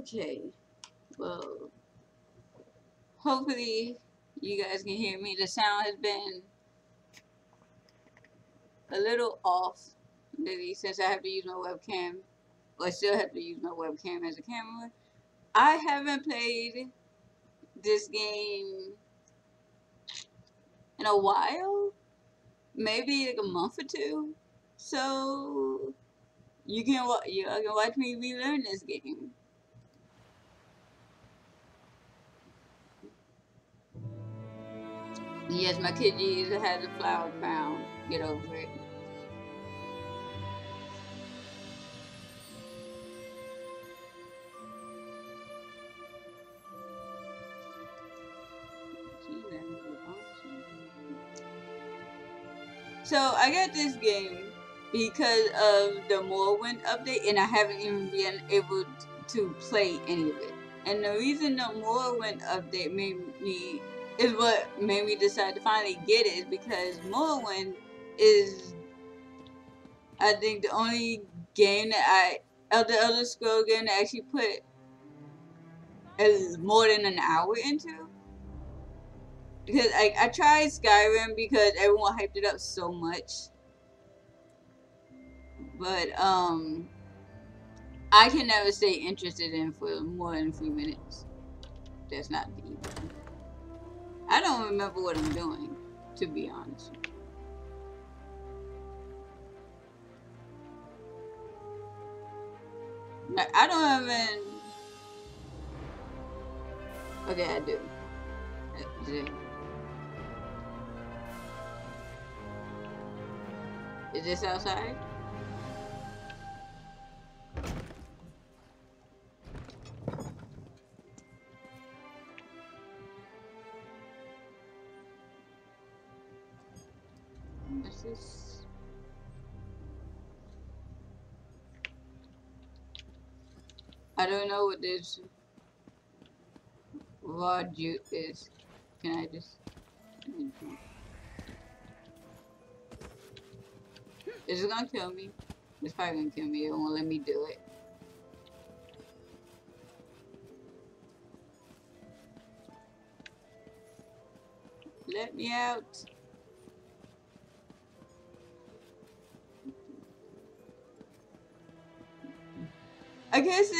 Okay, well, hopefully you guys can hear me. The sound has been a little off lately since I have to use my webcam. Well, I still have to use my webcam as a camera. I haven't played this game in a while, maybe like a month or two. So you can watch me relearn this game. Yes, my kid has a flower crown. Get over it. So I got this game because of the Morrowind update, and I haven't even been able to play any of it. And the reason the Morrowind update is what made me decide to finally get it is because Morrowind is, I think, the only game that the Elder Scrolls game that actually put more than an hour into. Because I tried Skyrim because everyone hyped it up so much. But I can never stay interested in for more than 3 minutes. That's not deep. I don't remember what I'm doing, to be honest. I don't even. Okay, I do. Is this outside? What's this? I don't know what this raw juice is. Can I just... Is it gonna kill me? It's probably gonna kill me. It won't let me do it. Let me out. I guess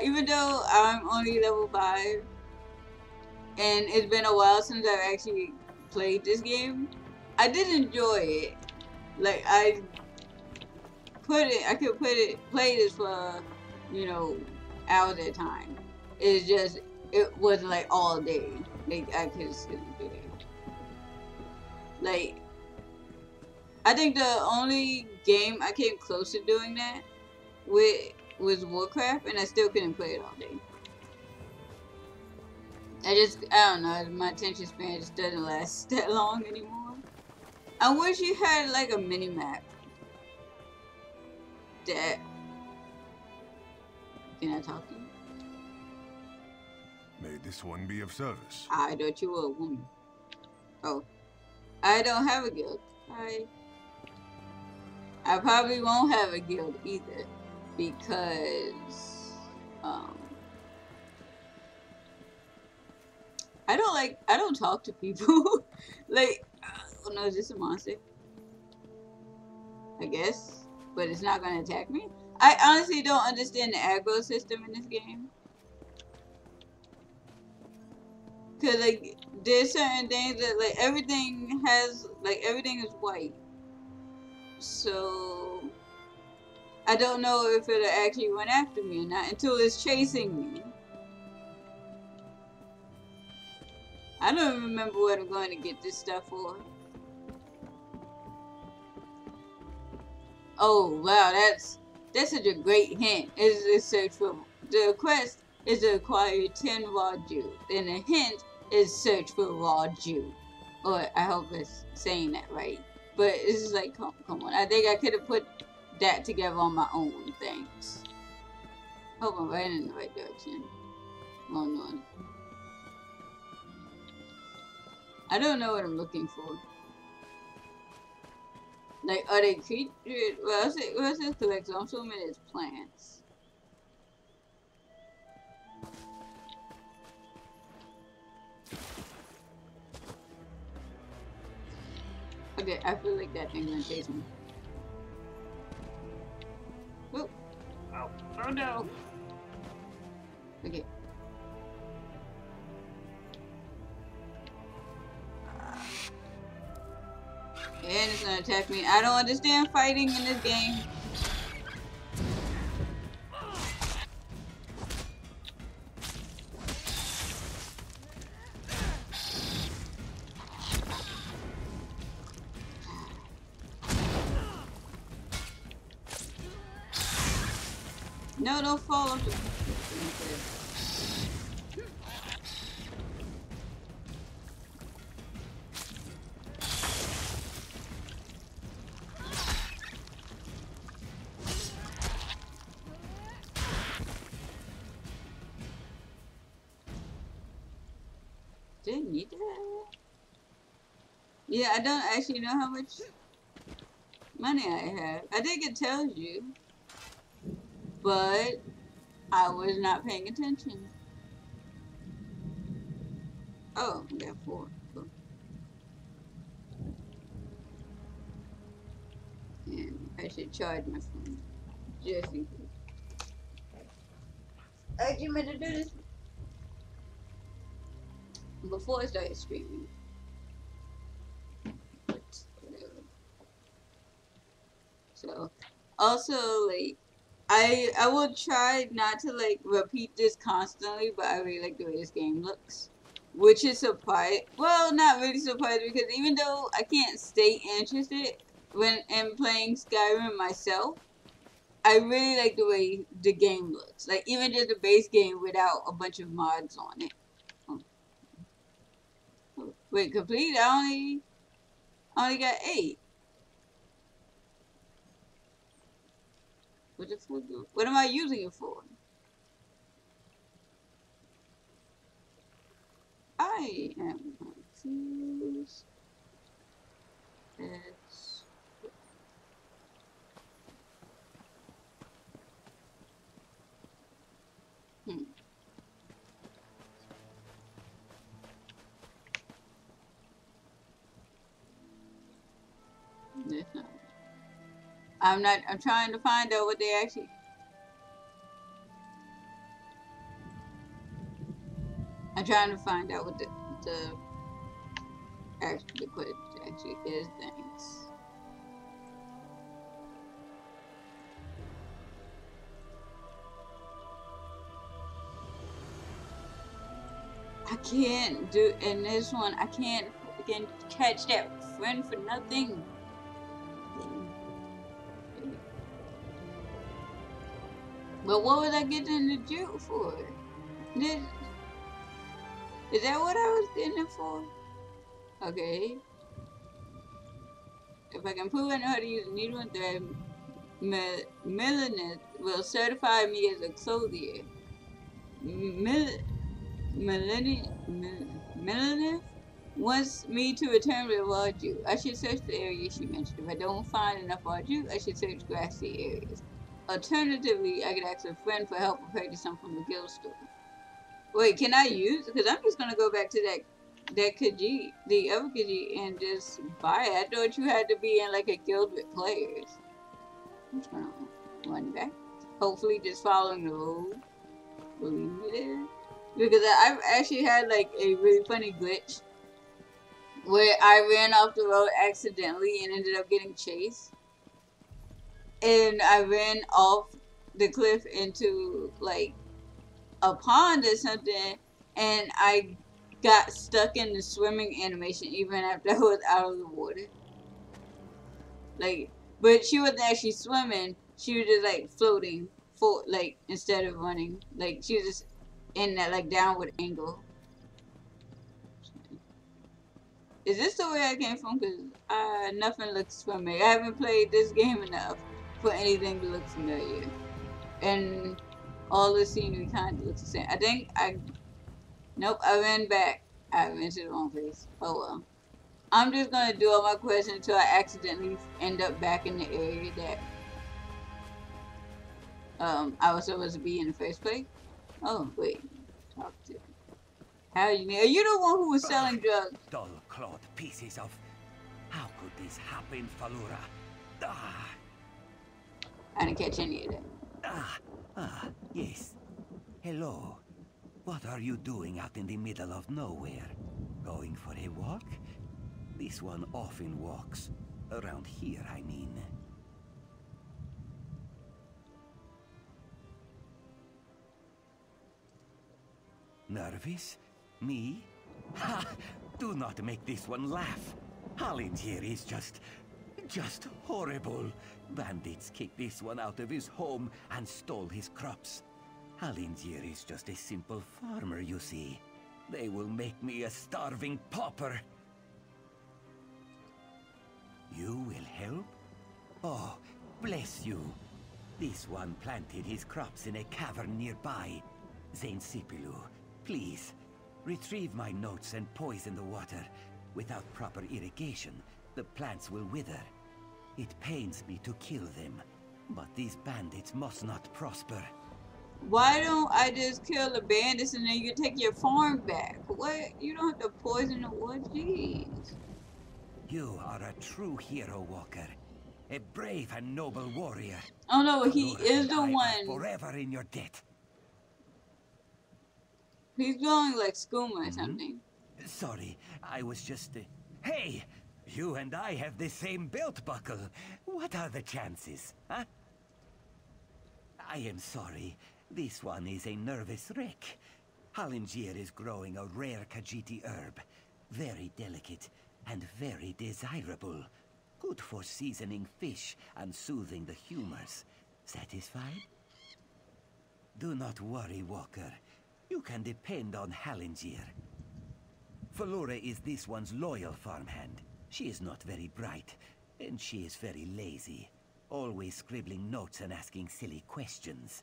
even though I'm only level 5, and it's been a while since I've actually played this game, I did enjoy it. Like, I could play this for, hours at a time. It's just, it wasn't like all day. Like, I could just couldn't do it. Like, I think the only game I came close to doing that with was Warcraft, and I still couldn't play it all day. I don't know, my attention span just doesn't last that long anymore. I wish you had like a mini map that... Can I talk to you? May this one be of service. I thought you were a woman. Oh. I don't have a guild. I probably won't have a guild either. Because I don't talk to people. Like, oh no, is this a monster? I guess. But it's not gonna attack me. I honestly don't understand the aggro system in this game. Cause like there's certain things that like everything is white. So I don't know if it'll actually run after me or not until it's chasing me. I don't even remember what I'm going to get this stuff for. Oh wow, that's such a great hint. Is search for the quest is to acquire 10 raw juice, and the hint is search for raw juice. Or I hope it's saying that right. But it's just like, come on. I think I could have put that together on my own. Thanks. Hope I'm right in the right direction. Oh no. I don't know what I'm looking for. Like, are they creatures? Well, what's it collect? So I'm assuming it's plants. Okay, I feel like that thing's gonna chase me. Oh, oh no. Okay. And it's gonna attack me. I don't understand fighting in this game. No, don't fall off the... Didn't need that. Yeah, I don't actually know how much money I have. I think it tells you, but I was not paying attention. Oh, I got 4. Cool. And I should charge my phone just in case. I actually meant to do this before I started streaming. But whatever. So, also, like, I will try not to, like, repeat this constantly, but I really like the way this game looks. Which is surprised. Well, not really surprised, because even though I can't stay interested when in playing Skyrim myself, I really like the way the game looks. Like, even just the base game without a bunch of mods on it. Oh. Wait, complete? I only got 8. What the fuck? What am I using it for? I am confused. That's... That's not... I'm trying to find out what they actually... I'm trying to find out what the equipment actually is. Thanks. I can't do in this one. I can't fucking catch that friend for nothing. But what was I getting the juke for? Is that what I was getting it for? Okay. If I can prove I know how to use a needle and thread, Melanith will certify me as a clothier. Melanith wants me to return with raw juice. I should search the area she mentioned. If I don't find enough raw juice, I should search grassy areas. Alternatively, I could ask a friend for help or purchase some from the guild store. Wait, can I use? Because I'm just gonna go back to that Khajiit, the other Khajiit, and just buy it. I thought you had to be in like a guild with players. I'm just gonna run back. Hopefully, just following the road will lead me there. Because I've actually had like a really funny glitch where I ran off the road accidentally and ended up getting chased. And I ran off the cliff into like a pond or something, and I got stuck in the swimming animation even after I was out of the water. Like, but she wasn't actually swimming, she was just like floating for like instead of running. Like she was just in that like downward angle. Is this the way I came from? Because nothing looks familiar. I haven't played this game enough for anything to look familiar. And all the scenery kind of looks the same. I think nope, I ran back. I went to the wrong place. Oh well. I'm just gonna do all my questions until I accidentally end up back in the area that I was supposed to be in the first place. Oh wait, talk to. How are you the one who was selling drugs? Dull clawed pieces of How could this happen, Falura? Ah! I didn't catch any of that. Yes. Hello. What are you doing out in the middle of nowhere? Going for a walk? This one often walks. Around here, I mean. Nervous? Me? Ha! Do not make this one laugh. Hallingier is just horrible. Bandits kicked this one out of his home and stole his crops. Hallingier is just a simple farmer, you see. They will make me a starving pauper. You will help? Oh, bless you. This one planted his crops in a cavern nearby. Zainsipilu, please, retrieve my notes and poison the water. Without proper irrigation, the plants will wither. It pains me to kill them, but these bandits must not prosper. Why don't I just kill the bandits and then you can take your farm back? What? You don't have to poison the wood? Jeez. You are a true hero, Walker. A brave and noble warrior. Oh no, he is the I one. forever in your debt. He's going like skooma or something. Sorry, I was just... Hey! You and I have the same belt buckle. What are the chances, huh? I am sorry. This one is a nervous wreck. Hallingier is growing a rare Khajiiti herb. Very delicate and very desirable. Good for seasoning fish and soothing the humors. Satisfied? Do not worry, Walker. You can depend on Hallingier. Falura is this one's loyal farmhand. She is not very bright, and she is very lazy. Always scribbling notes and asking silly questions.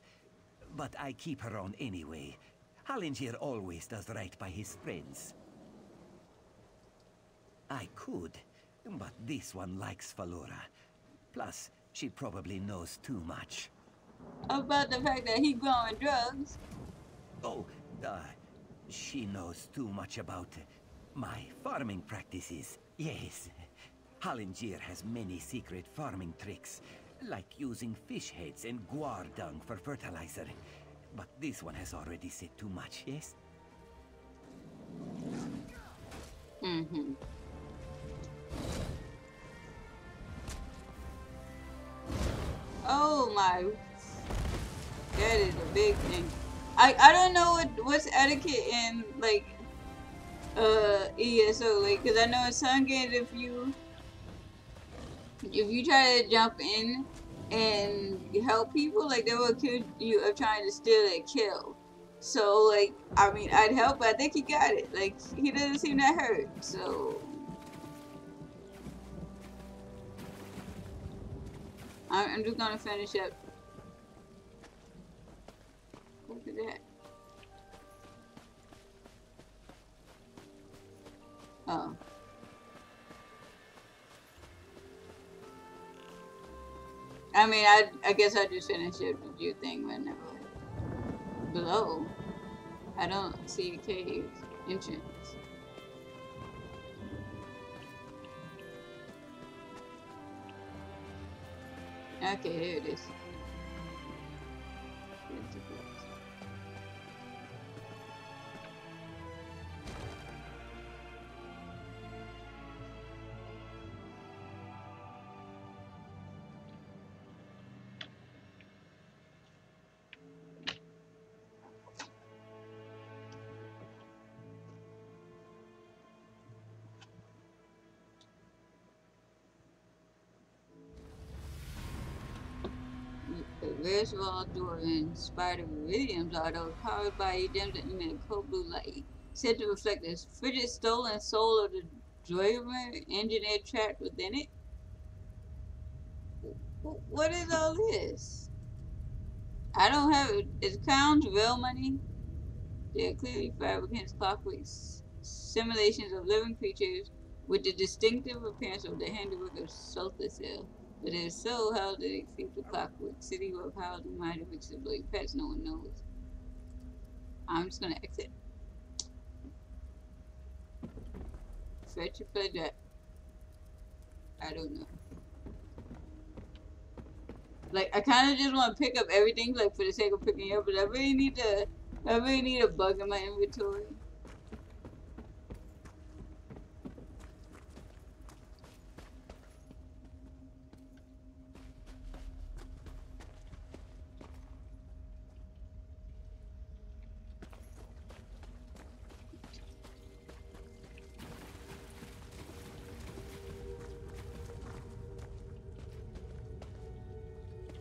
But I keep her on anyway. Hallingier always does right by his friends. I could, but this one likes Falura. Plus, she probably knows too much. About the fact that he growing drugs. Oh, she knows too much about my farming practices. Yes. Hallingier has many secret farming tricks, like using fish heads and guar dung for fertilizer. But this one has already said too much, yes? Mm-hmm. Oh my, that is a big thing. I don't know what's etiquette in like ESO, like, cause I know in some games if you try to jump in and help people, like they will accuse you of trying to steal their kill. So like, I mean, I'd help, but I think he got it. Like he doesn't seem that hurt, so. I'm just gonna finish up. Look at that. Oh. I mean, I guess I just finish up the view thing whenever. Below, I don't see a cave entrance. Okay, there it is. The various wall door and spider iridiums are those powered by gems that emit a cold blue light, said to reflect the frigid stolen soul of the driver engineer trapped within it. What is all this? I don't have it. Is crowns real money? They are clearly fabricants' clockwork simulations of living creatures with the distinctive appearance of the handiwork of Solthacel. But if so, how did they keep the clockwork city or how they might have mixed the pets? No one knows. I'm just gonna exit. Fetch your play that. I don't know. Like, I kind of just want to pick up everything, like, for the sake of picking up, but I really need a bug in my inventory.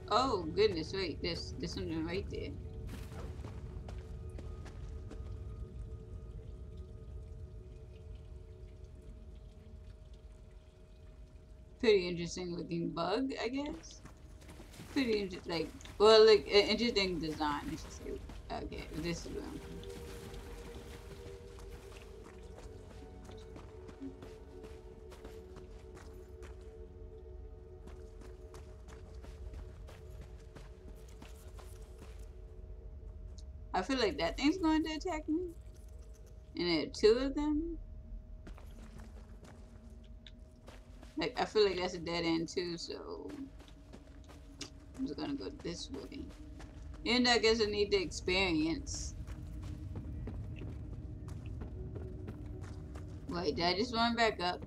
Oh goodness, wait, there's something right there. Pretty interesting looking bug, I guess. Pretty interesting, like, well, like, interesting design, I should say. Okay, this is what I'm... I feel like that thing's going to attack me. And there are two of them. Like, I feel like that's a dead end too, so I'm just gonna go this way. And I guess I need the experience. Wait, did I just run back up?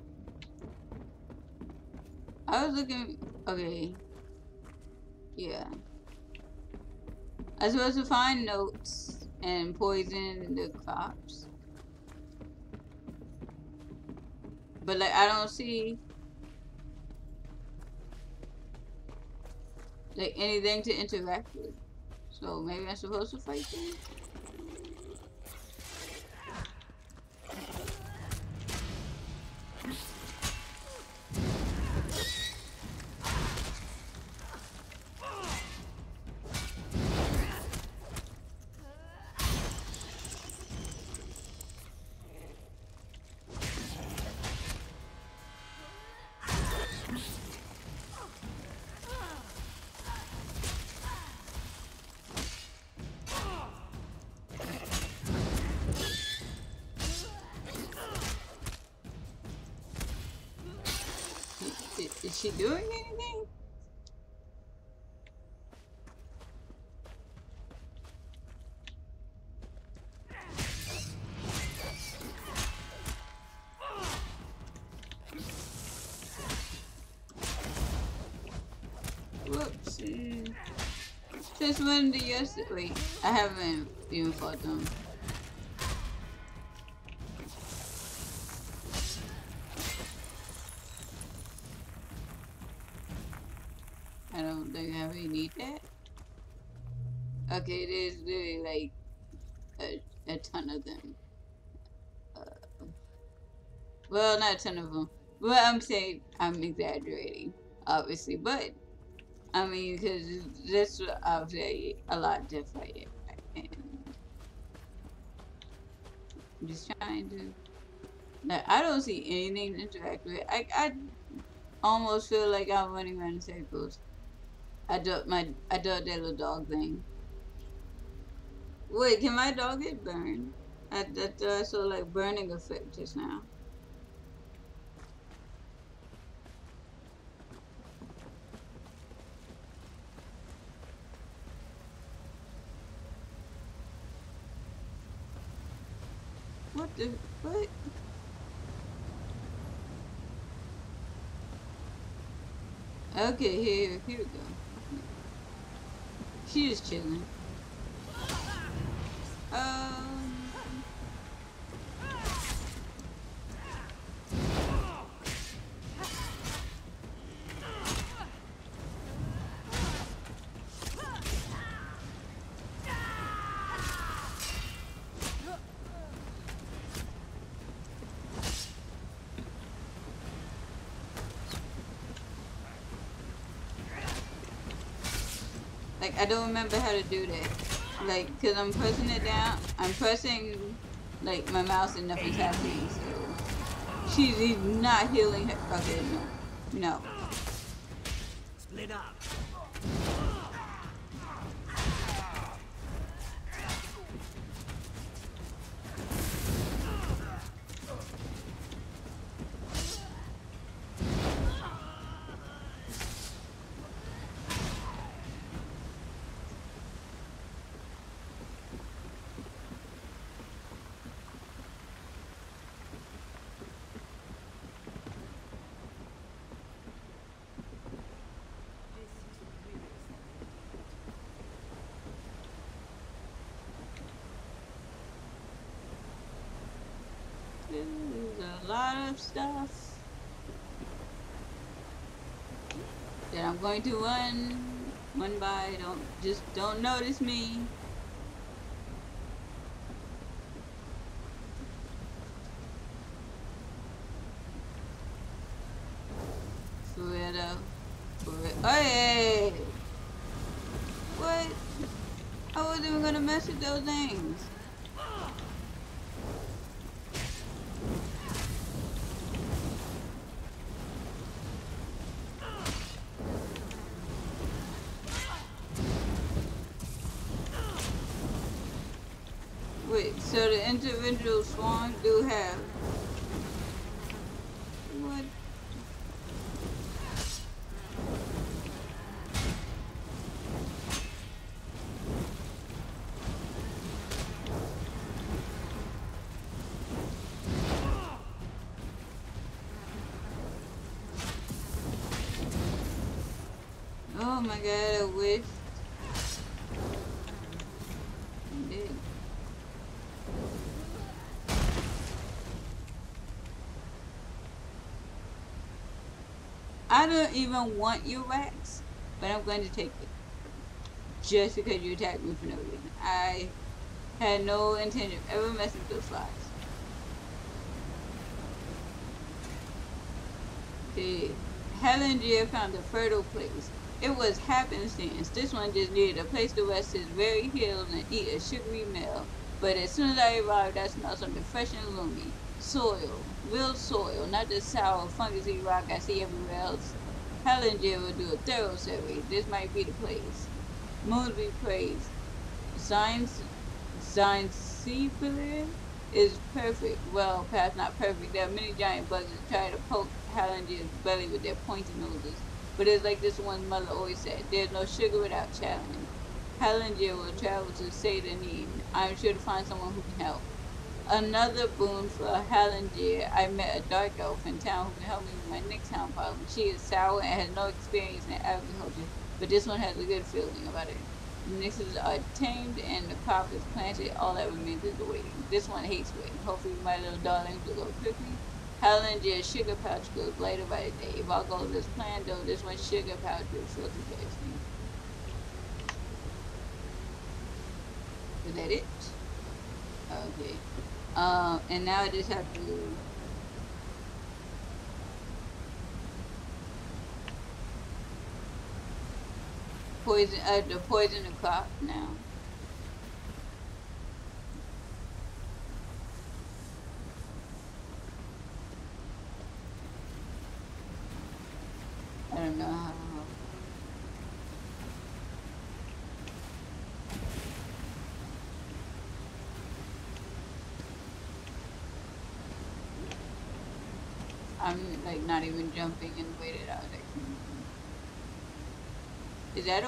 I was looking... Okay. Yeah. I was supposed to find notes and poison the crops. But, like, I don't see... like, anything to interact with. So, maybe I'm supposed to fight them? Is she doing anything? Whoops. Just went to yesterday. Wait, I haven't even fought them. I don't think I really need that. Okay, there's literally like a ton of them. Well, not a ton of them. Well, I'm saying I'm exaggerating, obviously, but I mean, because this obviously a lot to fight. And I'm just trying to. Like, I don't see anything to interact with. I almost feel like I'm running around in circles. I do that little dog thing. Wait, can my dog get burned? I saw like burning effect just now. What the what? Okay, here we go. She is chilling. Like, I don't remember how to do that. Like, cause I'm pressing it down. I'm pressing, like, my mouse and nothing's happening, so. She's not healing her. Okay, no. No. Split up. There's a lot of stuff that I'm going to run by. Don't notice me. For real though. For real. Oh yeah. What? I wasn't even gonna mess with those things. Wait, so the individual swans do have what? Oh my god, I wish. I did. I don't even want your wax, but I'm going to take it. Just because you attacked me for no reason. I had no intention of ever messing with those flies. The Hellinger found a fertile place. It was happenstance. This one just needed a place to rest his weary heels and eat a sugary meal. But as soon as I arrived, I smelled something fresh and loomy. Soil. Real soil, not the sour, fungusy rock I see everywhere else. Hellinger will do a thorough survey. This might be the place. Moons be praised. Science is perfect. Well, perhaps not perfect. There are many giant bugs that try to poke Hellinger's belly with their pointy noses. But it's like this one's mother always said, there's no sugar without challenge. Hellinger will travel to say the need. I'm sure to find someone who can help. Another boon for Hellinger, I met a dark elf in town who can help me with my Nixhound problem. She is sour and has no experience in agriculture, but this one has a good feeling about it. The Nixes are tamed and the crop is planted. All that remains is the waiting. This one hates waiting. Hopefully my little darlings will go quickly. Hellinger's sugar pouch goes later by the day. If all goes as planned though, this one's sugar pouch will filter past me. Is that it? Okay. And now I just have to poison the crop now. I don't know how. I'm like not even jumping in the way that I was actually. Is that a?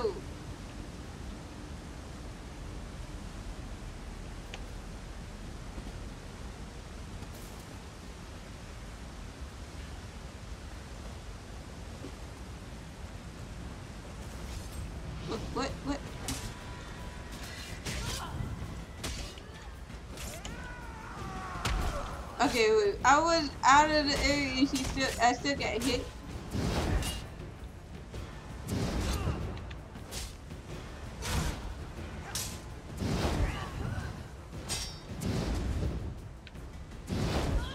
What? Okay, wait. I was out of the area and I still got hit.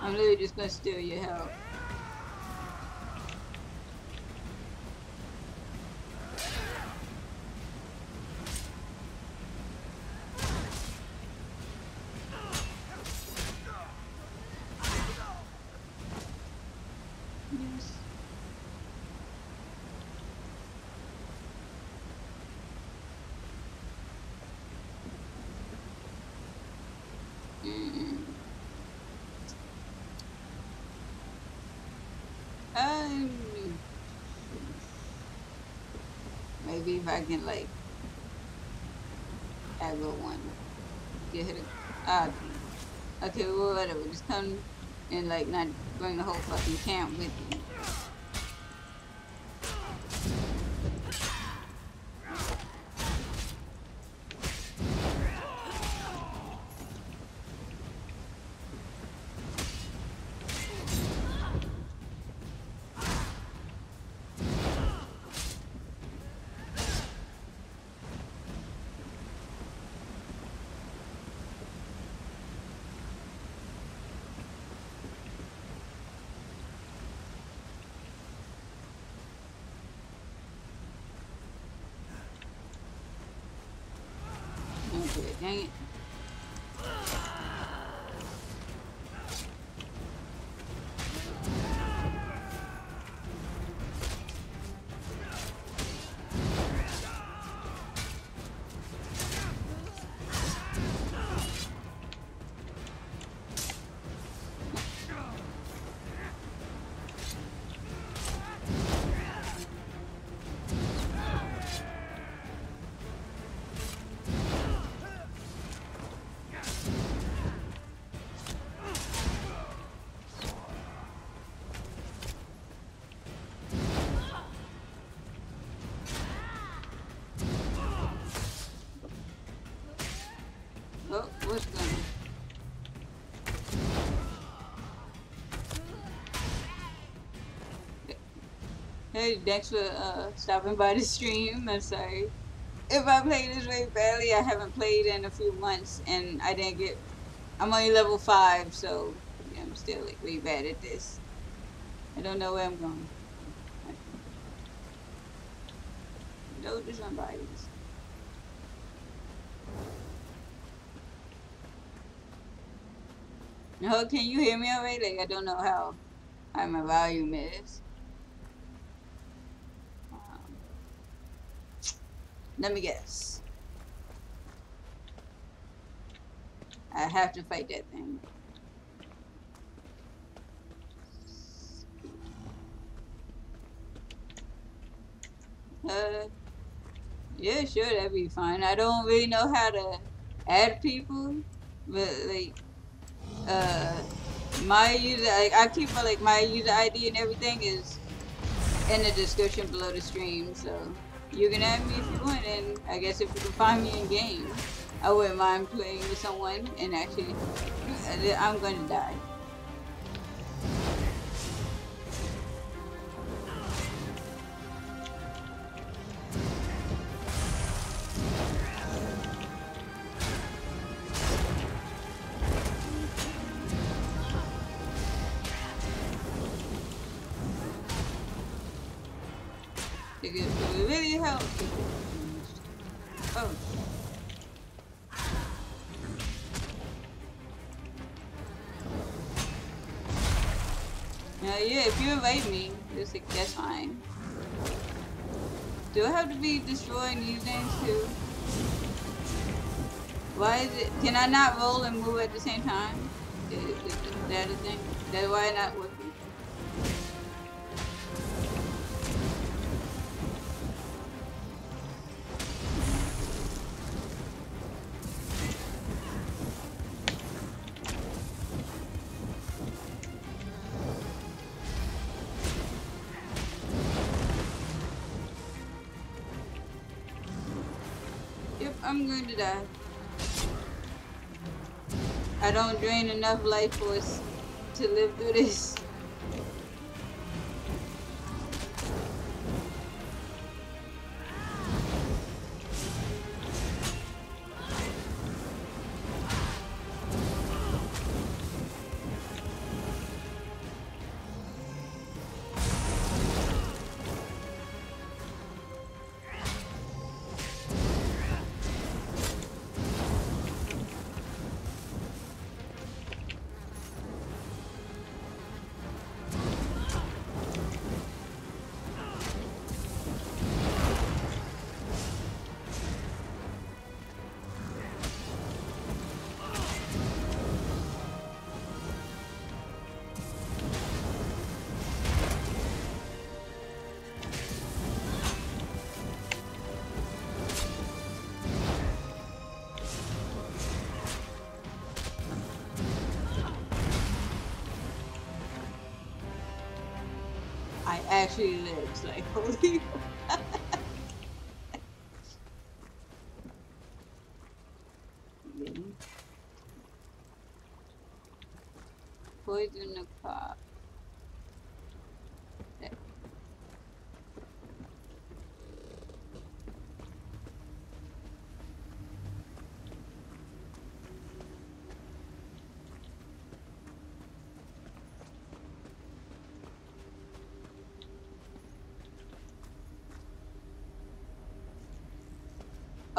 I'm literally just gonna steal your health. Maybe if I can like aggro one, get hit. Okay, well, whatever. Just come and like not bring the whole fucking camp with you. into it. Dang it. Oh, what's going on? Hey, thanks for stopping by the stream. I'm sorry. If I play this way badly, I haven't played in a few months, and I didn't get. I'm only level 5, so yeah, I'm still like way bad at this. I don't know where I'm going. No, there's somebody. No, can you hear me already? Like, I don't know how high my volume is. Let me guess. I have to fight that thing. Yeah, sure, that'd be fine. I don't really know how to add people, but like, my user, like, I keep like my user ID and everything is in the description below the stream, so you can add me if you want, and I guess if you can find me in game, I wouldn't mind playing with someone, and actually, I'm going to die. It would really help. Oh. Yeah, if you invite me, that's fine. Do I have to be destroying these things too? Why is it? Can I not roll and move at the same time? Is that a thing? That's why not working. I'm going to die. I don't drain enough life force to live through this. I actually lived, like, holy. Poison the crop.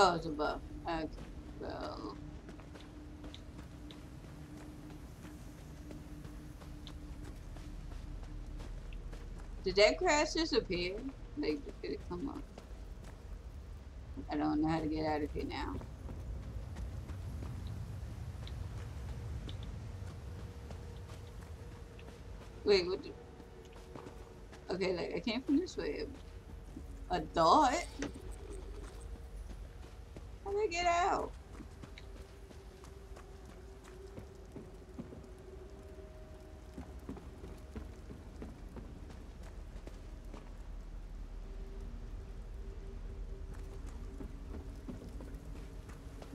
Oh, it's above. Okay. well. Did that crash disappear? Like, did it come up? I don't know how to get out of here now. Wait, what? Okay, like, I came from this way. A dot? How do I get out?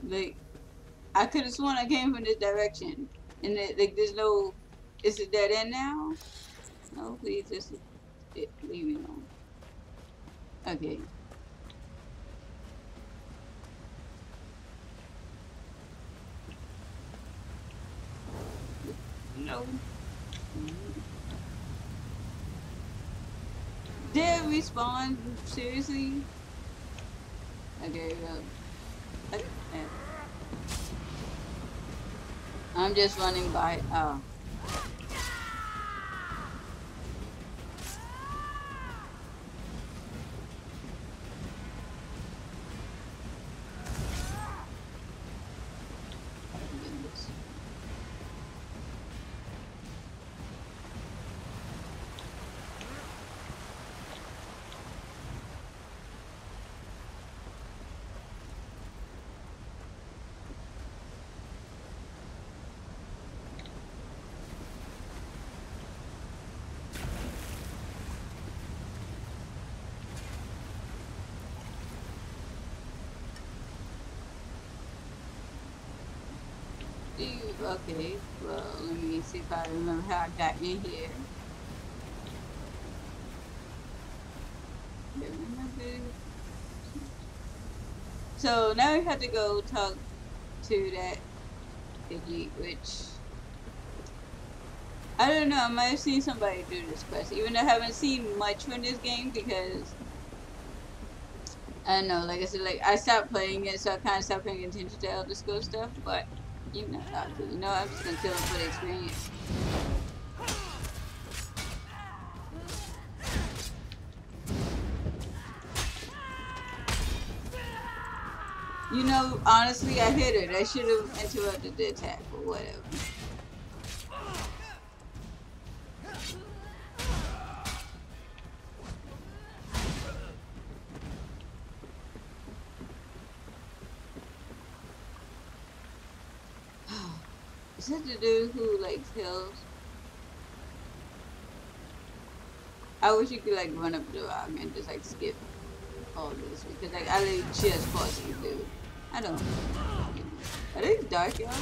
Like, I could have sworn I came from this direction. And it, like, there's no... Is it dead end now? No, please, just leave me alone. Okay. No. Did it respawn? Seriously? Okay, well. I'm just running by. Oh. Okay, well, let me see if I remember how I got in here. So now we have to go talk to that Pidgey, which I don't know. I might have seen somebody do this quest, even though I haven't seen much from this game because I don't know. Like I said, like I stopped playing it, so I kind of stopped paying attention to all this cool stuff. But you know, okay, you know, I'm just gonna kill him for the experience. You know, honestly, I hit it. I should have interrupted the attack, but whatever. Is that the dude who, like, kills? I wish you could, like, run up the rock and just, like, skip all this. Because, like, I literally just fought this dude. I don't know. Are they dark, y'all?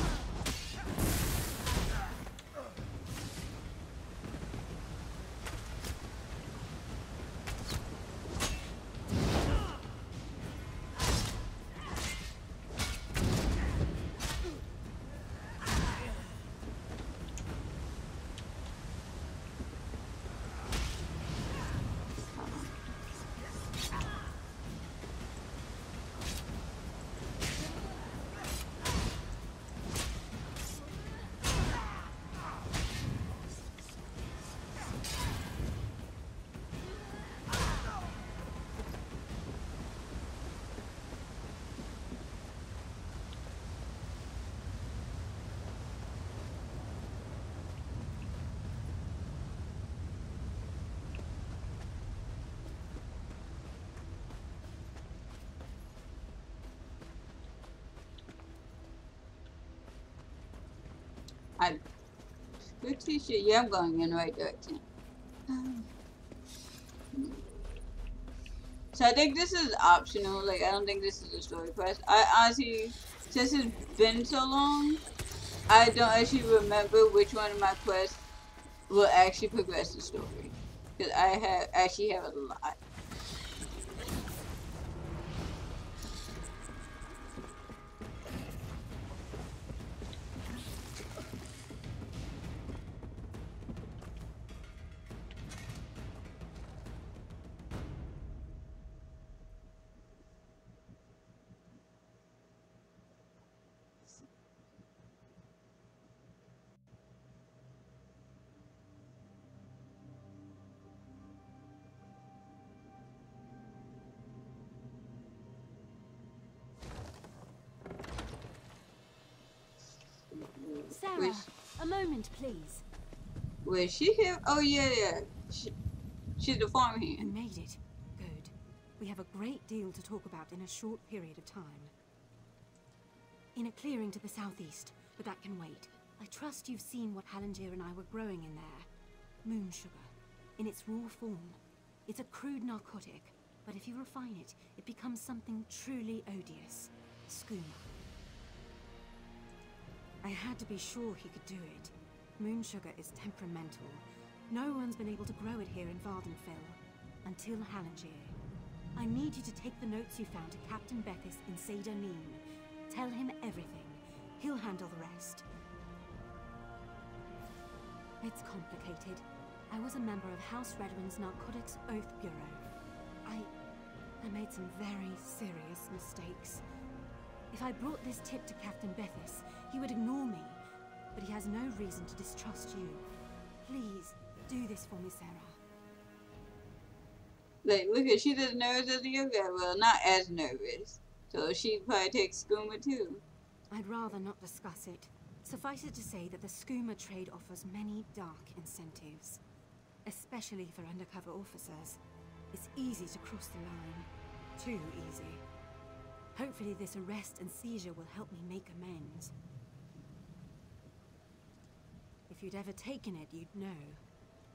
I pretty sure, yeah, I'm going in the right direction. So I think this is optional. Like, I don't think this is a story quest. I honestly, since it's been so long, I don't actually remember which one of my quests will actually progress the story. Because I actually have a lot. Which, a moment, please. was she here? Oh yeah, yeah. She's the You farmhand. made it. Good. We have a great deal to talk about in a short period of time. In a clearing to the southeast, but that can wait. I trust you've seen what Hallengier and I were growing in there. Moon sugar. In its raw form. It's a crude narcotic, but if you refine it, it becomes something truly odious. Skooma. I had to be sure he could do it. Moon sugar is temperamental. No one's been able to grow it here in Vardenfell. Until Hallengier. I need you to take the notes you found to Captain Bethis in Seder Neem. Tell him everything. He'll handle the rest. It's complicated. I was a member of House Redwin's Narcotics Oath Bureau. I made some very serious mistakes. If I brought this tip to Captain Bethis, he would ignore me. But he has no reason to distrust you. Please, do this for me, Sarah. Like, look at, she's as nervous as you got. Well, not as nervous. So she'd probably take skooma too. I'd rather not discuss it. Suffice it to say that the skooma trade offers many dark incentives. Especially for undercover officers. It's easy to cross the line. Too easy. Hopefully this arrest and seizure will help me make amends. If you'd ever taken it, you'd know.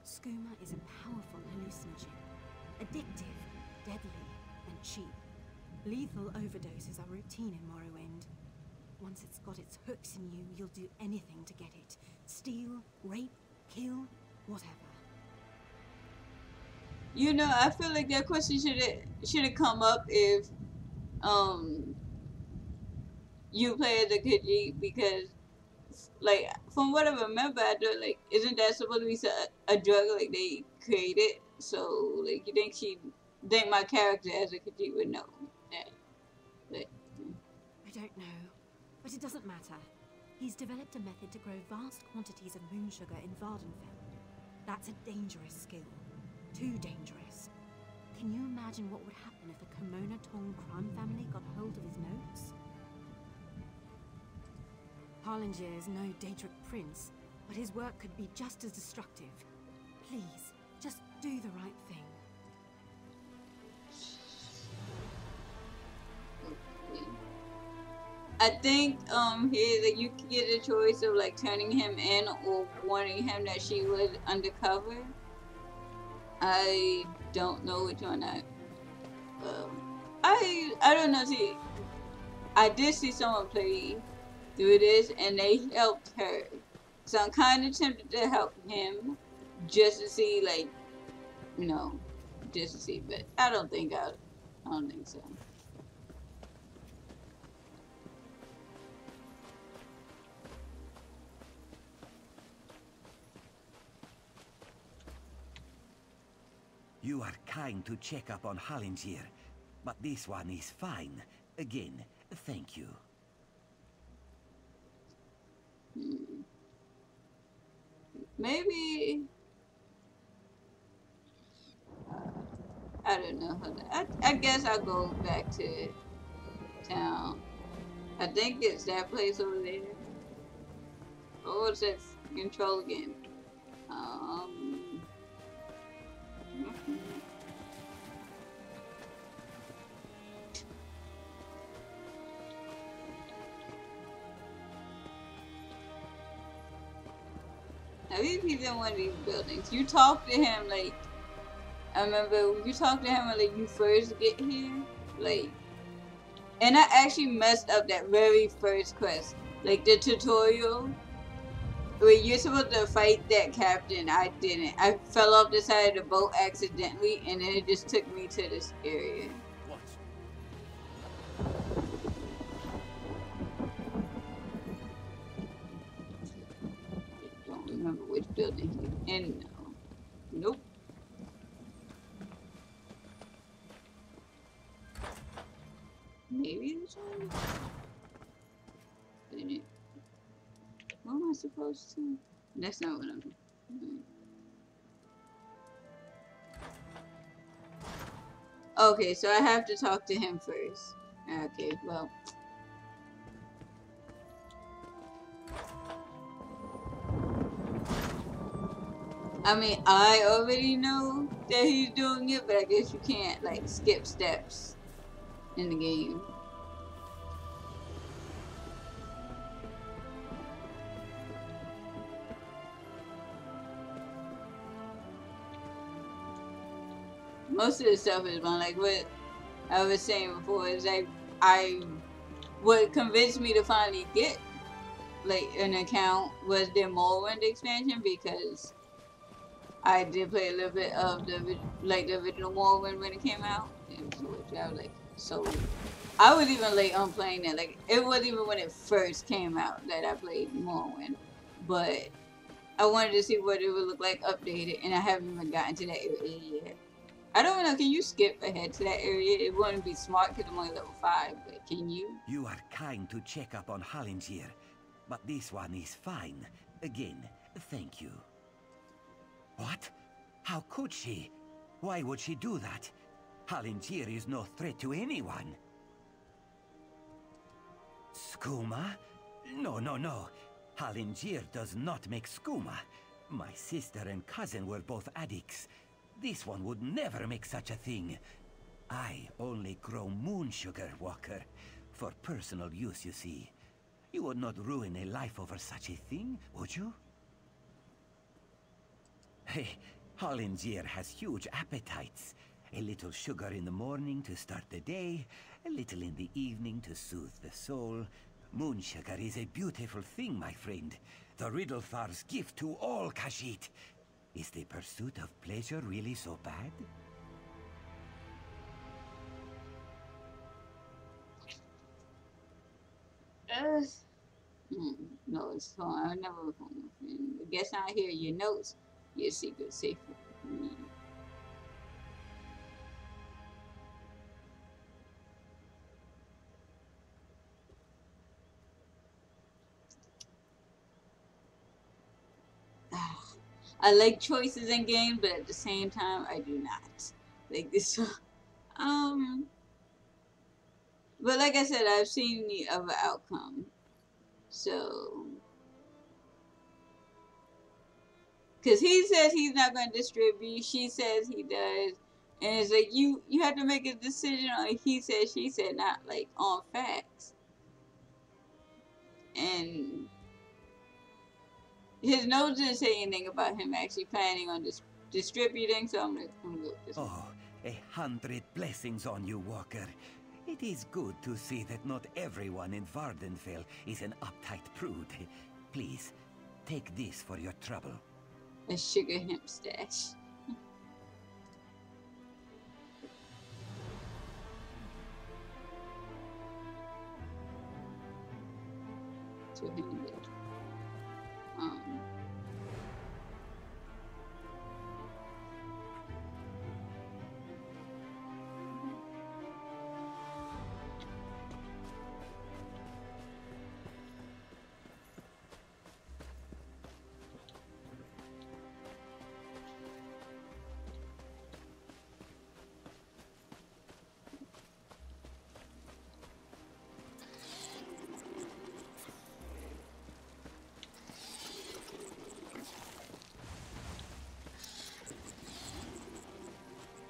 Skooma is a powerful hallucinogen. Addictive, deadly, and cheap. Lethal overdoses are routine in Morrowind. Once it's got its hooks in you, you'll do anything to get it. Steal, rape, kill, whatever. You know, I feel like that question should have come up if you play as a Khajiit, because like from what I remember, I do, like, isn't that supposed to be a drug like they created? So like, you think my character as a Khajiit would know that? Like, I don't know, but it doesn't matter. He's developed a method to grow vast quantities of moon sugar in Vardenfell. That's a dangerous skill. Too dangerous. Can you imagine what would happen if a Kimona Tong crime family got hold of his notes? Hallengier is no Daedric prince, but his work could be just as destructive. Please, just do the right thing. I think here that you can get a choice of like turning him in or warning him that she was undercover. I don't know which one I don't know. See, I did see someone play through this and they helped her, so I'm kind of tempted to help him just to see, like, you know, just to see. But I don't think so. You are kind to check up on Hallengier, but this one is fine. Again, thank you. Maybe I don't know. I guess I'll go back to town. I think it's that place over there. What was that control again? Now, if he's in one of these buildings, you talk to him like, I remember you talked to him when like you first get here, like, and I actually messed up that very first quest, like the tutorial where you're supposed to fight that captain. I didn't. I fell off the side of the boat accidentally, and then it just took me to this area. What? Don't remember which building he's in now. Nope. Maybe this one? Didn't it? What am I supposed to? That's not what I'm doing. Okay, so I have to talk to him first. Okay, well. I mean, I already know that he's doing it, but I guess you can't, like, skip steps in the game. Most of the stuff is fun. Like what I was saying before is like what convinced me to finally get like an account was the Morrowind expansion, because I did play a little bit of the original Morrowind when it came out. And so I was like, so I was even late on playing it. Like it wasn't even when it first came out that I played Morrowind, but I wanted to see what it would look like updated, and I haven't even gotten to that area yet. I don't know, can you skip ahead to that area? It wouldn't be smart because I'm only level 5, but can you? You are kind to check up on Hallingier, but this one is fine. Again, thank you. What? How could she? Why would she do that? Hallingier is no threat to anyone. Skooma? No, no, no. Hallingier does not make skooma. My sister and cousin were both addicts. This one would never make such a thing. I only grow moon sugar, Walker. For personal use, you see. You would not ruin a life over such a thing, would you? Hey, Hallingier has huge appetites. A little sugar in the morning to start the day, a little in the evening to soothe the soul. Moon sugar is a beautiful thing, my friend. The Riddlethar's gift to all Khajiit. Is the pursuit of pleasure really so bad? No, it's fine. I never home. I guess I hear your notes. Your secret safe for me. I like choices in games, but at the same time, I do not. Like this. But like I said, I've seen the other outcome. So, because he says he's not going to distribute, she says he does, and it's like you have to make a decision on he said, she said, not like on facts. And his notes didn't say anything about him actually planning on distributing, so I'm gonna go with this. Oh, 100 blessings on you, Walker. It is good to see that not everyone in Vardenfell is an uptight prude. Please, take this for your trouble. A sugar hemp stash. Two-handed.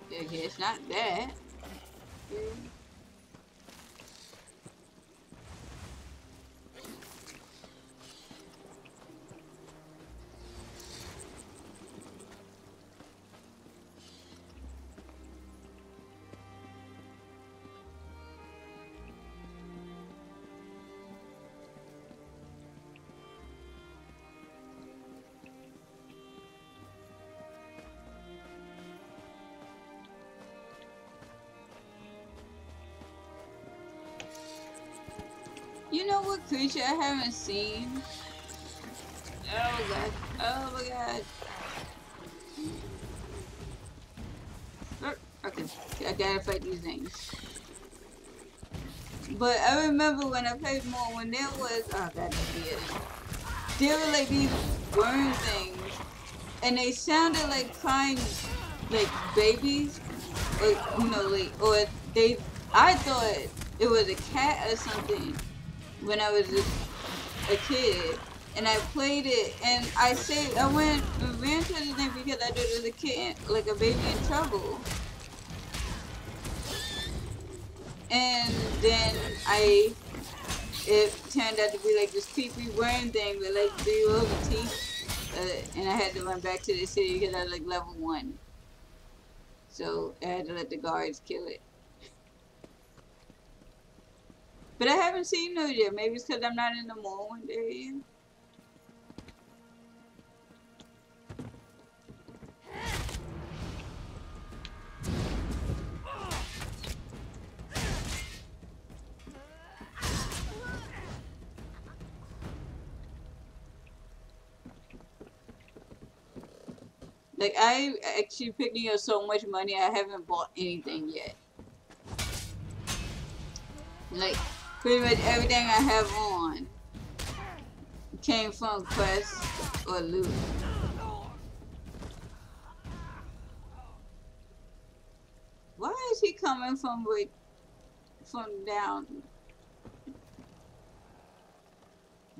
Okay, it's not that. You know what creature I haven't seen? Oh god. Oh my god. Okay, I gotta fight these things. But I remember when I played more, when there was, oh god, there were like these worm things, and they sounded like crying, like babies, or you know, like, or they. I thought it was a cat or something when I was a kid, and I played it, and I saved. I ran to the thing because I did as a kid, like a baby in trouble. And then it turned out to be like this creepy worm thing with like 3 rows of teeth, and I had to run back to the city because I was like level 1. So I had to let the guards kill it. But I haven't seen those yet. Maybe it's because I'm not in the Morrowind area. Like, I actually picking up so much money, I haven't bought anything yet. Like, pretty much everything I have on came from quests or loot. Why is he coming from down?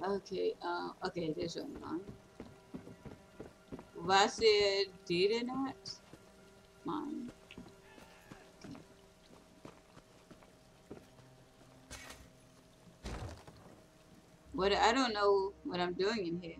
Okay, okay, this one. Vasir did not mine. Okay. What, I don't know what I'm doing in here.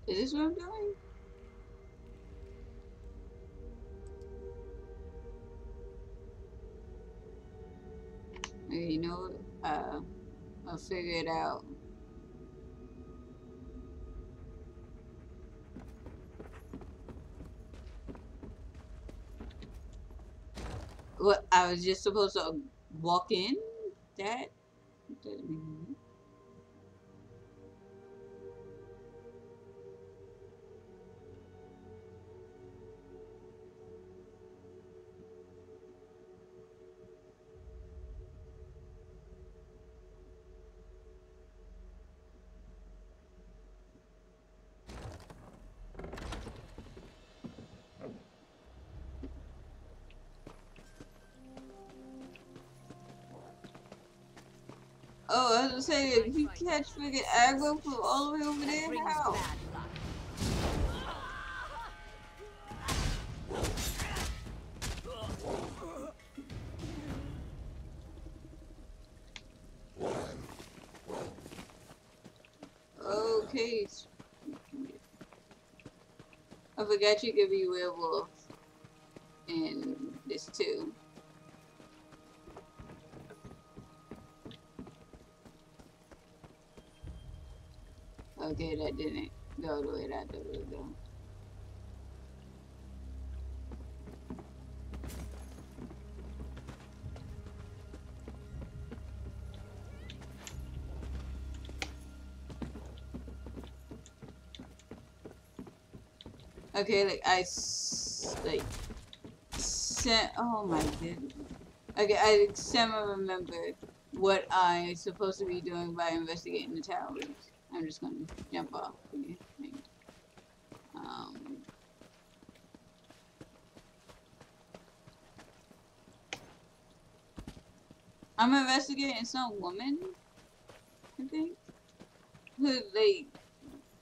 Is this what I'm doing? Okay, you know what? I'll figure it out. What, I was just supposed to walk in? That doesn't mean. Oh, I was gonna say, if you catch friggin' aggro from all the way over there, how? Okay. I forgot you could be werewolf in this too. Okay, that didn't go the way that I thought it would go. Okay, like oh my goodness. Okay, I remember what I'm supposed to be doing by investigating the towers. I'm just gonna jump off. I'm investigating some woman, I think, who like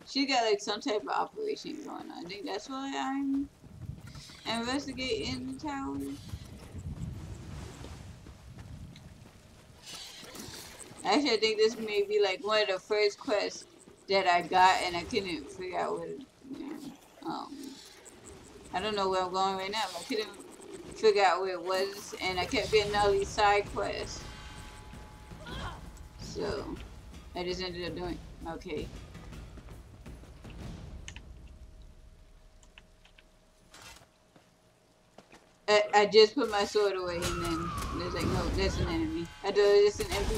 she got like some type of operation going on. I think that's why I'm investigating the towers. Actually, I think this may be like one of the first quests that I got, and I couldn't figure out what. I don't know where I'm going right now, but I couldn't figure out where it was, and I kept getting all these side quests. So I just ended up doing. Okay. I just put my sword away, and then there's like, no, that's an enemy. I thought it was just an empty.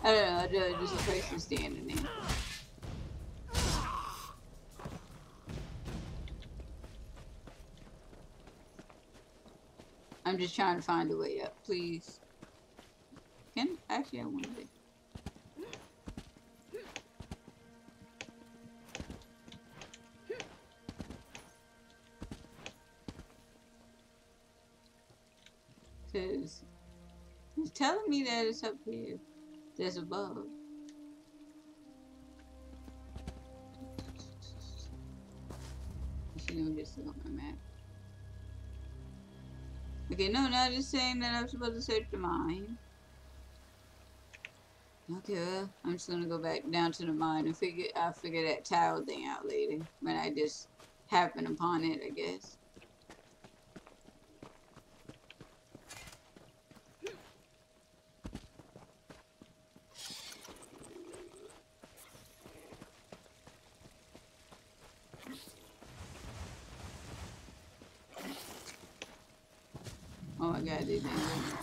I don't know, I thought it was just a person standing there. I'm just trying to find a way up, please. Actually, I want to. Because it's telling me that it's up here. That's above. Let me just look at my map. Okay, no, now it's saying that I'm supposed to search the mine. Okay, well, I'm just gonna go back down to the mine and I'll figure that tile thing out later when I just happen upon it, I guess. Oh my god, these things are annoying.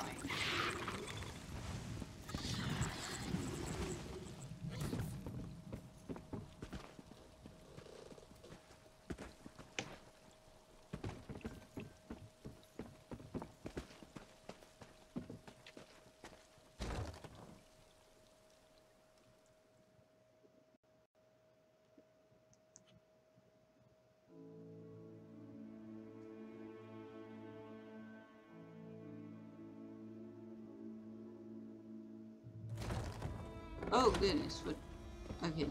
Oh goodness, what? Okay.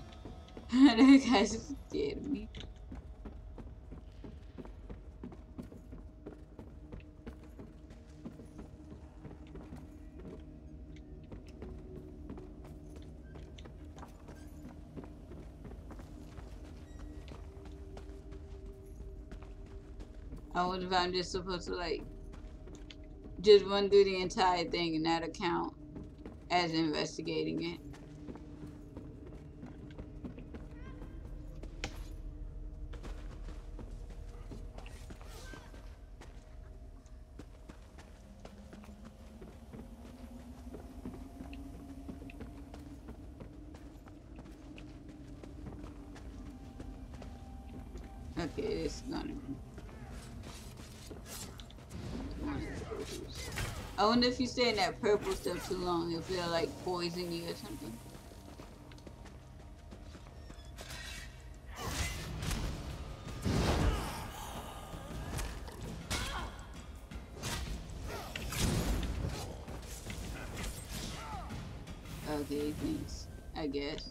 That guy's scared of me. I wonder if I'm just supposed to like just run through the entire thing and not count as investigating it. Okay, this is gonna be. I wonder if you stay in that purple stuff too long, if they'll like poison you or something. Okay, thanks. I guess.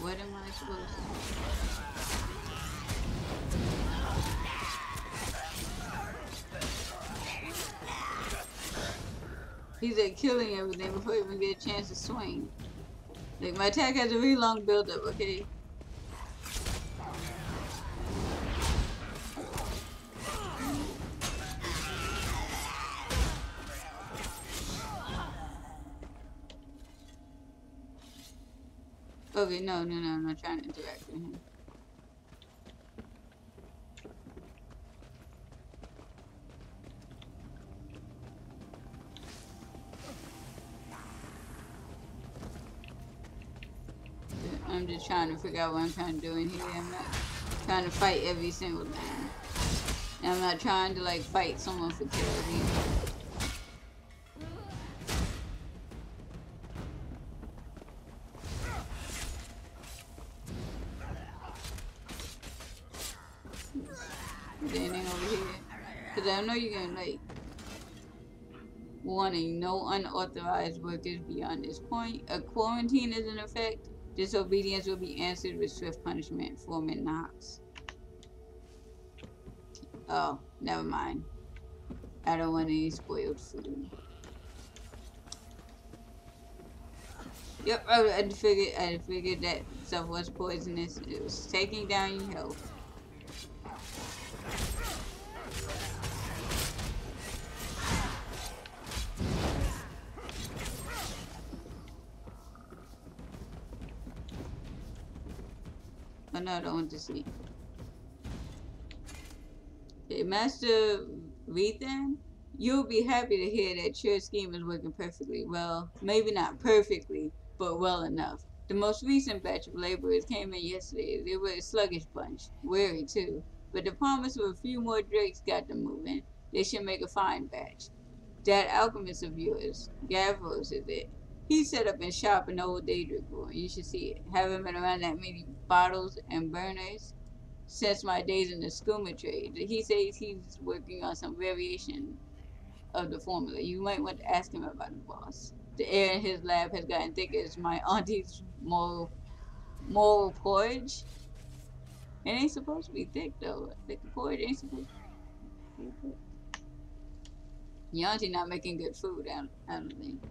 What am I supposed to do? He's like killing everything before you even get a chance to swing. Like my attack has a really long build up, okay? Okay, no, I'm not trying to interact with him. I'm just trying to figure out what I'm trying to do in here. I'm not trying to fight every single thing. And I'm not trying to like fight someone for killing. Standing over here. Because I know you're gonna like warning, no unauthorized workers beyond this point. A quarantine is in effect. Disobedience will be answered with swift punishment. Foreman Knox. Oh, never mind. I don't want any spoiled food. Yep, I figured that stuff was poisonous. It was taking down your health. Oh no, I don't want to see. Okay, Master Rethan, you'll be happy to hear that your scheme is working perfectly well. Maybe not perfectly, but well enough. The most recent batch of laborers came in yesterday. They were a sluggish bunch. Wary too. but the promise of a few more drakes got them moving. They should make a fine batch. That alchemist of yours, Gavros, is it? He set up in shop in the old Daedric room. You should see it. Haven't been around that many bottles and burners since my days in the skooma trade. He says he's working on some variation of the formula. You might want to ask him about it, boss. The air in his lab has gotten thick as my auntie's moral porridge. It ain't supposed to be thick though. Like the porridge ain't supposed to be thick. Your auntie not making good food, I don't think.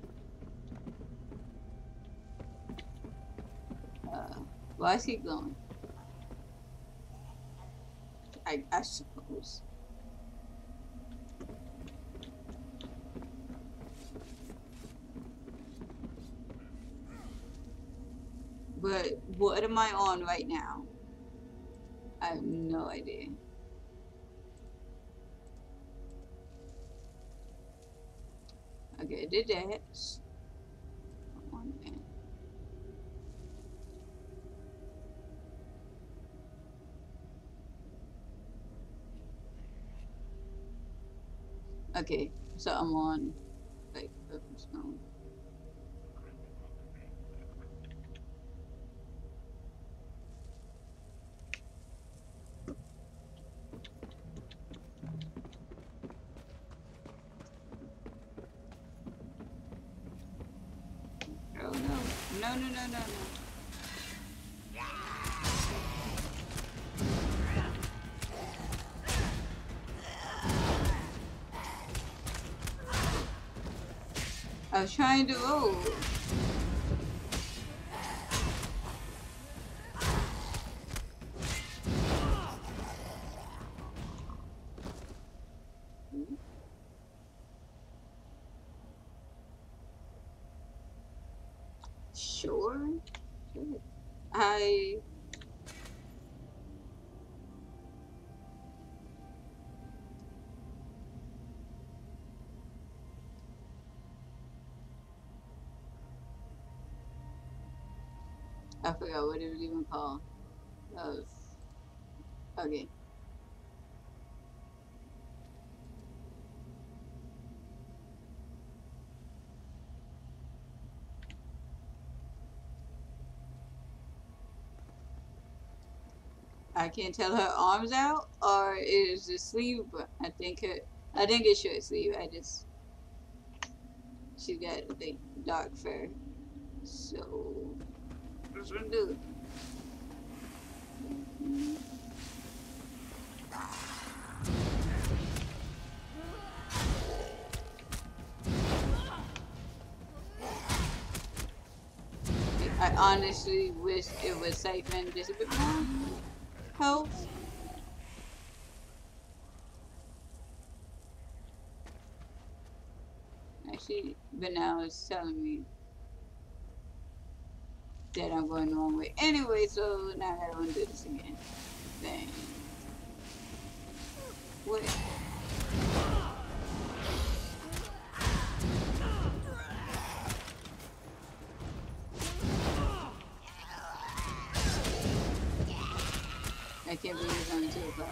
Why is he going? I suppose. But what am I on right now? I have no idea. Okay, I did that. Come on, man. Okay, so I'm on like purple stone. Oh no. No, no, no, no, no. I was trying to roll. Sure. I forgot what it was even called. Okay. I can't tell her arms out or is the sleeve, but I think it's short sleeve. She's got like dark fur. So what's gonna do? I honestly wish it was siphoned just a bit more health. Actually, but now it's telling me that I'm going the wrong way. Anyway, so now I gotta undo this again. Dang. What? I can't believe it's only 2 o'clock.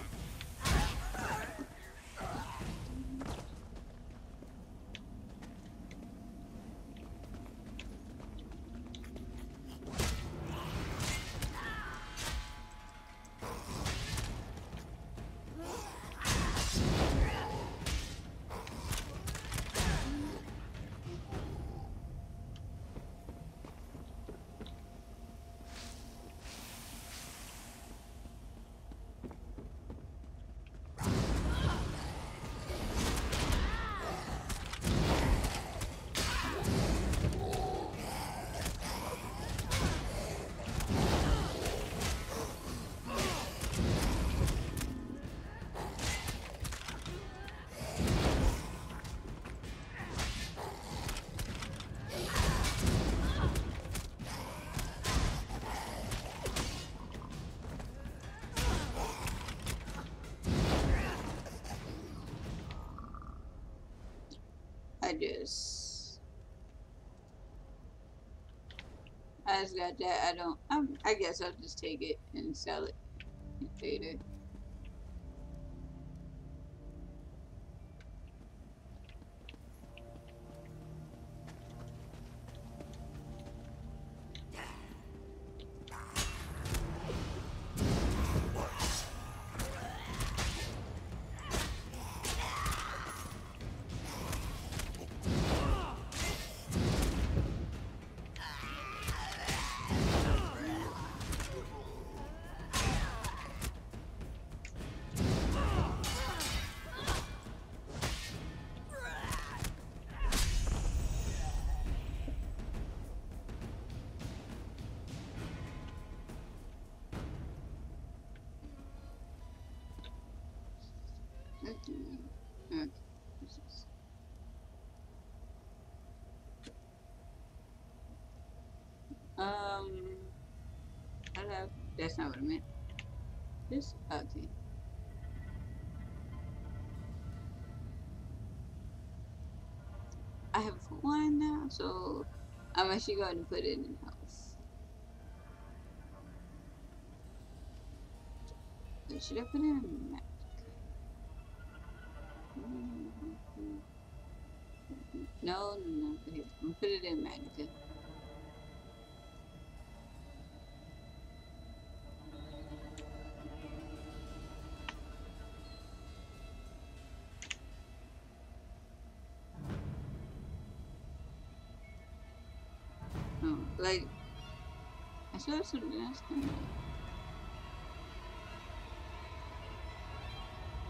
I just got that. I guess I'll just take it and sell it later. Okay. Hello. That's not what I meant. This, okay. I have one now, so I'm actually going to put it in the house. Should I put it in the map? No, no, no. Okay, I'm gonna put it in Magica. Oh, like, I saw something else coming.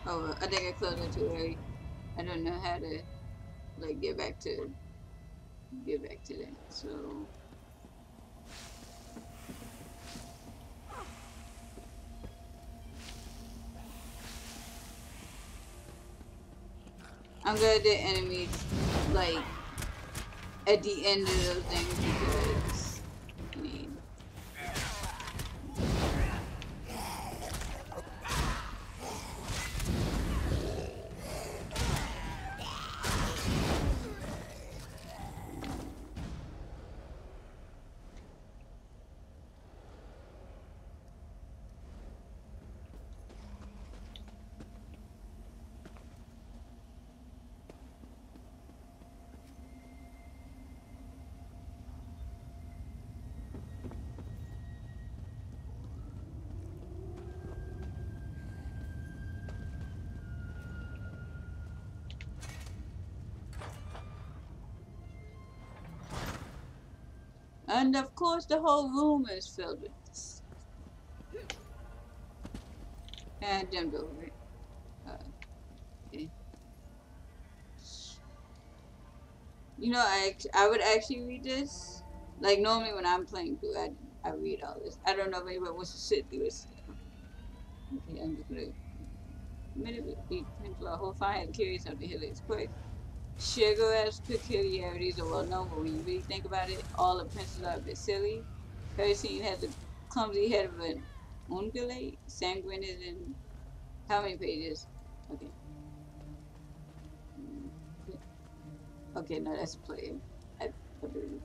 Oh, I think I closed it too early. I don't know how to, like, get back to that. So, I'm glad the enemies, like, at the end of those things because, I mean, and of course the whole room is filled with this. And I jumped over it. Okay. You know, I would actually read this. Like normally when I'm playing through, I read all this. I don't know if anybody wants to sit through it. Okay, I'm just gonna minute beat pencil a whole fine and curious of the hill is quick. Sugar's peculiarities are well known, but when you really think about it, all the princes are a bit silly. Percy has the clumsy head of an ungulate. Sanguine is in how many pages? Okay. Okay, no, that's a player. I believe.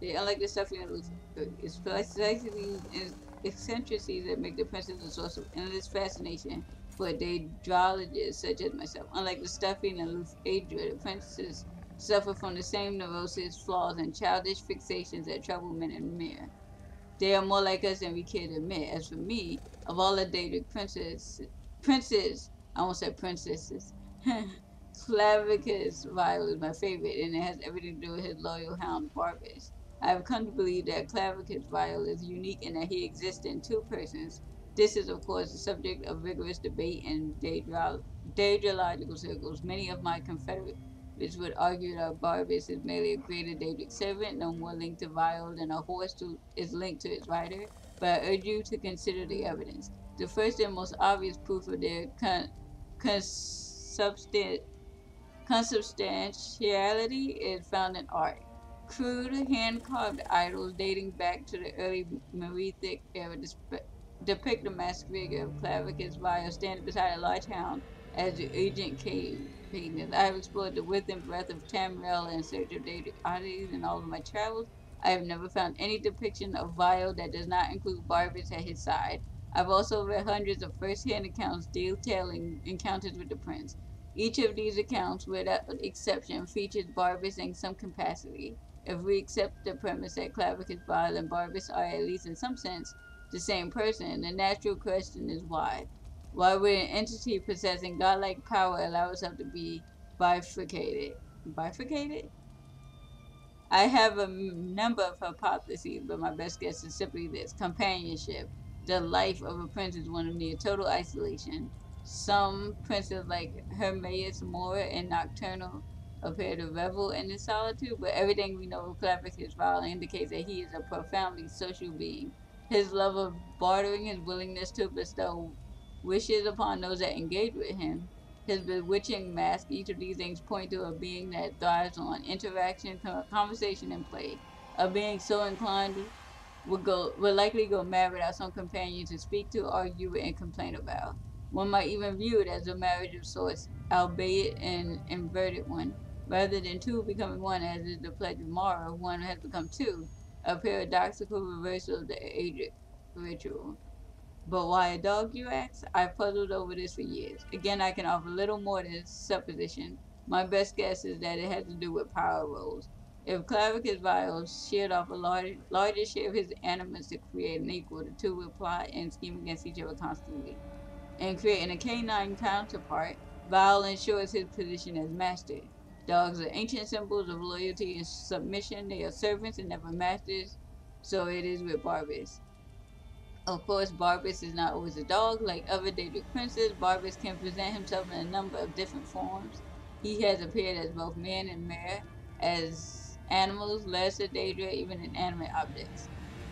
They, unlike the stuff in it's precisely eccentricities that make the princess a source of endless fascination for daedrologists such as myself. Unlike the stuffing and aloof Adria, the princesses suffer from the same neurosis, flaws, and childish fixations that trouble men and mere. They are more like us than we care to admit. As for me, of all the Daedric princes, I won't say princesses, Clavicus Vile is my favorite, and it has everything to do with his loyal hound, Barbas. I have come to believe that Clavicus Vile is unique in that he exists in two persons. This is, of course, the subject of vigorous debate in daedrological circles. Many of my confederates would argue that Barbas is merely a greater Daedric servant, no more linked to Vile than a horse is linked to its rider. But I urge you to consider the evidence. The first and most obvious proof of their consubstantiality is found in art. Crude, hand-carved idols dating back to the early Merethic era depict the masked figure of Clavicus Vile standing beside a large hound as the agent cave paintings. I have explored the width and breadth of Tamriel in search of Daedric oddities in all of my travels. I have never found any depiction of Vile that does not include Barbas at his side. I've also read hundreds of first-hand accounts detailing encounters with the prince. Each of these accounts, without exception, features Barbas in some capacity. If we accept the premise that Clavicus Vile and Barbas are, at least in some sense, the same person, the natural question is why? Why would an entity possessing godlike power allow itself to be bifurcated? Bifurcated? I have a number of hypotheses, but my best guess is simply this: companionship. The life of a prince is one of near total isolation. Some princes, like Hermaeus Mora and Nocturnal, appear to revel in his solitude, but everything we know of Clavicus Vile indicates that he is a profoundly social being. His love of bartering, his willingness to bestow wishes upon those that engage with him, his bewitching mask. Each of these things point to a being that thrives on interaction, conversation, and play. A being so inclined would likely go mad without some companion to speak to, argue with, and complain about. One might even view it as a marriage of sorts, albeit an inverted one. Rather than two becoming one, as is the pledge of Mara, one has become two, a paradoxical reversal of the Adric ritual. But why a dog, you ask? I've puzzled over this for years. Again, I can offer little more than supposition. My best guess is that it has to do with power roles. If Clavicus Vials sheared off a larger share of his animus to create an equal, the two would plot and scheme against each other constantly. In creating a canine counterpart, Vial ensures his position as master. Dogs are ancient symbols of loyalty and submission. They are servants and never masters. So it is with Barbas. Of course, Barbas is not always a dog. Like other Daedric princes, Barbas can present himself in a number of different forms. He has appeared as both man and mare, as animals, lesser Daedra, even inanimate objects.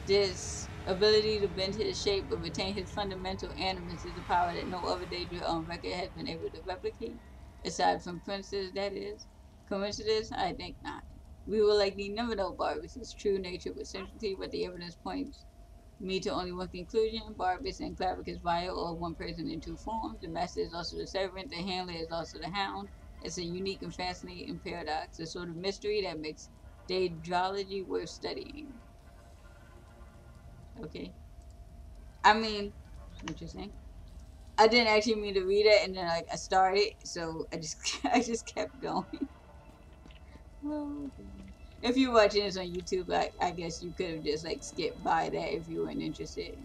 This ability to bend his shape but retain his fundamental animus is a power that no other Daedra on record has been able to replicate, aside from princes, that is. Coincidence? I think not. We will likely never know Barbas' true nature with certainty, but the evidence points me to only one conclusion. Barbas and Clavicus Vial are one person in two forms. The master is also the servant, the handler is also the hound. It's a unique and fascinating paradox, a sort of mystery that makes Daedrology worth studying. Okay. I mean, interesting. I didn't actually mean to read it, and then I started, so I just kept going. If you're watching this on YouTube, I guess you could have just like skipped by that if you weren't interested.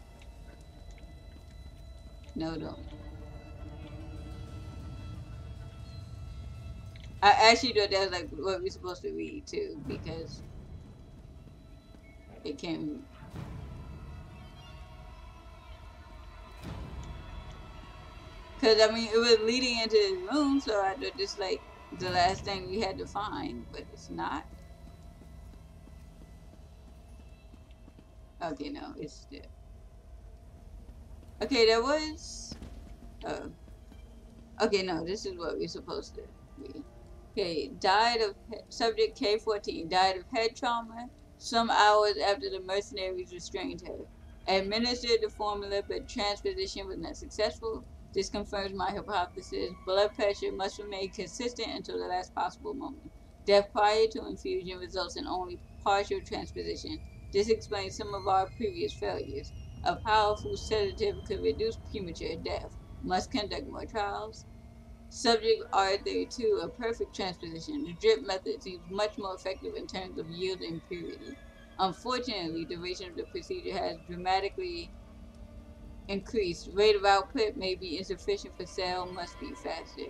No, don't. I actually thought that was like what we're supposed to read too, because it came. Because I mean, it was leading into his room, so I thought this like the last thing we had to find, but it's not. Okay, no, it's still. Okay, there was. Okay, no, this is what we're supposed to read. Okay, subject K14 died of head trauma some hours after the mercenaries restrained her. Administered the formula, but transposition was not successful. This confirms my hypothesis. Blood pressure must remain consistent until the last possible moment. Death prior to infusion results in only partial transposition. This explains some of our previous failures. A powerful sedative could reduce premature death. Must conduct more trials. Subject R32, a perfect transposition. The drip method seems much more effective in terms of yield and purity. Unfortunately, the duration of the procedure has dramatically increased. Rate of output may be insufficient for cell, must be faster.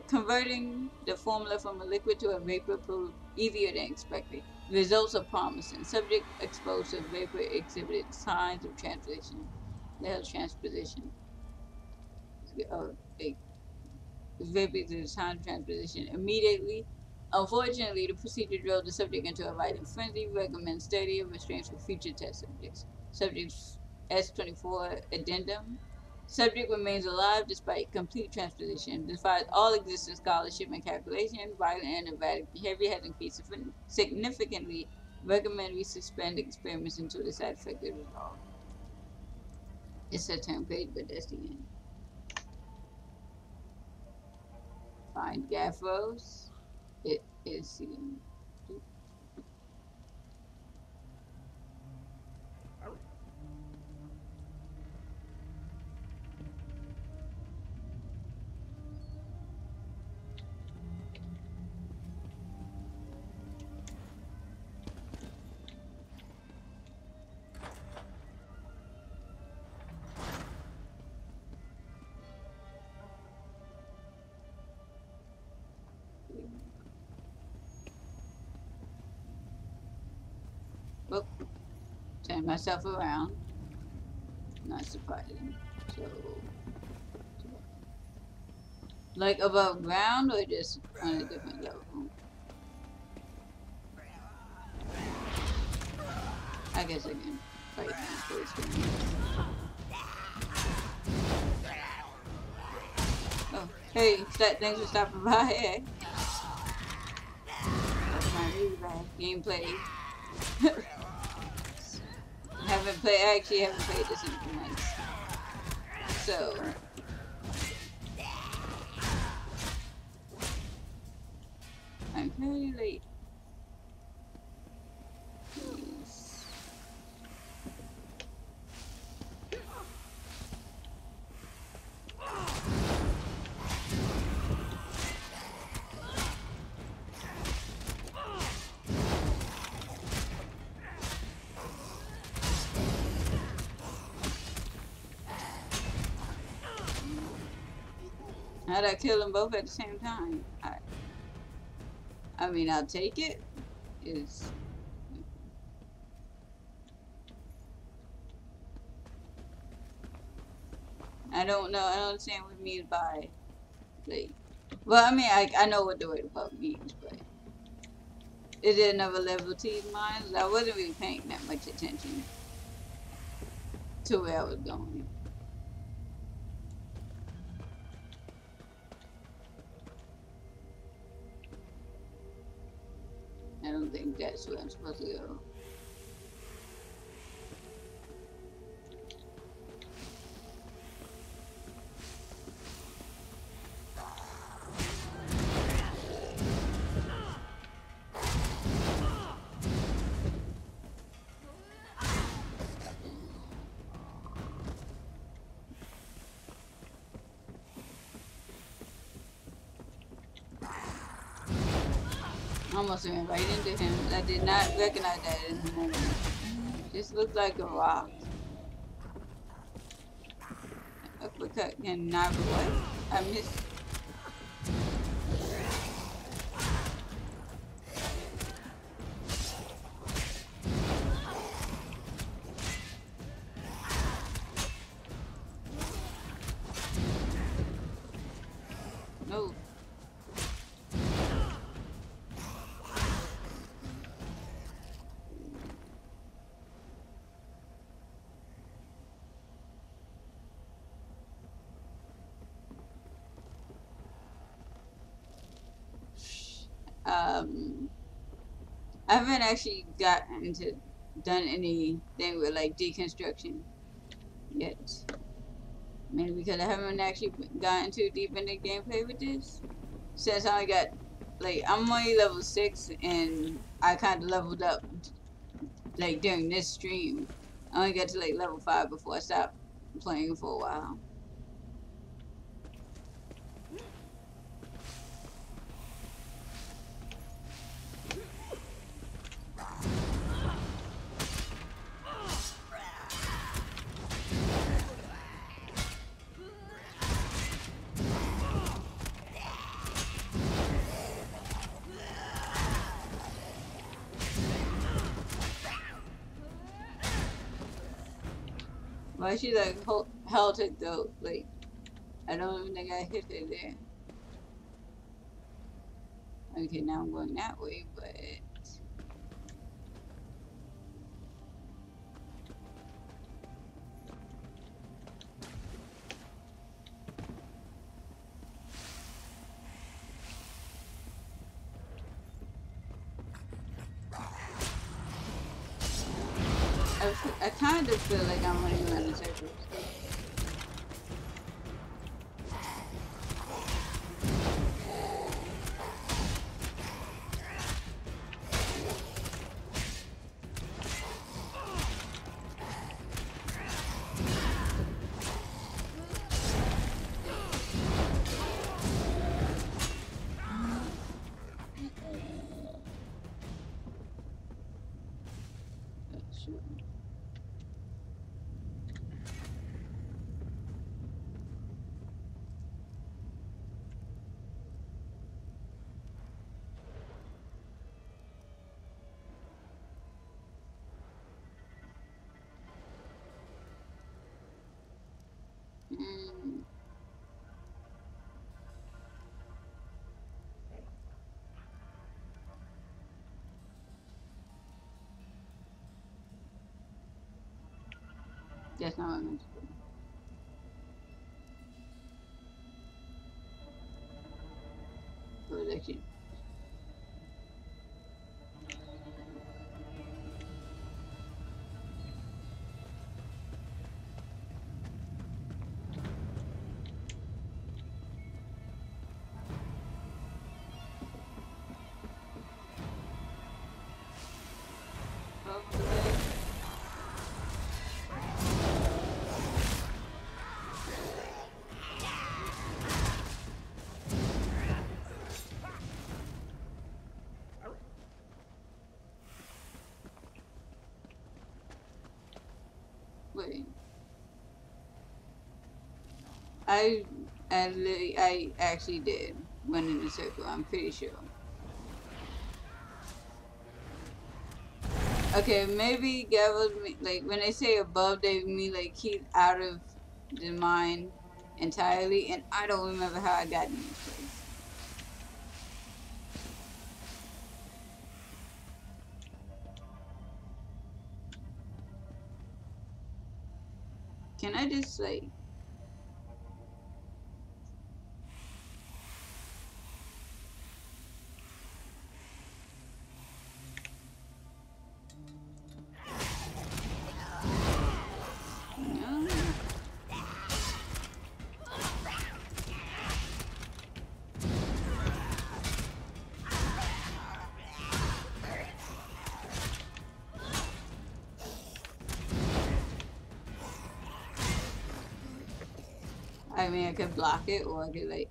Converting the formula from a liquid to a vapor proved easier than expected. Results are promising. Subject exposed to vapor exhibited signs of transposition. The hell's transposition? Oh, vapor to the time of transposition immediately. Unfortunately, the procedure drove the subject into a violent frenzy. Recommends study restraints for future test subjects. Subject's S24 addendum. Subject remains alive despite complete transposition. Defies all existing scholarship and calculation. Violent and erratic behavior has increased significantly. Recommend we suspend experiments until the side effect is resolved. It's a 10 page, but that's the end. Find Gaffros. It is oh, turn myself around. Not surprising. So, like above ground or just on a different level? I guess I can fight now first. Oh, Hey, thanks for stopping by. That's my really bad gameplay. I actually haven't played this in a few months. So, I'm very late. Please. How'd I kill them both at the same time? I mean, I'll take it. Is I don't know. I don't understand what it means by, like, well, I mean, I know what the word above means, but is there another level to these mines? I wasn't really paying that much attention to where I was going. I don't think that's where I'm supposed to go. I almost went right into him. I did not recognize that in the moment. Just looked like a rock. Uppercut and not what? I missed. No. I haven't actually done anything with like deconstruction yet. Maybe because I haven't actually gotten too deep into gameplay with this. Since I got, like, I'm only level 6 and I kind of leveled up like during this stream. I only got to like level 5 before I stopped playing for a while. Why she like held it though? Like, I don't even think I hit her there. Okay, now I'm going that way, but I kind of feel like I'm running around in circles. Sure. Mm. That's not what I meant to do. section. Wait. I actually did went in a circle, I'm pretty sure. Okay, maybe Gavel's like when they say above, they mean like he's out of the mine entirely, and I don't remember how I got in this place. Can I just like? No. I mean, I could block it, or I could like.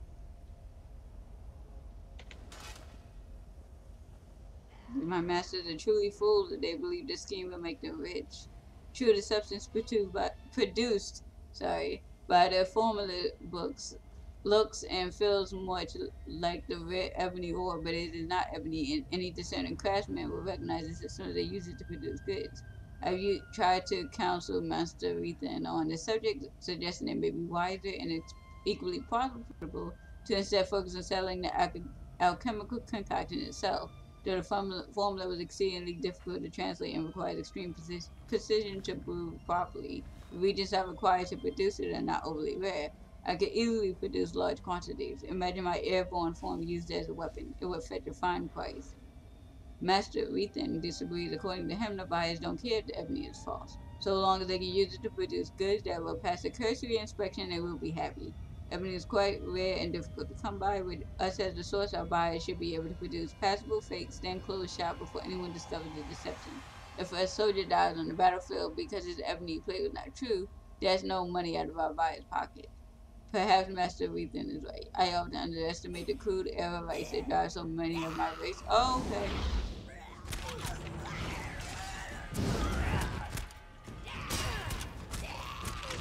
My masters are truly fools if they believe this scheme will make them rich. True, the substance produced by the formula books looks and feels much like the red ebony ore, but it is not ebony, and any discerning craftsman will recognize this as soon as they use it to produce goods. Have you tried to counsel Master Ethan on the subject, suggesting it may be wiser and it's equally profitable to instead focus on selling the alchemical concoction itself? Though the formula was exceedingly difficult to translate and requires extreme precision to brew properly, the regions I required to produce it are not overly rare. I could easily produce large quantities. Imagine my airborne form used as a weapon. It would fetch a fine price. Master Ethan disagrees. According to him, the buyers don't care if the ebony is false. So long as they can use it to produce goods that will pass a cursory inspection, they will be happy. Ebony is quite rare and difficult to come by. With us as the source, our buyers should be able to produce passable fakes, then close shop before anyone discovers the deception. If a soldier dies on the battlefield because his ebony plate was not true, there's no money out of our buyer's pocket. Perhaps Master Ethan is right. I often underestimate the crude error race that drives so many of my race. Oh, okay.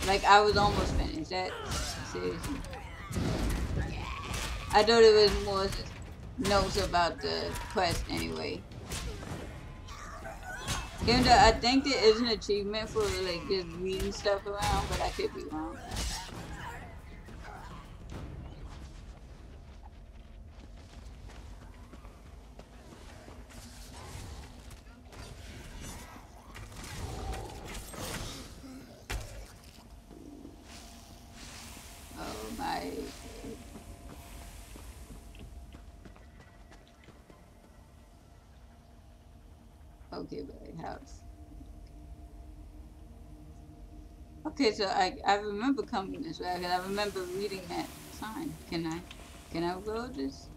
Like, I was almost finished. That, seriously. I thought it was more notes about the quest anyway. Even though I think there is an achievement for, like, just reading stuff around, but I could be wrong. Oh my. Okay, but house. Okay, so I remember coming this way, because I remember reading that sign. Can I roll this?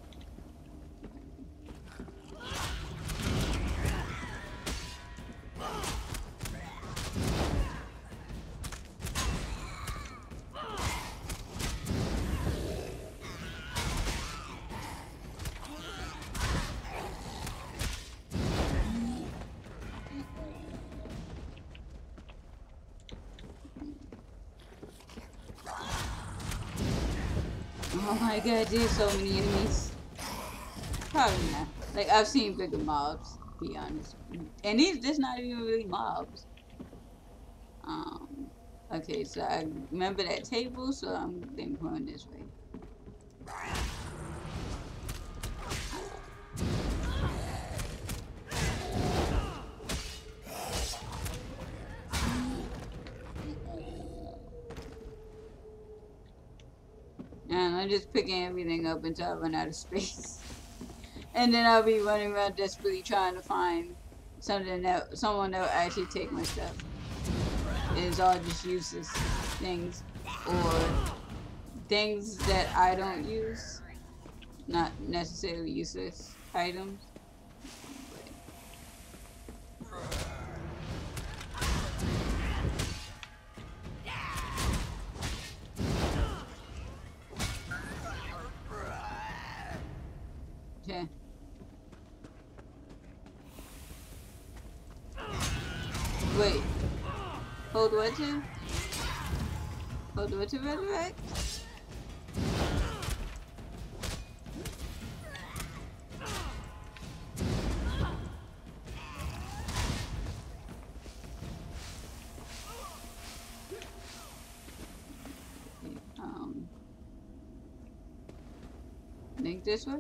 Oh my god, there's so many enemies. Probably not. Like, I've seen bigger mobs, to be honest. And this not even really mobs. Okay, so I remember that table, so I'm then going this way. And I'm just picking everything up until I run out of space. And then I'll be running around desperately trying to find someone that will actually take my stuff. It's all just useless things or things that I don't use, not necessarily useless items. Okay. Wait. Hold what to? Hold what to resurrect? Think this way?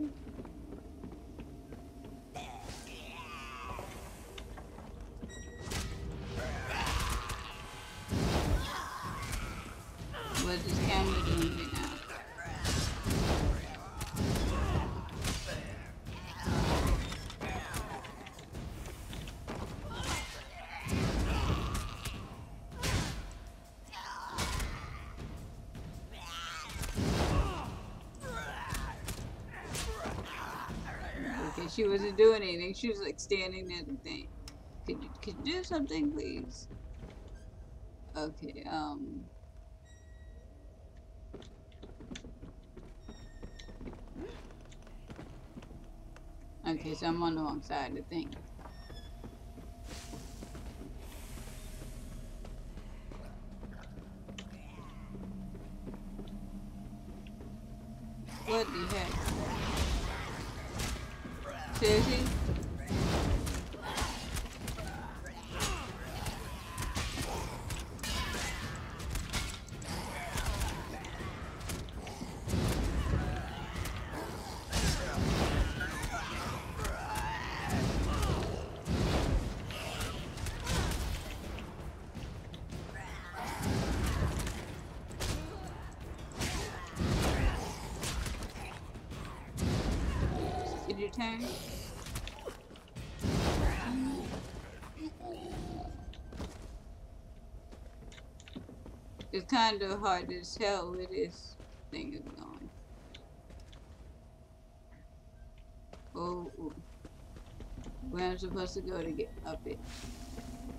What is this camera doing right now? Okay, she wasn't doing anything. She was like standing there and thing. Could you do something, please? Okay, okay, so I'm on the wrong side of the thing. What the heck? Seriously? Did you turn? It's kind of hard to tell where this thing is going. Oh, where I'm supposed to go to get up it.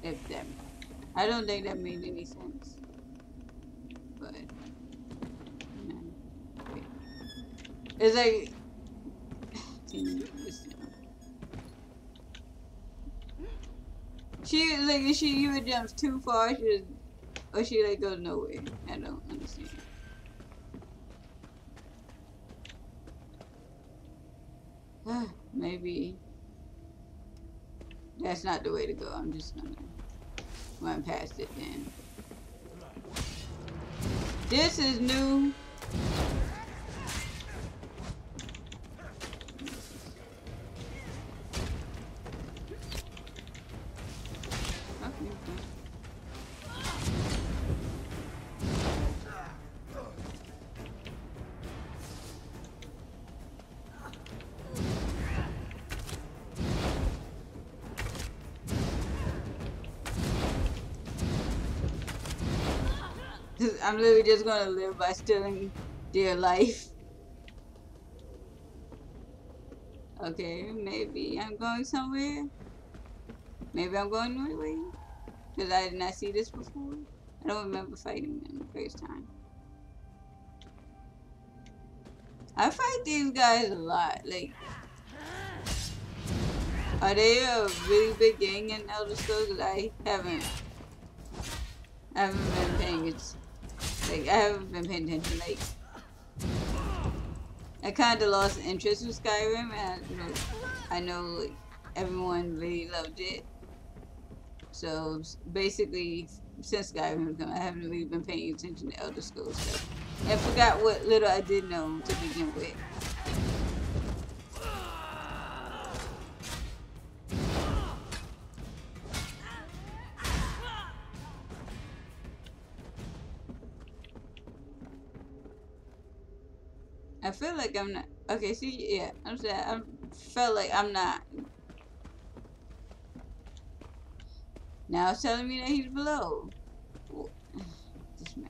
If that, I don't think that made any sense. But no. Okay. It's like she like if she even jumps too far, she like goes nowhere. I don't understand. Maybe that's not the way to go. I'm just gonna run past it then. This is new. I'm literally just gonna live by stealing their life. Okay, maybe I'm going somewhere. Maybe I'm going the right way. Because I did not see this before. I don't remember fighting them the first time. I fight these guys a lot. Like, are they a really big gang in Elder Scrolls? Because I haven't been paying it. Like, I haven't been paying attention. Like, I kind of lost interest with Skyrim, and I know like everyone really loved it. So basically, since Skyrim came, I haven't really been paying attention to Elder Scrolls stuff, and forgot what little I did know to begin with. I feel like I'm not okay. See, yeah, I'm saying I'm felt like I'm not. Now it's telling me that he's below. This man.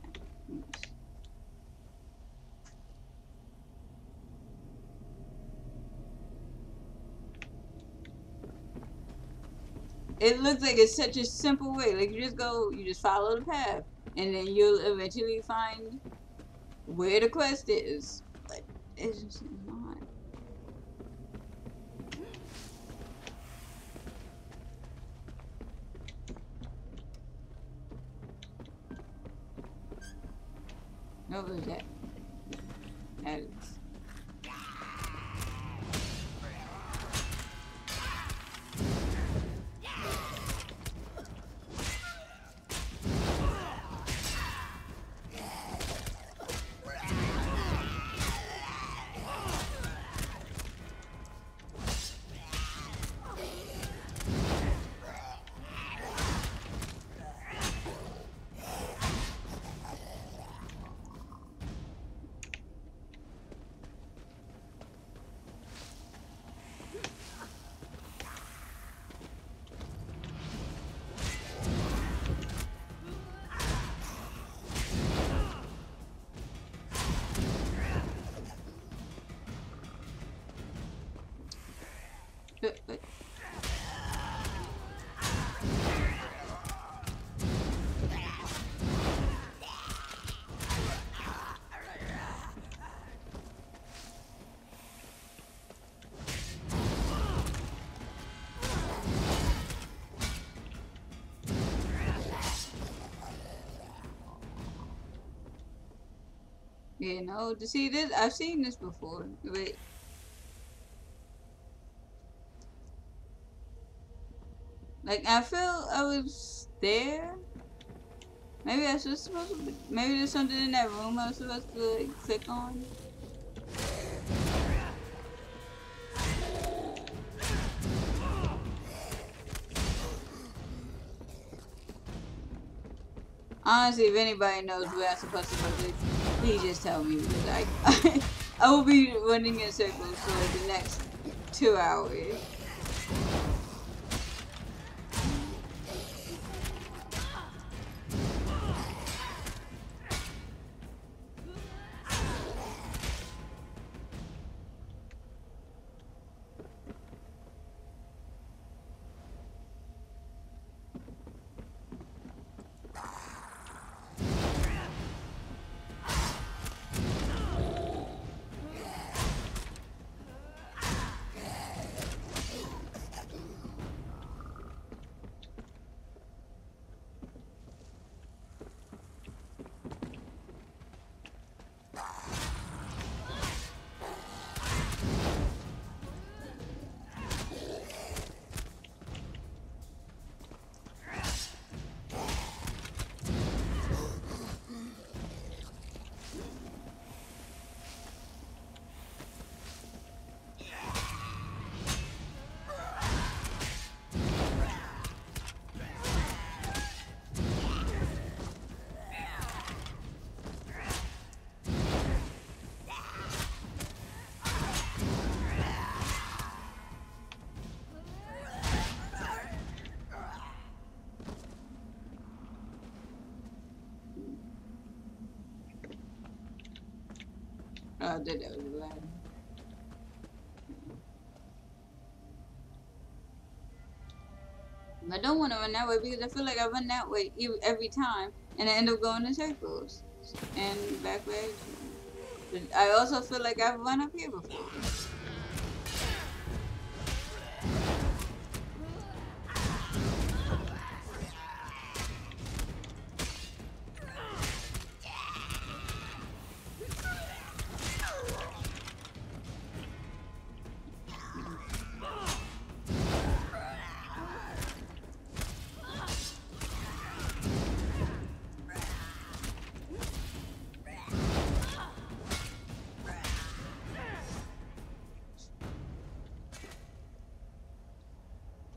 It looks like it's such a simple way. Like you just follow the path, and then you'll eventually find where the quest is. But it's just not. What was that? That is. But. You know, to see this, I've seen this before. Wait. Like, I feel I was there. Maybe I was supposed to be, maybe there's something in that room I was supposed to, like, click on. Honestly, if anybody knows where I'm supposed to go, please just tell me. Because I will be running in circles for like the next 2 hours. Oh, I did that was a ladder. I don't want to run that way because I feel like I run that way every time and I end up going in circles and backwards. But I also feel like I've run up here before.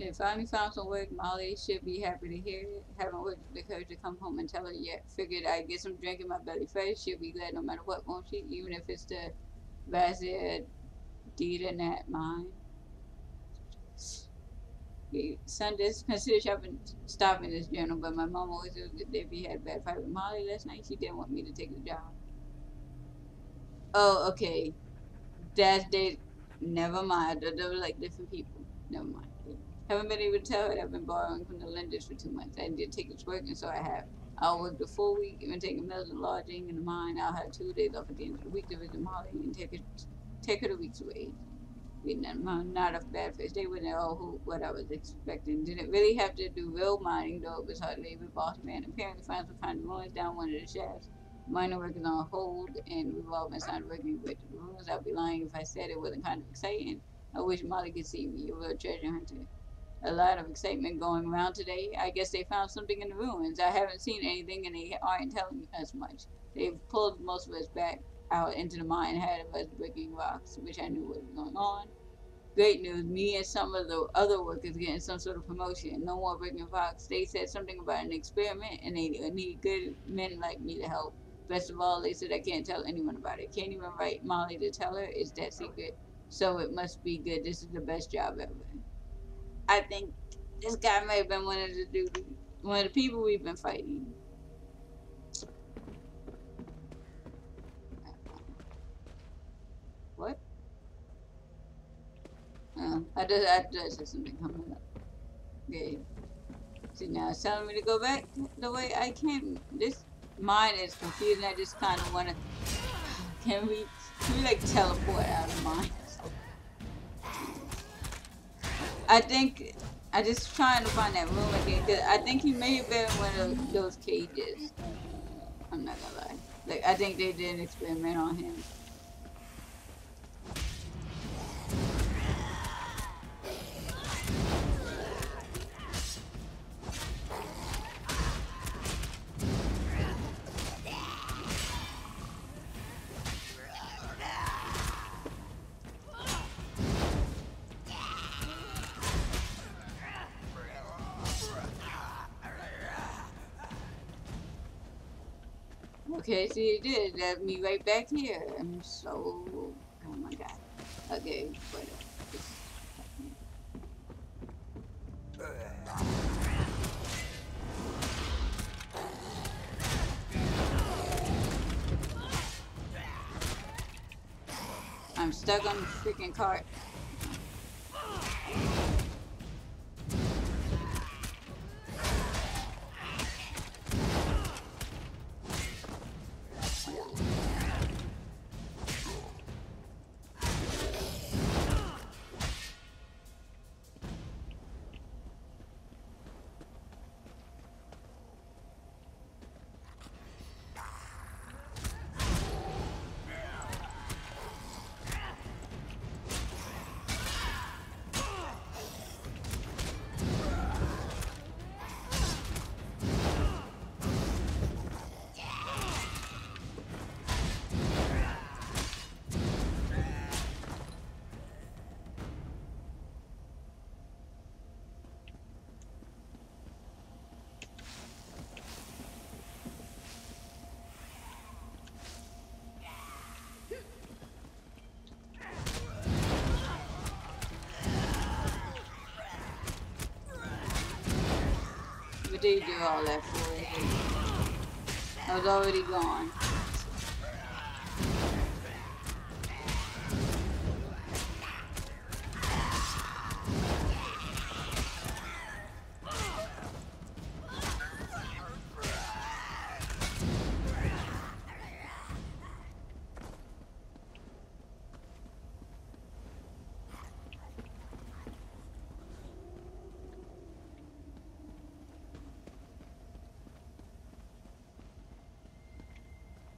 Okay, finally found some work. Molly should be happy to hear it. Haven't worked the courage to come home and tell her yet. Figured I'd get some drink in my belly first. She'll be glad no matter what, won't she? Even if it's the Vazir Dita Nat mine. Sundays consider stopping this journal, but my mom always said that if he had a bad fight with Molly last night, she didn't want me to take the job. Oh, okay. That's they. Never mind. They were like different people. Never mind. Haven't been able to tell her that I've been borrowing from the lenders for 2 months. I did take this work, and so I have. I'll work the full week, even taking meals and lodging in the mine. I'll have 2 days off at the end of the week to visit Molly and take her the weeks away. Vietnam, not a bad face. They wouldn't know what I was expecting. Didn't really have to do real mining, though it was hard labor. Boss man apparently found some kind of ruins down one of the shafts. Mining work is on hold, and we've all been signed working with the ruins. I'd be lying if I said it wasn't kind of exciting. I wish Molly could see me, a real treasure hunter. A lot of excitement going around today. I guess they found something in the ruins. I haven't seen anything, and they aren't telling us much. They've pulled most of us back out into the mine ahead of us breaking rocks, which I knew what was going on. Great news, me and some of the other workers getting some sort of promotion. No more breaking rocks. They said something about an experiment, and they need good men like me to help. Best of all, they said I can't tell anyone about it. Can't even write Molly to tell her it's that secret. So it must be good. This is the best job ever. I think this guy may have been one of the people we've been fighting. What? I just have something coming up. Okay. See, now it's telling me to go back the way I came. This mine is confusing. I just kind of want to. Can we like teleport out of mine? I think I just trying to find that room again because I think he may have been in one of those cages. I'm not gonna lie. Like I think they did an experiment on him. Okay, so you did let me right back here. I'm so, oh my god. Okay, whatever. I'm stuck on the freaking cart. What did you do all that for? I was already gone.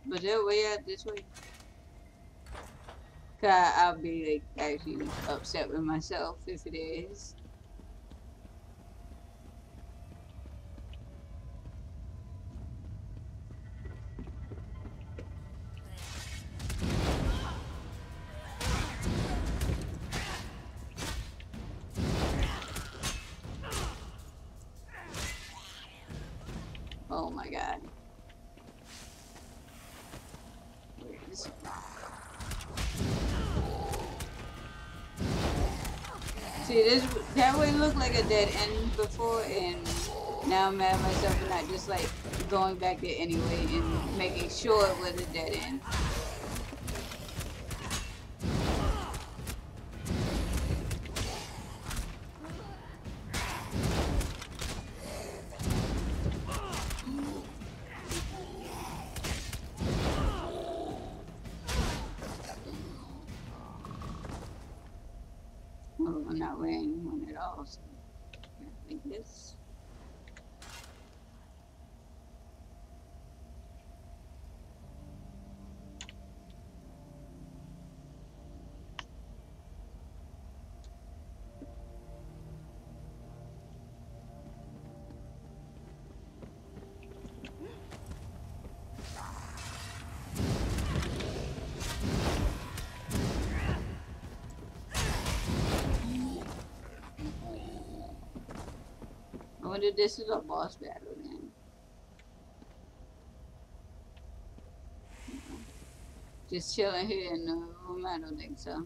But they're way out this way. Cause I'll be like actually upset with myself if it is. Oh my god. Where is it? See, this that way looked like a dead end before, and now I'm mad at myself for not just like going back there anyway and making sure it was a dead end. Oh, I'm not wearing one at all, so like this. I wonder if this is a boss battle then. Just chilling here in the room, I don't think so.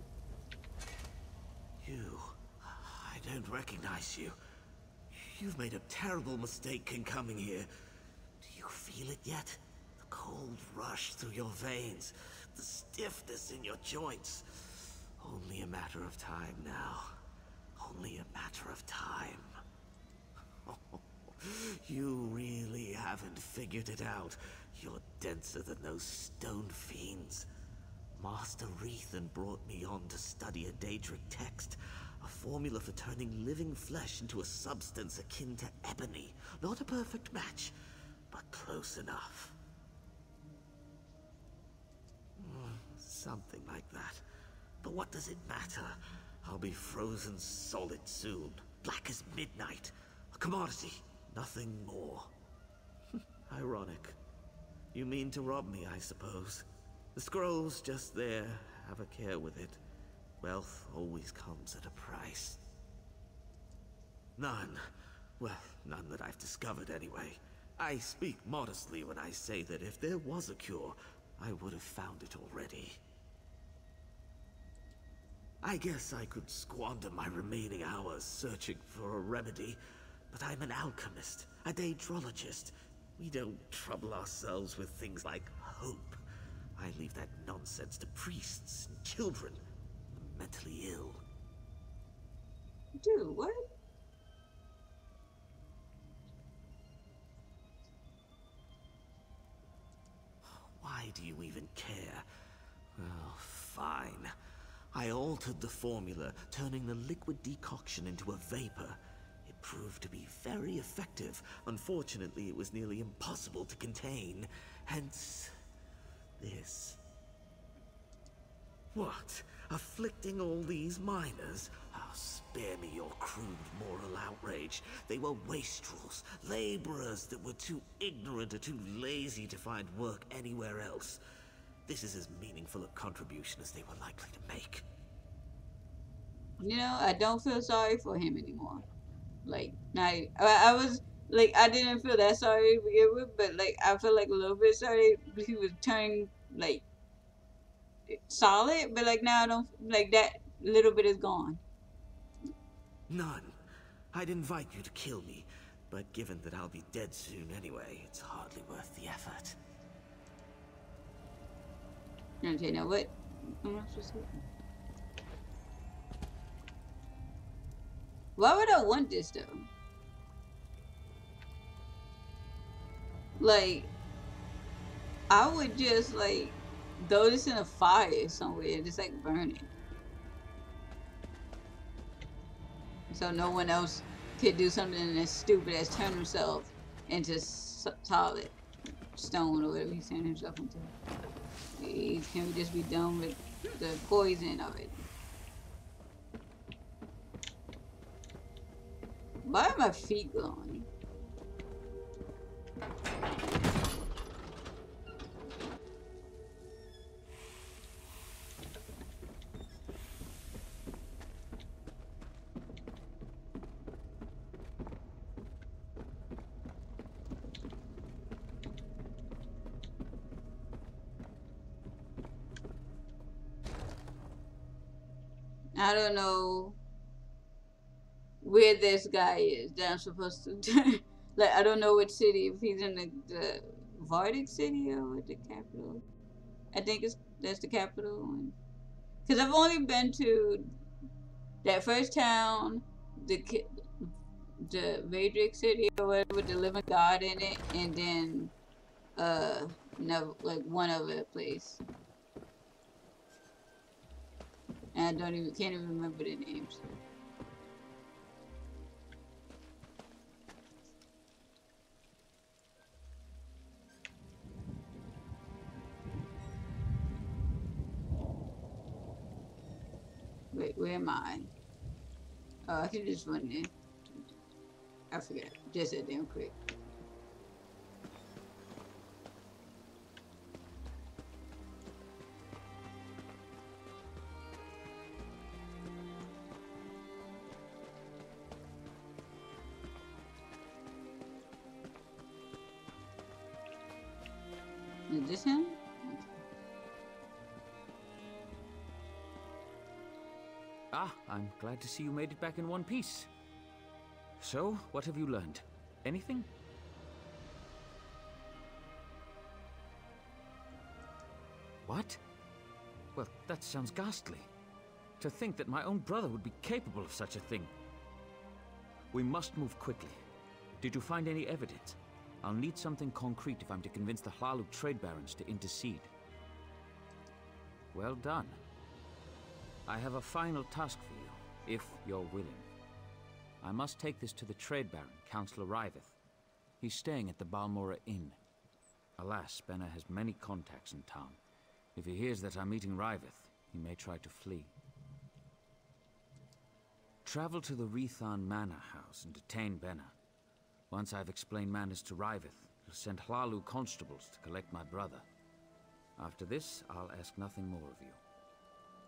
You... I don't recognize you. You've made a terrible mistake in coming here. Do you feel it yet? The cold rush through your veins, the stiffness in your joints. Only a matter of time now. Only a matter of time. You really haven't figured it out. You're denser than those stone fiends. Master Rethan brought me on to study a Daedric text, a formula for turning living flesh into a substance akin to ebony. Not a perfect match, but close enough. Something like that. But what does it matter? I'll be frozen solid soon, black as midnight. A commodity, nothing more. Ironic. You mean to rob me, I suppose. The scroll's just there. Have a care with it. Wealth always comes at a price. None. Well, none that I've discovered anyway. I speak modestly when I say that if there was a cure, I would have found it already. I guess I could squander my remaining hours searching for a remedy, but I'm an alchemist, a daedrologist. We don't trouble ourselves with things like hope. I leave that nonsense to priests and children, the mentally ill. Dude, what? Why do you even care? Oh, fine. I altered the formula, turning the liquid decoction into a vapor. It proved to be very effective. Unfortunately, it was nearly impossible to contain. Hence, this. What? Afflicting all these miners? Oh, spare me your crude moral outrage. They were wastrels, laborers that were too ignorant or too lazy to find work anywhere else. This is as meaningful a contribution as they were likely to make. You know, I don't feel sorry for him anymore. Like, I was, like, I didn't feel that sorry to begin with, but, like, I feel like a little bit sorry. He was turning, like, solid, but, like, now I don't, like, that little bit is gone. None. I'd invite you to kill me, but given that I'll be dead soon anyway, it's hardly worth the effort. Okay, now what? I'm not supposed to. Why would I want this though? Like, I would just like throw this in a fire somewhere and just like burn it, so no one else could do something as stupid as turn himself into solid stone or whatever he's turning himself into. Can we just be done with the poison of it? Why are my feet glowing? I don't know where this guy is that I'm supposed to. Like, I don't know which city, if he's in the Vardic city or the capital. I think that's the capital. Because I've only been to that first town, the Vadric city or whatever, with the living god in it, and then no, like one other place. And I can't even remember the names. Wait, where am I? Oh, I can just run in. I forgot. Just that damn quick. Is this him? Ah, I'm glad to see you made it back in one piece. So, what have you learned? Anything? What? Well, that sounds ghastly. To think that my own brother would be capable of such a thing. We must move quickly. Did you find any evidence? I'll need something concrete if I'm to convince the Hlalu trade barons to intercede. Well done. I have a final task for you, if you're willing. I must take this to the trade baron, Councillor Riveth. He's staying at the Balmora Inn. Alas, Benna has many contacts in town. If he hears that I'm meeting Riveth, he may try to flee. Travel to the Rethan Manor House and detain Benna. Once I've explained matters to Riveth, he'll send Hlalu constables to collect my brother. After this, I'll ask nothing more of you.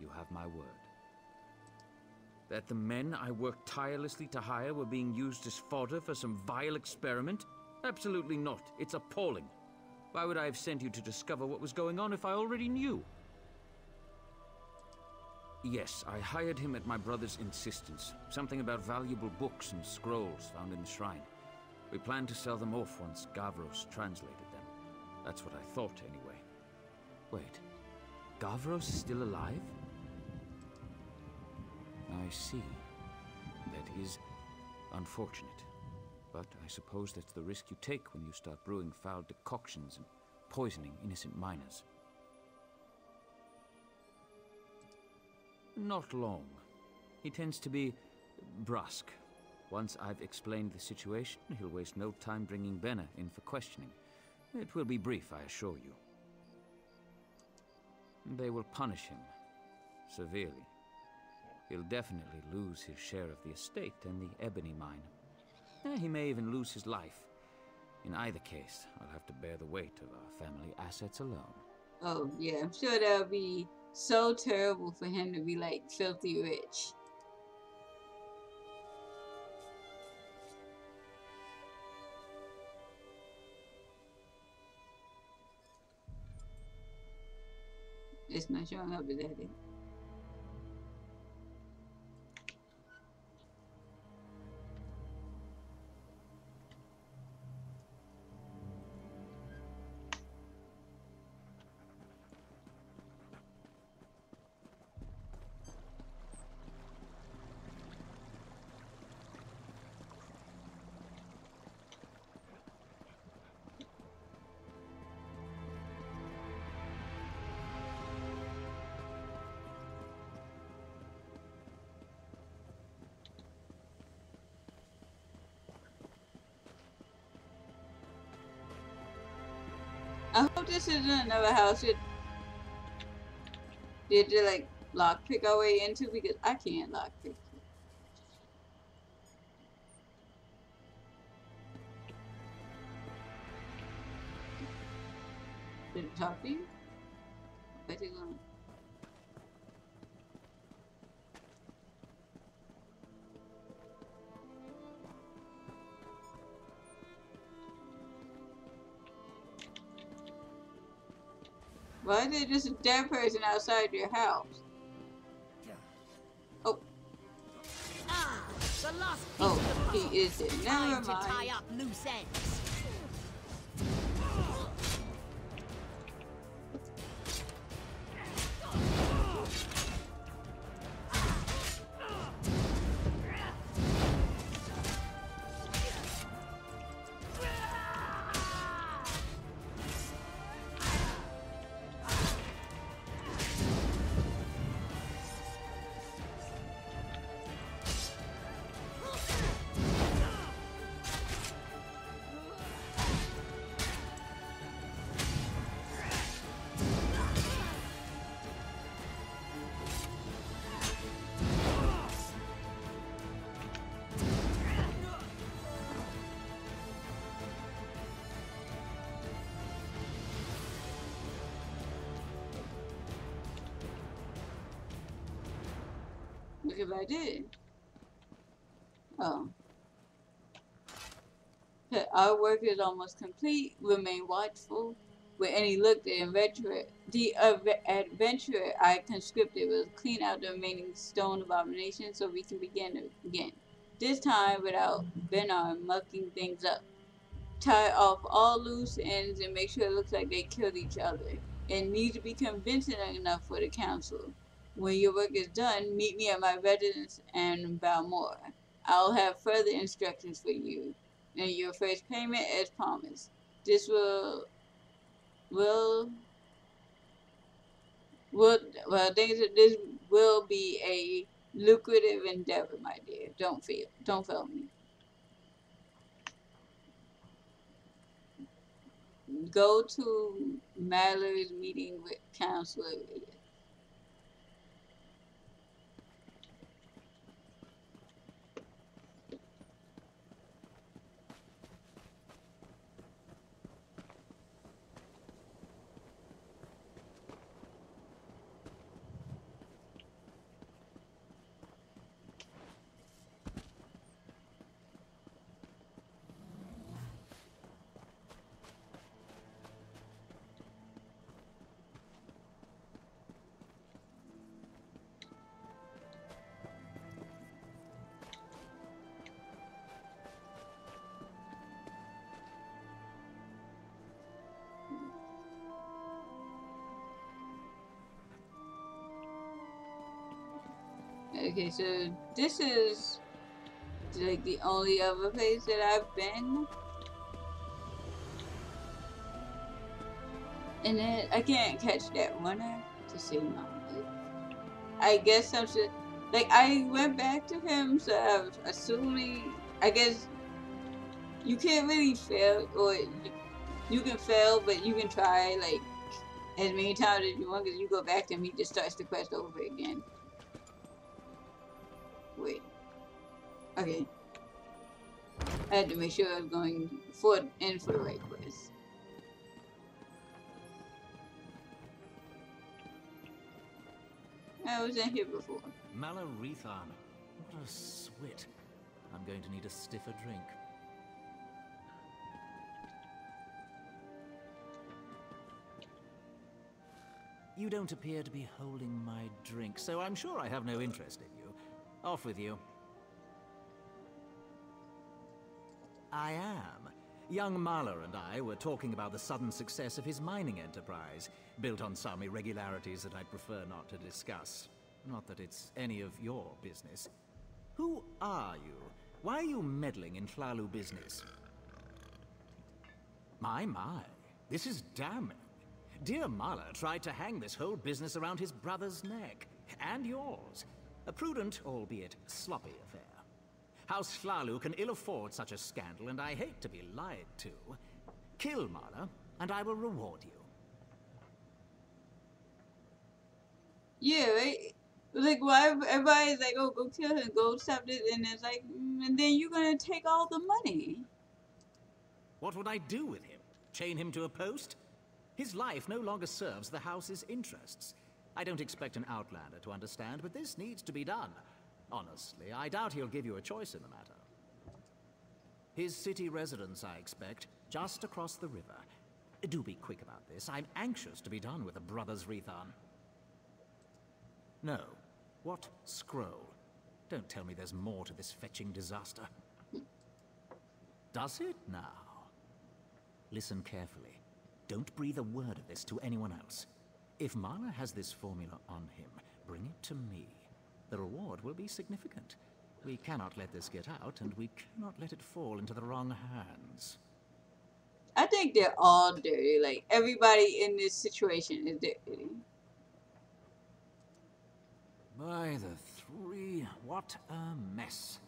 You have my word. That the men I worked tirelessly to hire were being used as fodder for some vile experiment? Absolutely not. It's appalling. Why would I have sent you to discover what was going on if I already knew? Yes, I hired him at my brother's insistence. Something about valuable books and scrolls found in the shrine. We planned to sell them off once Gavros translated them. That's what I thought, anyway. Wait, Gavros is still alive? I see. That is unfortunate. But I suppose that's the risk you take when you start brewing foul decoctions and poisoning innocent miners. Not long. He tends to be brusque. Once I've explained the situation, he'll waste no time bringing Benna in for questioning. It will be brief, I assure you. They will punish him severely. He'll definitely lose his share of the estate and the Ebony mine. He may even lose his life. In either case, I'll have to bear the weight of our family assets alone. Oh, yeah, I'm sure that would be so terrible for him to be, like, filthy rich. It's not showing up, is that it? I hope this isn't another house that did to like lockpick our way into, because I can't lockpick. Did it talk to you? Where's it going? Why is there just a dead person outside your house? Oh. The last piece Oh, of the puzzle. he is it. Time Never to tie mind. up loose ends. Look if I did. Oh. Our work is almost complete. Remain watchful. With any luck, the adventurer I conscripted will clean out the remaining stone abomination so we can begin again. This time without Benar mucking things up. Tie off all loose ends and make sure it looks like they killed each other. It needs to be convincing enough for the council. When your work is done, meet me at my residence in Balmore. I'll have further instructions for you. And your first payment as promised. This will this will be a lucrative endeavor, my dear. Don't fail me. Go to Mallory's meeting with Counselor Reyes. Okay, so this is like the only other place that I've been. And then I can't catch that runner to save my life. I guess I'm just, like, I went back to him, so I was assuming, I guess you can't really fail, or you can fail, but you can try, like, as many times as you want, because you go back to him, he just starts the quest over again. Wait. Okay. I had to make sure I was going for the right quest. I was in here before. Malarethan. What a swit. I'm going to need a stiffer drink. You don't appear to be holding my drink, so I'm sure I have no interest in you. Off with you. I am. Young Mahler and I were talking about the sudden success of his mining enterprise, built on some irregularities that I'd prefer not to discuss. Not that it's any of your business. Who are you? Why are you meddling in Hlalu business? My, this is damning. Dear Mahler tried to hang this whole business around his brother's neck, and yours. A prudent, albeit sloppy affair. House Hlalu can ill afford such a scandal, and I hate to be lied to. Kill Mahler, and I will reward you. Yeah, right? Like, why everybody's like, oh, go kill him, go stop this, and it's like, and then you're gonna take all the money. What would I do with him? Chain him to a post? His life no longer serves the house's interests. I don't expect an outlander to understand, but this needs to be done. Honestly, I doubt he'll give you a choice in the matter. His city residence, I expect, just across the river. Do be quick about this. I'm anxious to be done with the brothers Rethan. No. What scroll? Don't tell me there's more to this fetching disaster. Does it now? Listen carefully. Don't breathe a word of this to anyone else. If Marla has this formula on him, bring it to me. The reward will be significant. We cannot let this get out, and we cannot let it fall into the wrong hands. I think they're all dirty. Like, everybody in this situation is dirty. By the three, what a mess.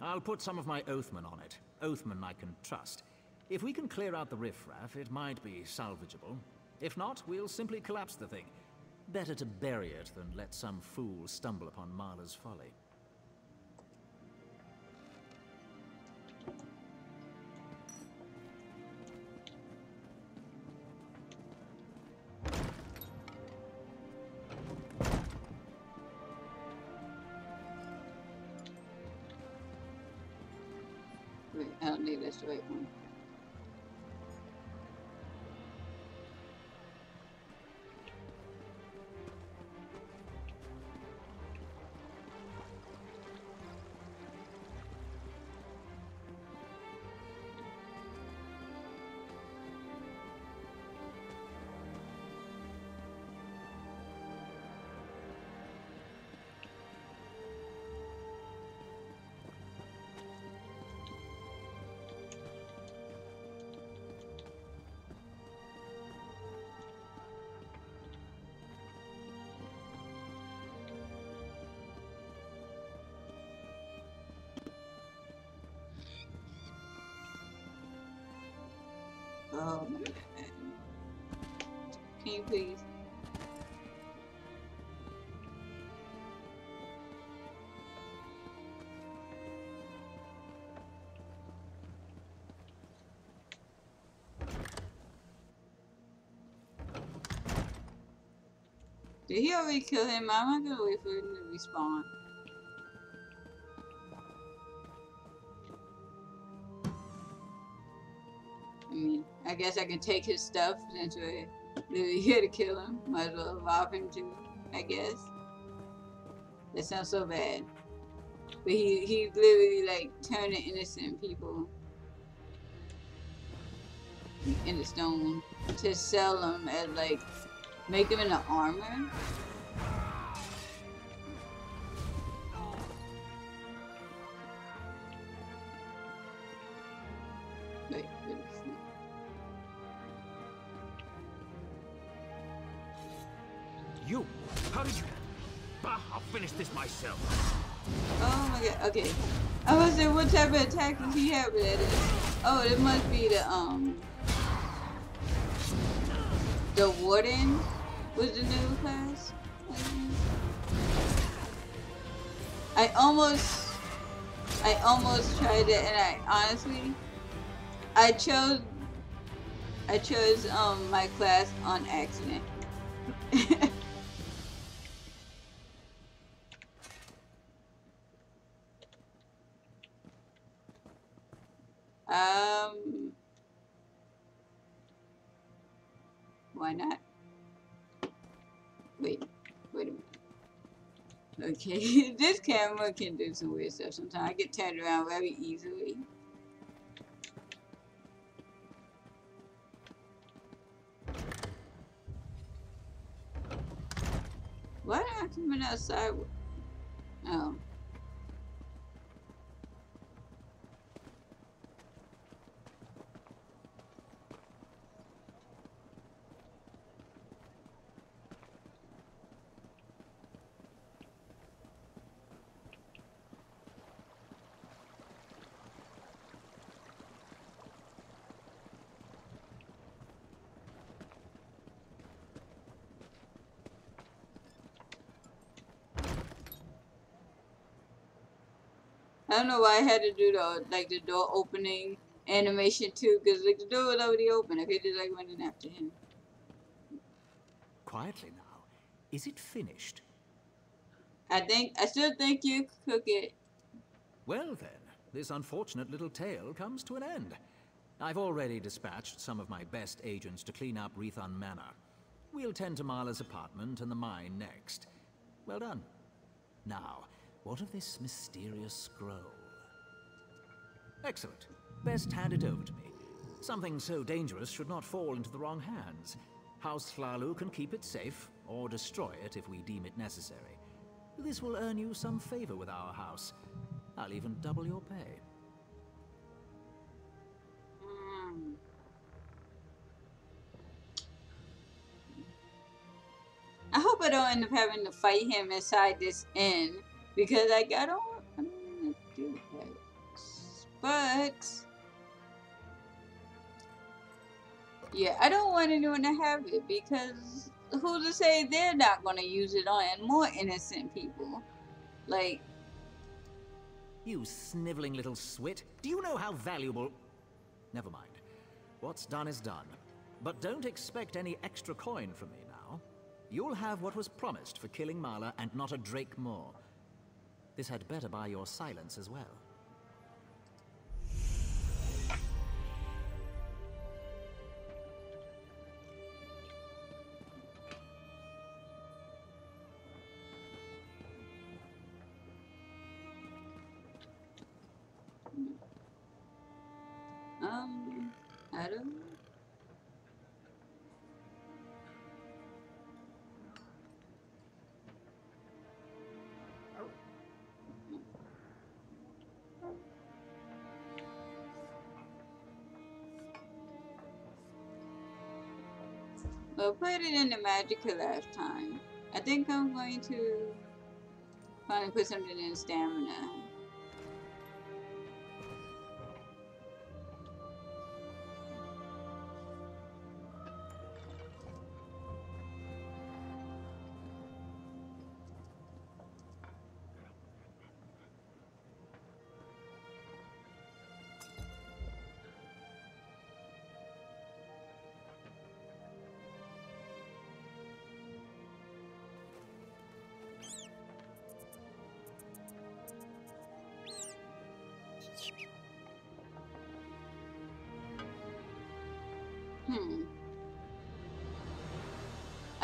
I'll put some of my Oathman on it. Oathman I can trust. If we can clear out the riffraff, it might be salvageable. If not, we'll simply collapse the thing. Better to bury it than let some fool stumble upon Marla's folly. Wait, I don't think that's the right one. Oh my god. Can you please? Did he already kill him? I'm not gonna wait for him to respawn. I mean, I guess I can take his stuff since we're literally here to kill him. Might as well rob him too, I guess. That sounds so bad. But he literally like turning innocent people into stone to sell them as like, make them into armor. Wait, You! How did you... Bah, I'll finish this myself. oh my god, okay. I was saying, what type of attack does he have with that? Oh, it must be the warden was the new class. I almost tried it, and I chose my class on accident. Why not? Wait a minute. Okay, this camera can do some weird stuff sometimes. I get turned around very easily. Why am I coming outside? Oh. I don't know why I had to do the door opening animation too, because like the door was already open. I could just like run in after him. Quietly now. Is it finished? I still think you could cook it. Well then, this unfortunate little tale comes to an end. I've already dispatched some of my best agents to clean up Rethon Manor. We'll tend to Marla's apartment and the mine next. Well done. Now, What of this mysterious scroll? Excellent. Best hand it over to me. Something so dangerous should not fall into the wrong hands. House Hlalu can keep it safe, or destroy it if we deem it necessary. This will earn you some favor with our house. I'll even double your pay. I hope I don't end up having to fight him inside this inn, because like I don't want to do that. But yeah, I don't want anyone to have it, because who's to say they're not going to use it on more innocent people? Like, You sniveling little swit. Do you know how valuable... Never mind. What's done is done. But don't expect any extra coin from me now. You'll have what was promised for killing Marla and not a drake more. This had better buy your silence as well. I don't know. Well, put it in the magical lifetime. I think I'm going to finally put something in stamina.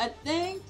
I think,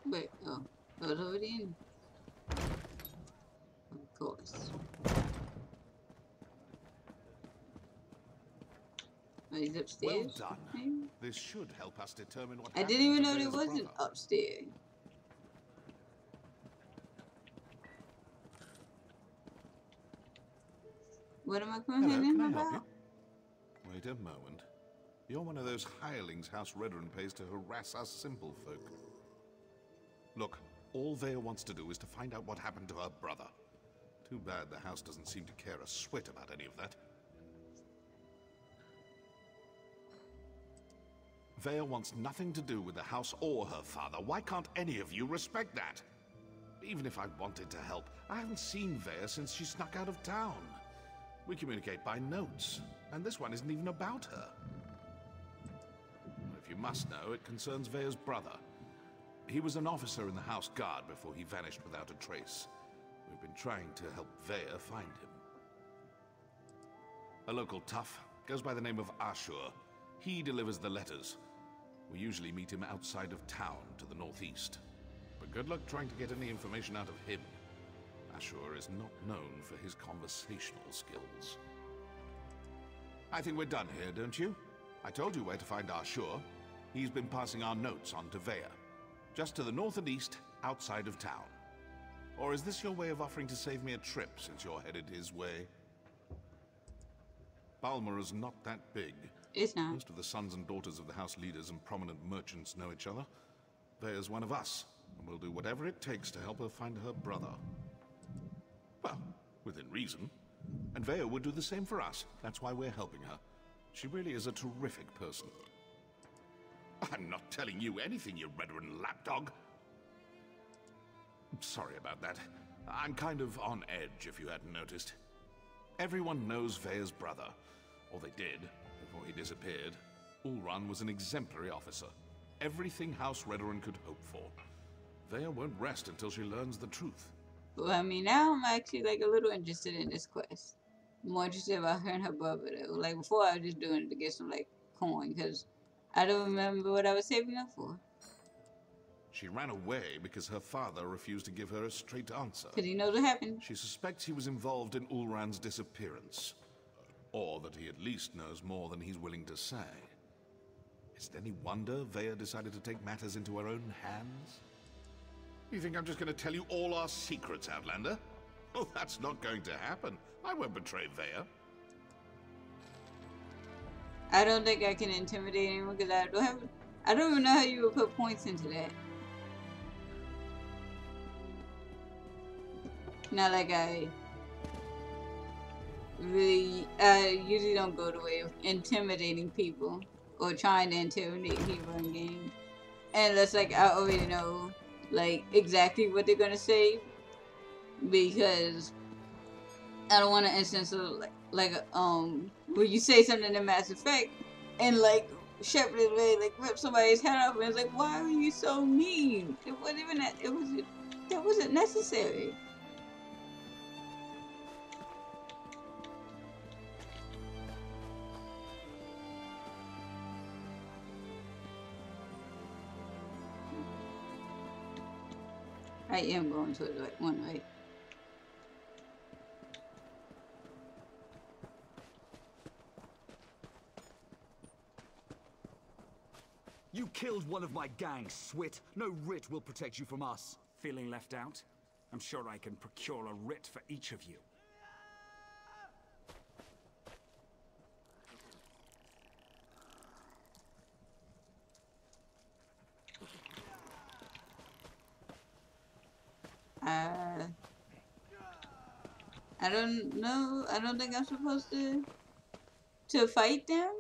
wait, oh, it's already in. Of course. Oh, he's upstairs? Well done. Maybe? This should help us determine what I happened didn't even to know there Vail's was an brother. upstairs. What am I Hello, complaining can I help about? you? Wait a moment. You're one of those hirelings House Redrun pays to harass us simple folk. Look, all Vale wants to do is to find out what happened to her brother. Too bad the house doesn't seem to care a swit about any of that. Vale wants nothing to do with the house or her father. Why can't any of you respect that? Even if I wanted to help, I haven't seen Vale since she snuck out of town. We communicate by notes, and this one isn't even about her. If you must know, it concerns Vea's brother. He was an officer in the House Guard before he vanished without a trace. We've been trying to help Vea find him. A local tough, goes by the name of Ashur. He delivers the letters. We usually meet him outside of town to the northeast. But good luck trying to get any information out of him. Ashur is not known for his conversational skills. I think we're done here, don't you? I told you where to find Ashur. He's been passing our notes on to Vea. Just to the north and east, outside of town. Or is this your way of offering to save me a trip, since you're headed his way? Balmer is not that big. It's not. Most of the sons and daughters of the house leaders and prominent merchants know each other. Vea's one of us, and we'll do whatever it takes to help her find her brother. Well, within reason. And Vea would do the same for us. That's why we're helping her. She really is a terrific person. I'm not telling you anything, you Redren lapdog. Sorry about that. I'm kind of on edge, if you hadn't noticed. Everyone knows Vea's brother. Or they did, before he disappeared. Ulran was an exemplary officer. Everything House Redren could hope for. Vea won't rest until she learns the truth. Well, I mean, now I'm actually like a little interested in this quest. More interested about her and her brother though. Like before, I was just doing it to get some like coin, because I don't remember what I was saving up for. She ran away because her father refused to give her a straight answer. Because he knows what happened. She suspects he was involved in Ulran's disappearance. Or that he at least knows more than he's willing to say. Is it any wonder Vea decided to take matters into her own hands? You think I'm just going to tell you all our secrets, Outlander? Oh, that's not going to happen. I won't betray Vea. I don't think I can intimidate anyone because I don't even know how you would put points into that. Not like I usually don't go the way of intimidating people or trying to intimidate people in games. Unless like I already know like exactly what they're gonna say, because I don't want an instance of where you say something in Mass Effect and like Shepard way like rip somebody's head off and it's like, why are you so mean? It wasn't even that. That wasn't necessary. I am going to the right one, right? You killed one of my gang, Swit. No writ will protect you from us. Feeling left out? I'm sure I can procure a writ for each of you. I don't know. I don't think I'm supposed to fight them.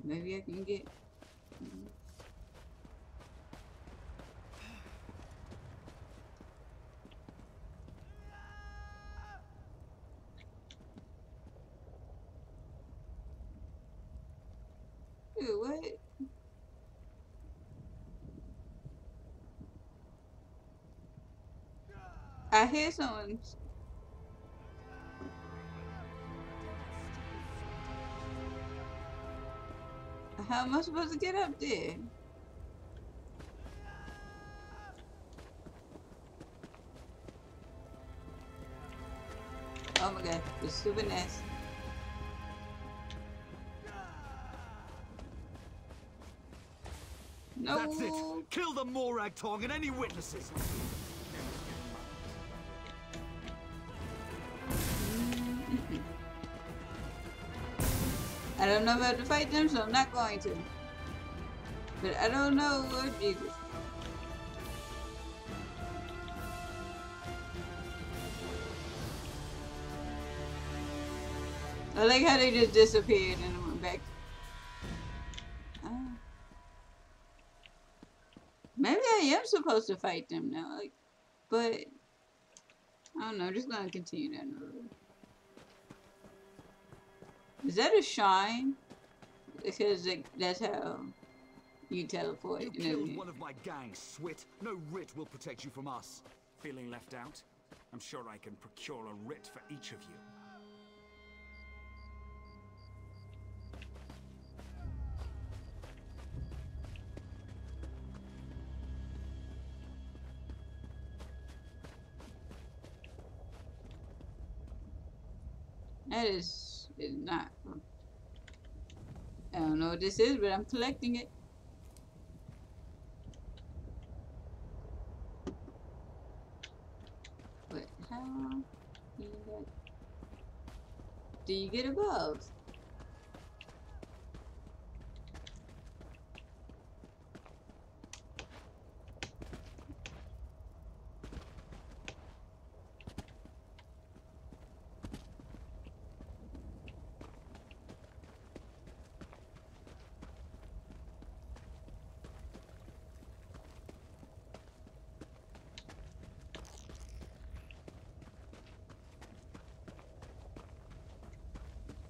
Maybe I can get. Dude, what? I hear someone. How am I supposed to get up there? Oh my god, it's super nasty. No. That's it. Kill the Morag Tong and any witnesses. I don't know if I have to fight them, so I'm not going to. But I don't know what Jesus. I like how they just disappeared and went back. Maybe I am supposed to fight them now, like, but I don't know. I'm just gonna continue that road. Is that a shrine? Because like, that's how you teleport. You killed one of my gang, Swit. No writ will protect you from us. Feeling left out? I'm sure I can procure a writ for each of you. That is not. I don't know what this is, but I'm collecting it. But how do you get above?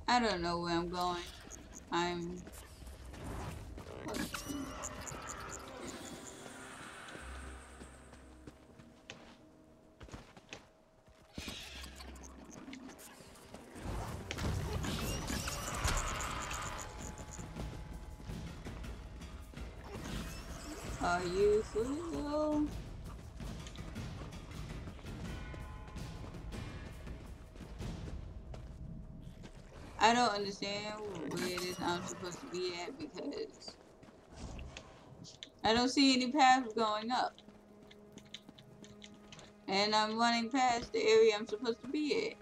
I don't know where I'm going. I'm... Are you full? I don't understand where it is I'm supposed to be at because I don't see any paths going up. And I'm running past the area I'm supposed to be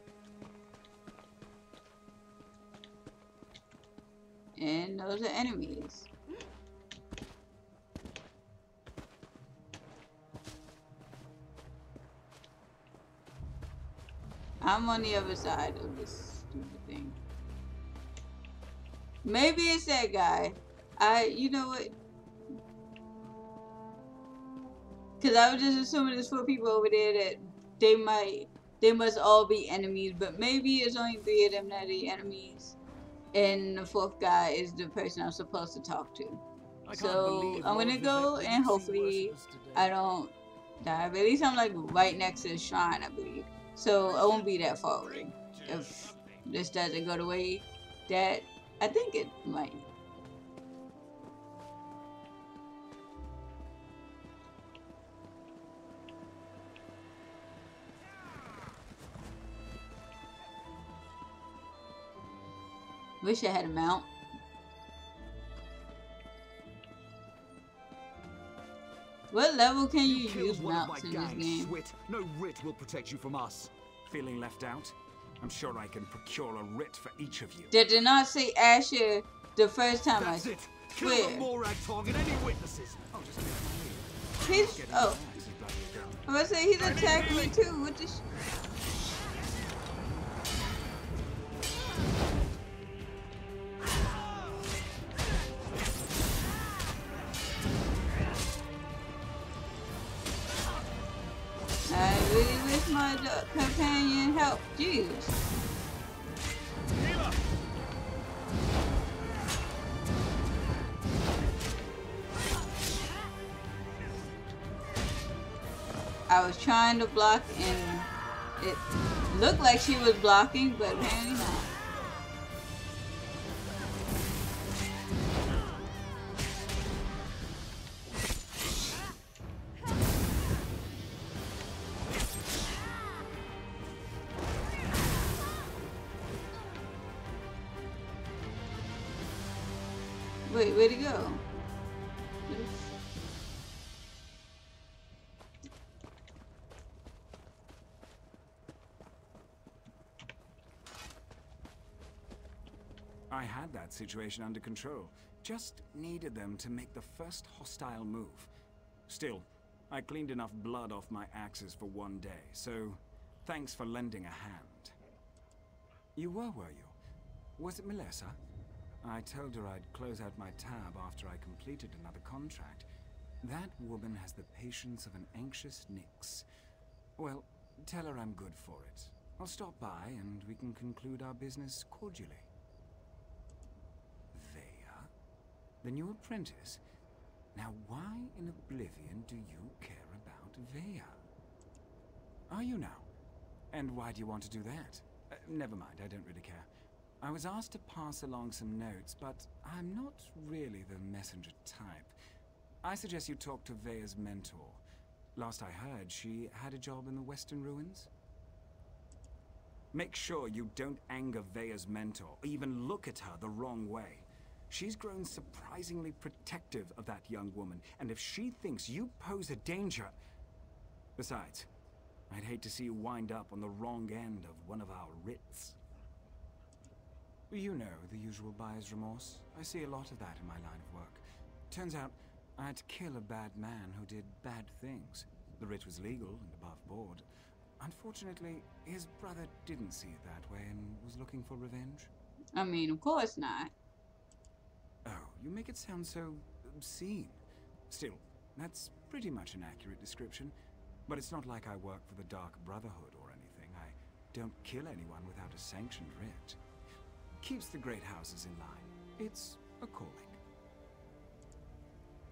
at. And those are enemies. I'm on the other side of this stupid thing. Maybe it's that guy. You know what? Because I was just assuming there's 4 people over there that they must all be enemies, but maybe it's only 3 of them that are the enemies. And the 4th guy is the person I'm supposed to talk to. So I'm gonna go and hopefully I don't die. But at least I'm like right next to the shrine, I believe. So I won't be that far away. If this doesn't go the way that I think it might. Wish I had a mount. What level can you use mounts in this game? Swit. No writ will protect you from us. Feeling left out? I'm sure I can procure a writ for each of you. They did not say Asher the first time That's I it. Kill swear. the Morag Tong and any witnesses. I'll just leave my He's oh. I was gonna say he's attacking me too. What the I really wish my companion helped. Jeez. I was trying to block and it looked like she was blocking, but apparently not. Wait, where'd he go? I had that situation under control. Just needed them to make the first hostile move. Still, I cleaned enough blood off my axes for one day, so thanks for lending a hand. You were you? Was it Melissa? I told her I'd close out my tab after I completed another contract. That woman has the patience of an anxious Nyx. Well, tell her I'm good for it. I'll stop by and we can conclude our business cordially. Vea? The new apprentice? Now why in oblivion do you care about Vea? Are you now? And why do you want to do that? Never mind, I don't really care. I was asked to pass along some notes, but I'm not really the messenger type. I suggest you talk to Vea's mentor. Last I heard, she had a job in the Western Ruins. Make sure you don't anger Vea's mentor, or even look at her the wrong way. She's grown surprisingly protective of that young woman, and if she thinks you pose a danger... Besides, I'd hate to see you wind up on the wrong end of one of our writs. You know, the usual buyer's remorse. I see a lot of that in my line of work. Turns out, I had to kill a bad man who did bad things. The writ was legal and above board. Unfortunately, his brother didn't see it that way and was looking for revenge. I mean, of course not. Oh, you make it sound so obscene. Still, that's pretty much an accurate description. But it's not like I work for the Dark Brotherhood or anything. I don't kill anyone without a sanctioned writ. Keeps the great houses in line. It's a calling.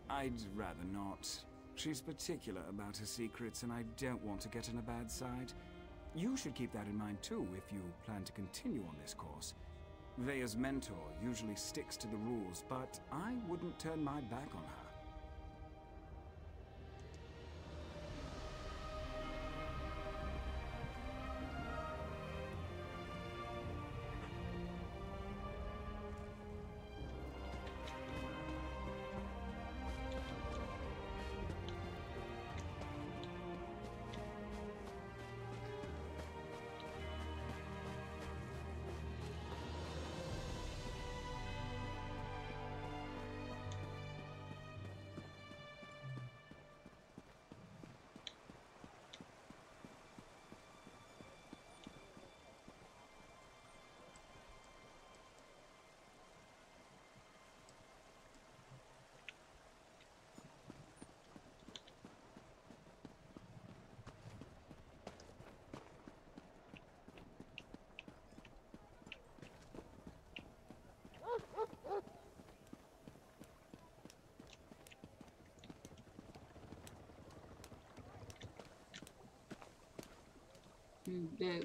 I'd rather not. She's particular about her secrets, and I don't want to get on a bad side. You should keep that in mind too if you plan to continue on this course. Vea's mentor usually sticks to the rules, but I wouldn't turn my back on her.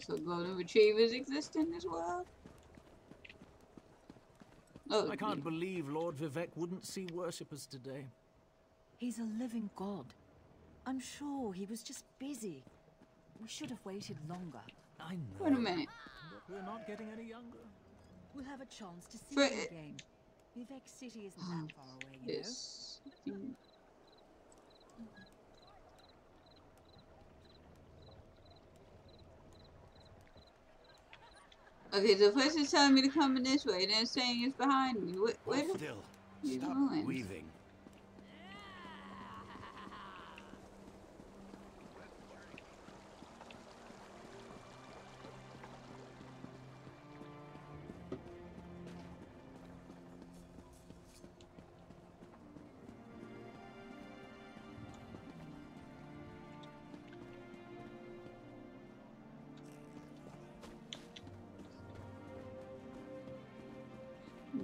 So golden retrievers exist in this world? Oh, I can't believe Lord Vivek wouldn't see worshippers today. He's a living god. I'm sure he was just busy. We should have waited longer. I know. Wait a minute. But we're not getting any younger. We'll have a chance to see For him again. Vivek City isn't that far away, you know. This. Okay, so first it's telling me to come in this way, then it's saying it's behind me. Where the Still, you stop going? weaving.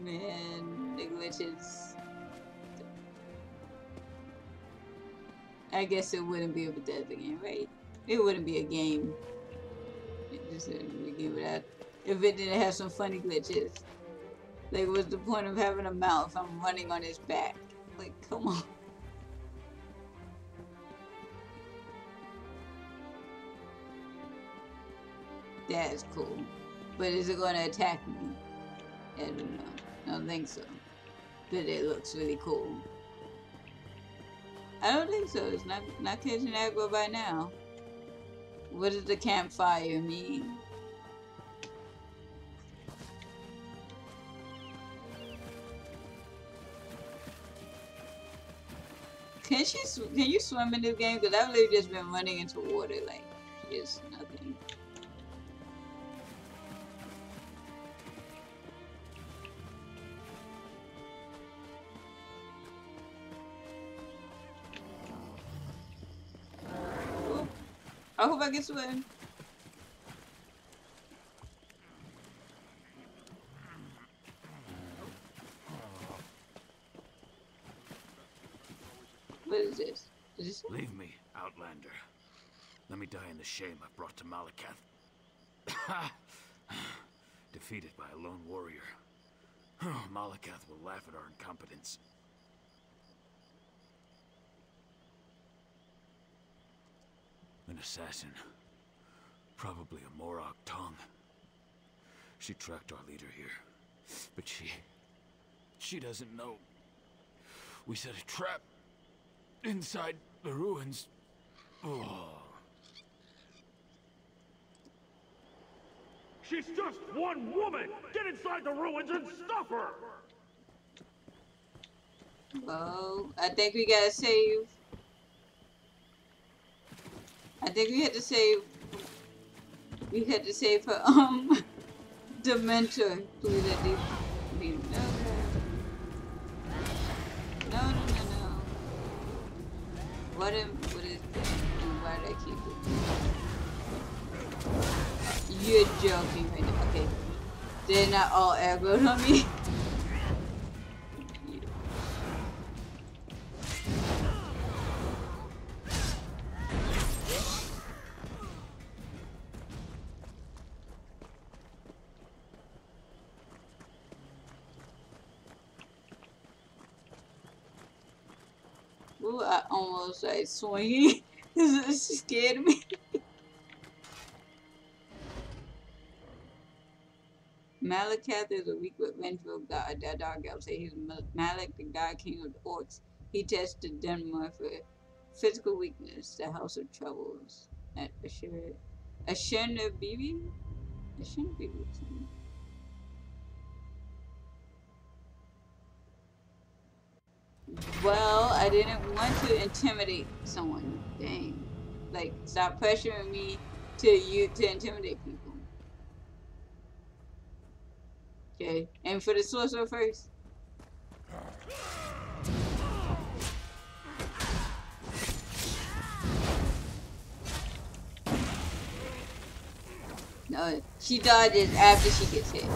Man, the glitches. I guess it wouldn't be a Bethesda game, right? It wouldn't be a game. It just wouldn't be a game without. If it didn't have some funny glitches. Like, what's the point of having a mount if I'm running on his back? Like, come on. That's cool. But is it going to attack me? I don't know. I don't think so. But it looks really cool. I don't think so. It's not catching aggro by now. What does the campfire mean? Can you swim in this game? Because I've literally just been running into water like it's nothing. I hope I can swim. What is this? Is this it? Leave me, Outlander. Let me die in the shame I've brought to Malakath. Defeated by a lone warrior. Malakath will laugh at our incompetence. An assassin. Probably a Morag tongue. She tracked our leader here. But she doesn't know. We set a trap inside the ruins. Oh. She's just one woman! Get inside the ruins and stop her! Well, I think we gotta save. I think we had to save. We had to save her, the mentor. Please, I do. No. What is this? And why did I keep it? You're joking right now. Okay. They're not all aggroed on me. Ooh, I almost like swinging. She scared me. Malakath is a weak but vengeful god. That dog I'll say he's Malak, the god king of the orcs. He tested Denmark for physical weakness, the house of troubles. At Ashana Bibi? Ashana Bibi. Well, I didn't want to intimidate someone. Dang. Like, stop pressuring me to intimidate people. Okay, and for the sorcerer first. No, she dodges after she gets hit.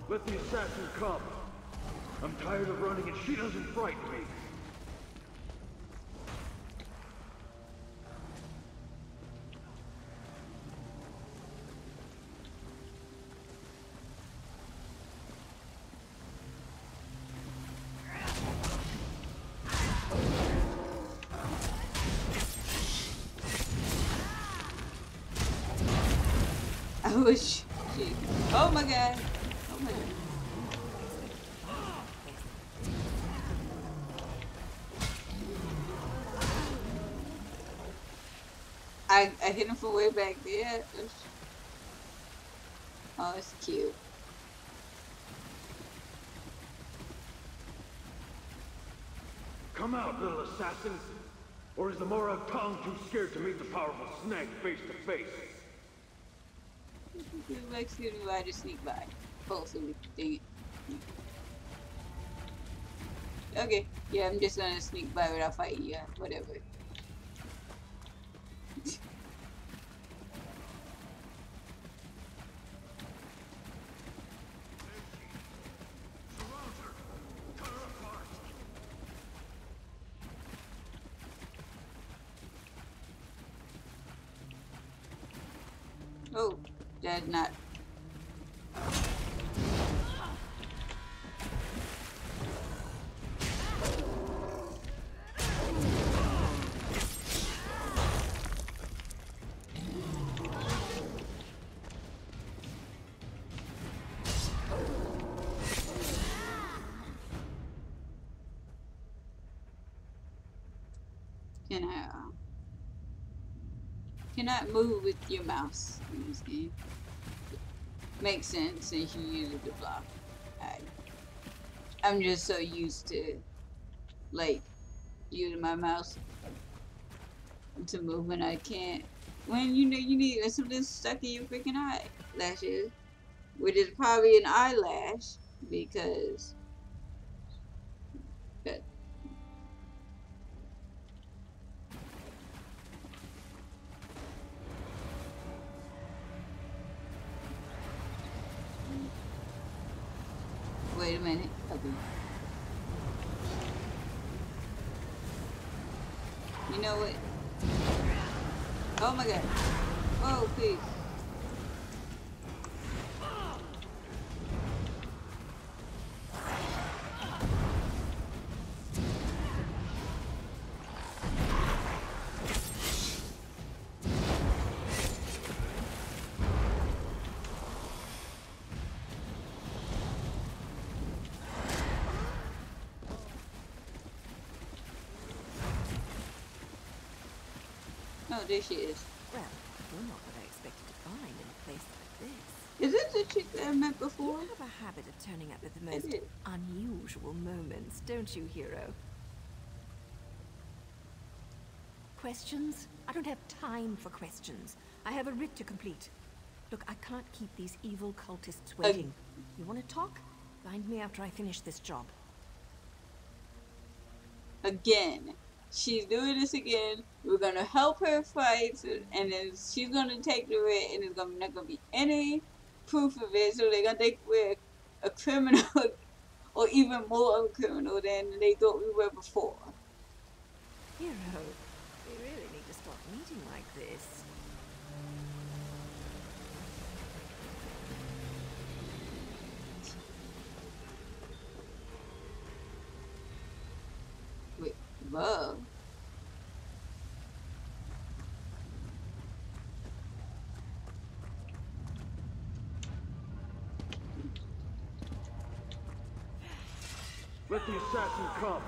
Let the assassin come. I'm tired of running and she doesn't frighten me. I wish she... Oh my god. Oh my god. I hit him from way back there. Oh, it's cute. Come out, little assassin! Or is the Morag Tong too scared to meet the powerful snake face to face? Excuse me, why I just sneak by. Both of you, dang it. Okay, yeah, I'm just gonna sneak by without fighting you. Whatever. Oh, that's not. Cannot move with your mouse in this game. Makes sense since you use it to block. I'm just so used to like using my mouse to move when I can't. When you know you need something stuck in your freaking eye lashes, which is probably an eyelash because. But, wait a minute. Okay. You know what? Oh my god. Oh, please. Oh, there she is. Well, you're not what I expected to find in a place like this. Is this the chick that I met before? You have a habit of turning up at the I most did. unusual moments, don't you, hero? Questions? I don't have time for questions. I have a writ to complete. Look, I can't keep these evil cultists waiting. You want to talk? Find me after I finish this job. Again. She's doing this again. We're gonna help her fight, and then she's gonna take the writ, and there's not gonna be any proof of it. So they're gonna think we're a criminal, or even more of a criminal than they thought we were before. Hero, we really need to stop meeting like this. Wait, love. Let the assassin come.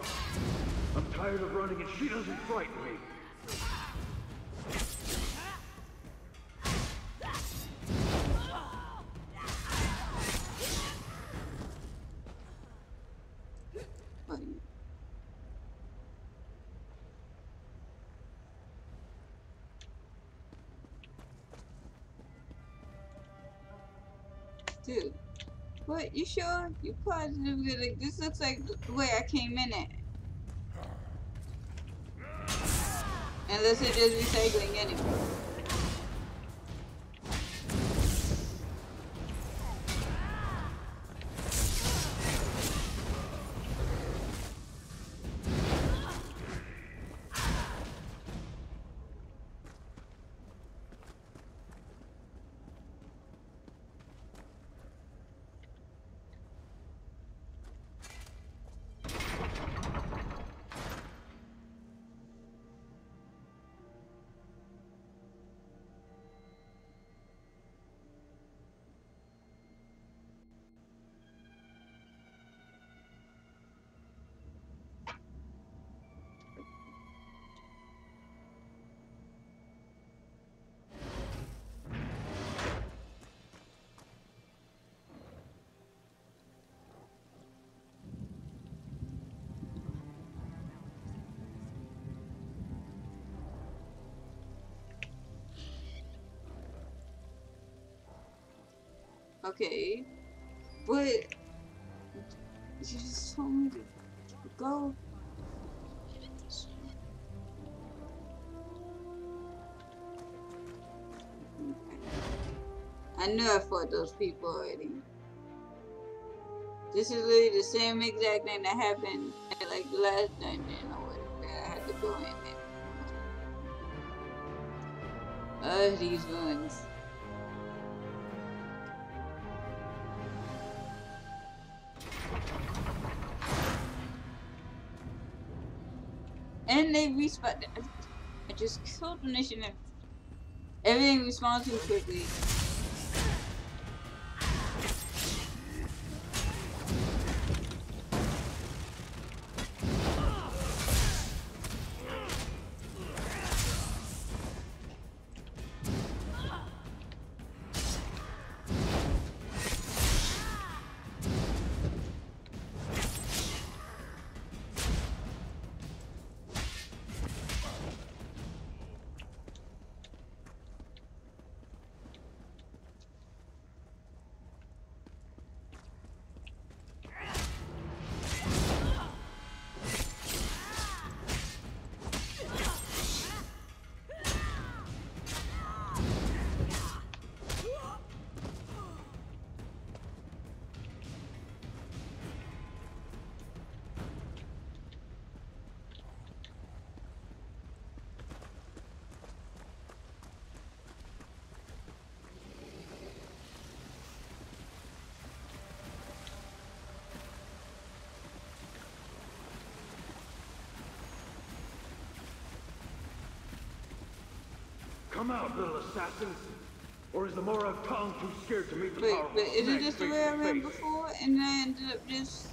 I'm tired of running and she doesn't frighten me. Dude, what? You sure? You positive? Like, this looks like the way I came in it. Unless it is recycling anyway. Okay, but you just told me to go. I knew I fought those people already. This is literally the same exact thing that happened at like the last dungeon or whatever. I had to go in there. These ruins. And they respawn. I just killed the initiative. Everything respawns too quickly. Come out, little assassins! Or is the Morag tongue too scared to meet the Wait, powerful but isn't snake this the face way I to ran face? before? And then I ended up just...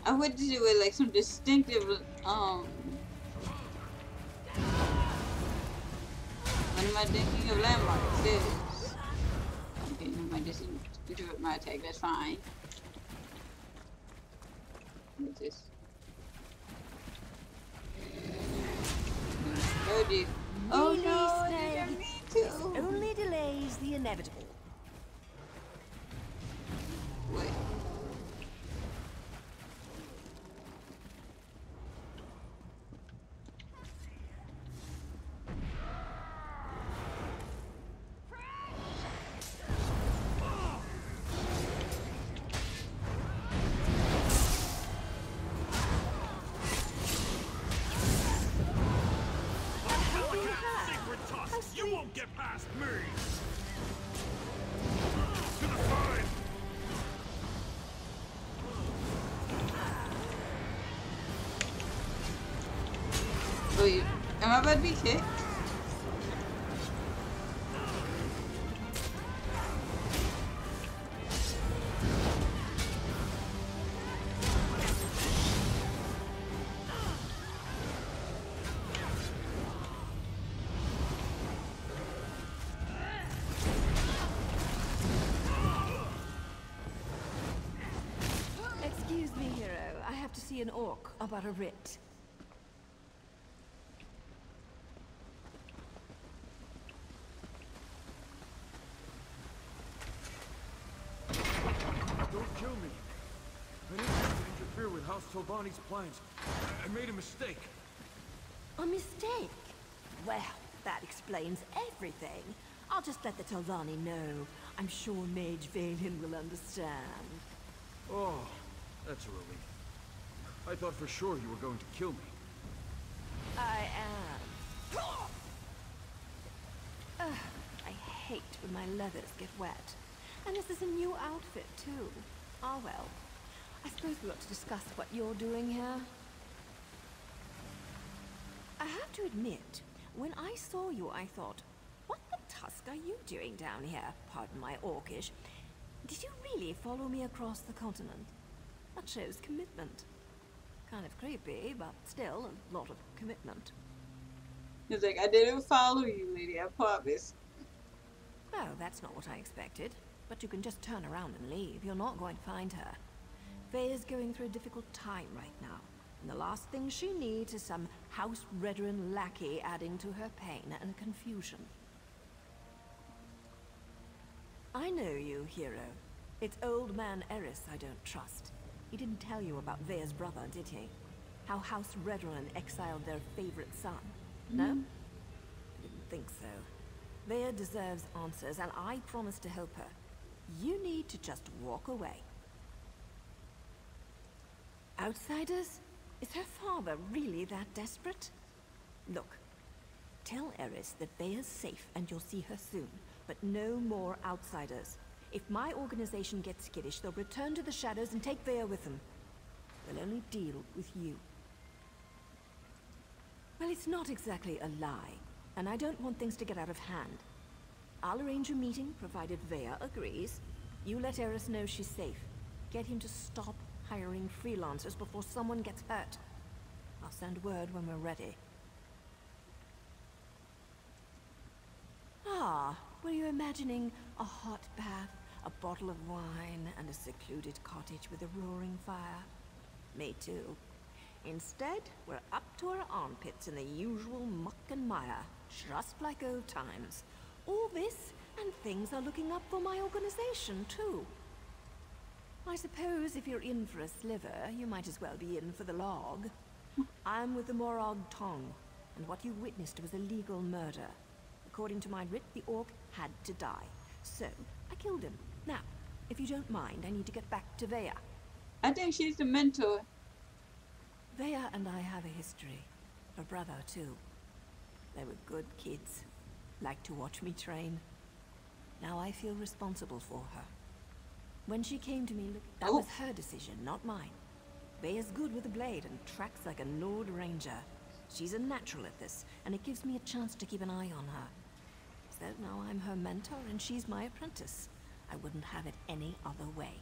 I went to do it like some distinctive, what am I thinking of landmarks? Yes. Okay, no, my interrupt my attack, that's fine. What's this? Oh, dude. Oh Really, no, I Snake? didn't mean to. This only delays the inevitable. Wait. You won't get past me! To the side! Wait, am I about to be kicked? Excuse me, hero. I have to see an orc about a writ. Don't kill me. I didn't mean to interfere with House Tobani's plans. I made a mistake. A mistake? Well, that explains everything. I'll just let the Telvanni know. I'm sure Mage Valen will understand. Oh, that's a relief. I thought for sure you were going to kill me. I am. I hate when my leathers get wet. And this is a new outfit, too. Ah, well. I suppose we ought to discuss what you're doing here. I have to admit, when I saw you, I thought, what the tusk are you doing down here? Pardon my orcish. Did you really follow me across the continent? That shows commitment. Kind of creepy, but still a lot of commitment. He's like, I didn't follow you, lady, I promise. Well, that's not what I expected. But you can just turn around and leave. You're not going to find her. Faye's going through a difficult time right now. And the last thing she needs is some house veteran lackey adding to her pain and confusion. I know you, hero. It's old man Eris I don't trust. He didn't tell you about Vea's brother, did he? How House Redron exiled their favorite son. No? I didn't think so. Vea deserves answers, and I promise to help her. You need to just walk away. Outsiders? Is her father really that desperate? Look, tell Eris that Vea's safe and you'll see her soon, but no more outsiders. If my organization gets skittish, they'll return to the shadows and take Vea with them. They'll only deal with you. Well, it's not exactly a lie, and I don't want things to get out of hand. I'll arrange a meeting, provided Vea agrees. You let Eris know she's safe. Get him to stop hiring freelancers before someone gets hurt. I'll send word when we're ready. Ah, were you imagining a hot bath, a bottle of wine, and a secluded cottage with a roaring fire? Me too. Instead, we're up to our armpits in the usual muck and mire, just like old times. All this, and things are looking up for my organization, too. I suppose if you're in for a sliver, you might as well be in for the log. I'm with the Morag Tong, and what you witnessed was a legal murder. According to my writ, the orc had to die. So, I killed him. Now, if you don't mind, I need to get back to Vea. I think she's the mentor. Vea and I have a history. Her brother, too. They were good kids. Liked to watch me train. Now I feel responsible for her. When she came to me, that was her decision, not mine. Baya's good with a blade and tracks like a Nord Ranger. She's a natural at this, and it gives me a chance to keep an eye on her. So now I'm her mentor and she's my apprentice. I wouldn't have it any other way.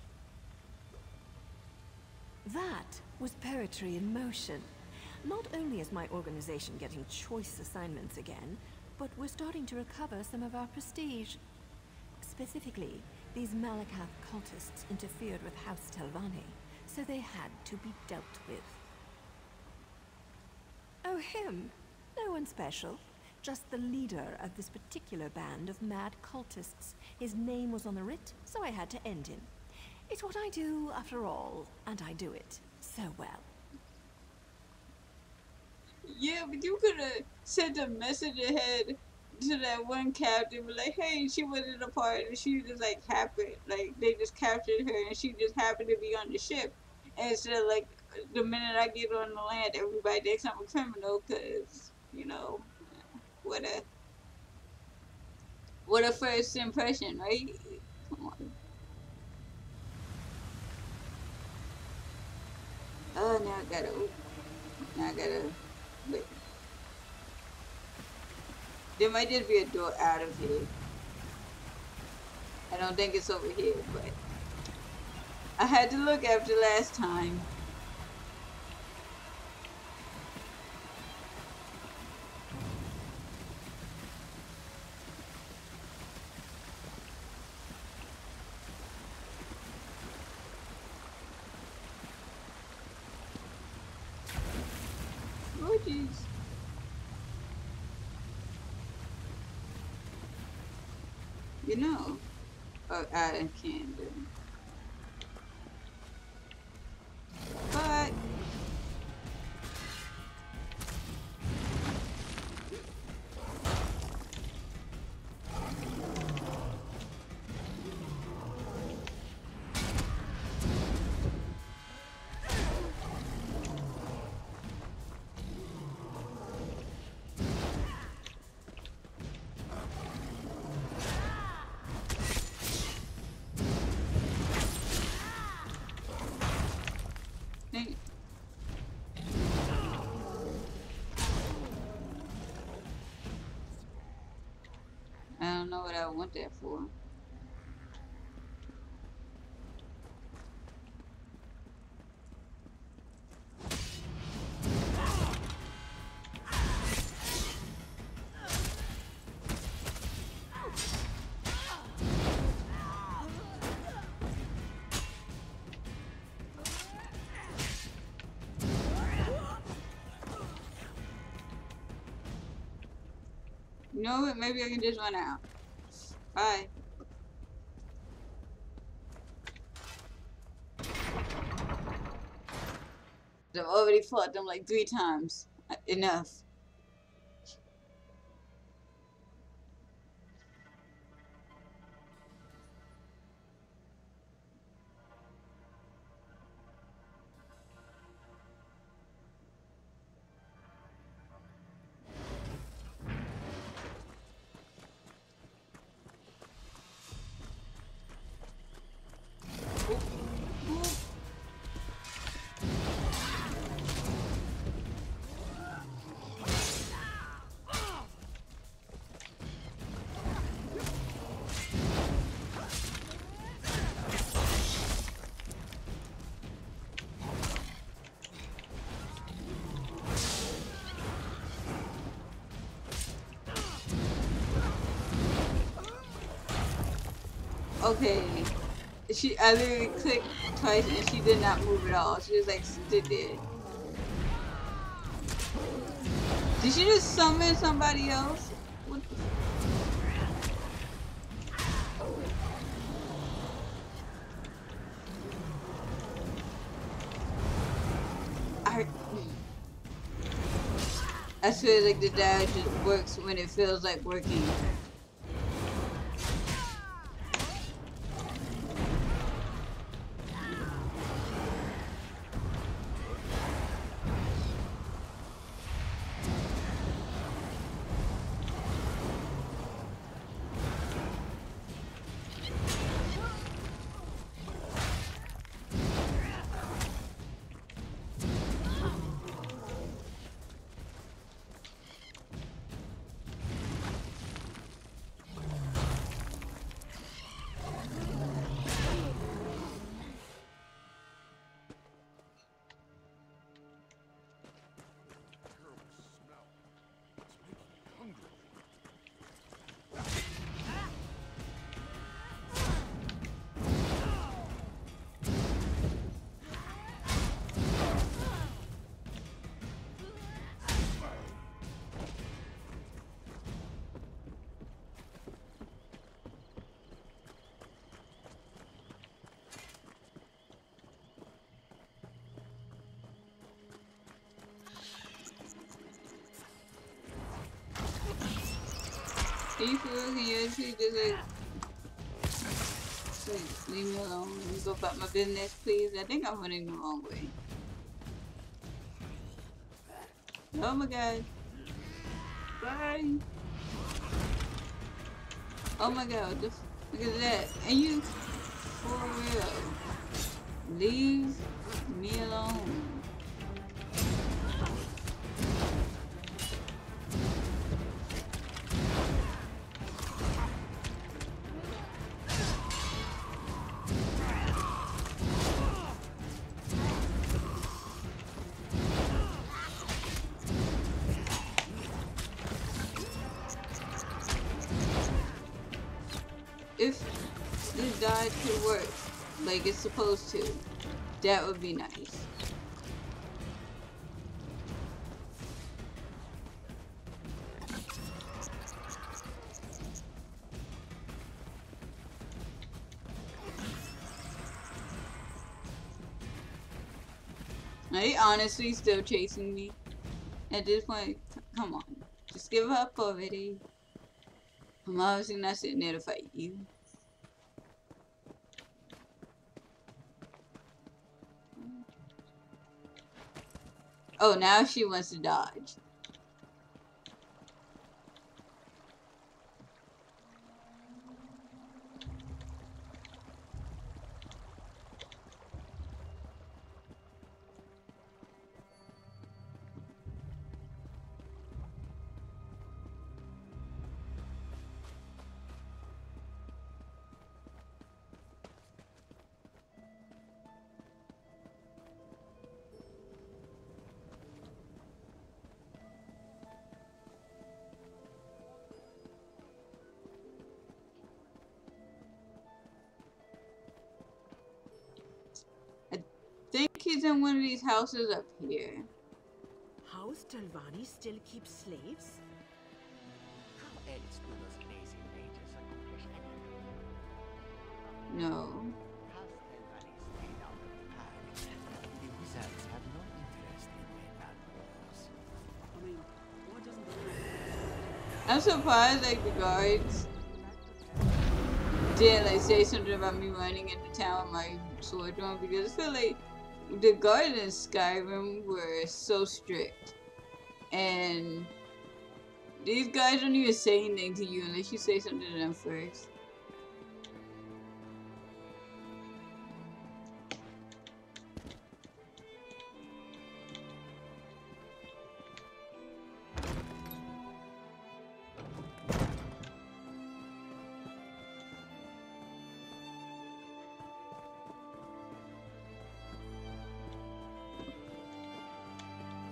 That was poetry in motion. Not only is my organization getting choice assignments again, but we're starting to recover some of our prestige. Specifically, these Malakath cultists interfered with House Telvanni, so they had to be dealt with. Oh, him? No one special. Just the leader of this particular band of mad cultists. His name was on the writ, so I had to end him. It's what I do, after all, and I do it so well. Yeah, but you could have sent a message ahead to that one captain, but like, hey, she wasn't a part, and she just like happened, like they just captured her, and she just happened to be on the ship. And instead of like the minute I get on the land, everybody thinks I'm a criminal, cause you know, what a first impression, right? Come on. Oh, now I gotta, wait. There might just be a door out of here. I don't think it's over here, but I had to look after last time. Oh, jeez. You know, I can't do it. But I don't know what I want that for. You know what? Maybe I can just run out. Bye. I've already fought them like 3 times. Enough. Okay. I literally clicked twice and she did not move at all. She just like stood there. Did she just summon somebody else? What the I swear like the dash just works when it feels like working. Can you for real? Can you actually just like leave me alone? Let me go about my business, please. I think I'm running the wrong way. Oh my god. Bye. Oh my god, look at that. And you, for real, leave me alone. If this dodge could work like it's supposed to, that would be nice. Are they honestly still chasing me? At this point, come on. Just give up already. I'm obviously not sitting there to fight you. Oh, now she wants to dodge. I think he's in one of these houses up here. House Talvani still keeps slaves? How else do those lazy mages accomplish anything? No. House Talvani stayed out of the pack. The wizards have no interest in mainland wars. I mean, what doesn't I'm surprised like the guards didn't like say something about me running into town with my sword drawn, because I feel like the guards in Skyrim were so strict, and these guys don't even say anything to you unless you say something to them first.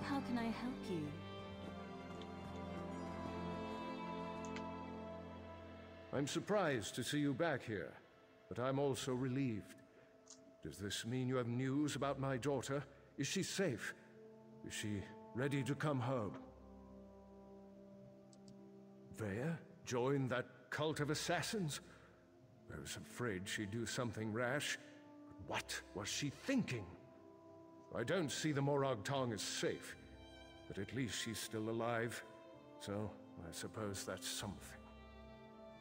How can I help you? I'm surprised to see you back here, but I'm also relieved. Does this mean you have news about my daughter? Is she safe? Is she ready to come home? Vea joined that cult of assassins? I was afraid she'd do something rash. But what was she thinking? I don't see the Morag Tong as safe, but at least she's still alive, so I suppose that's something.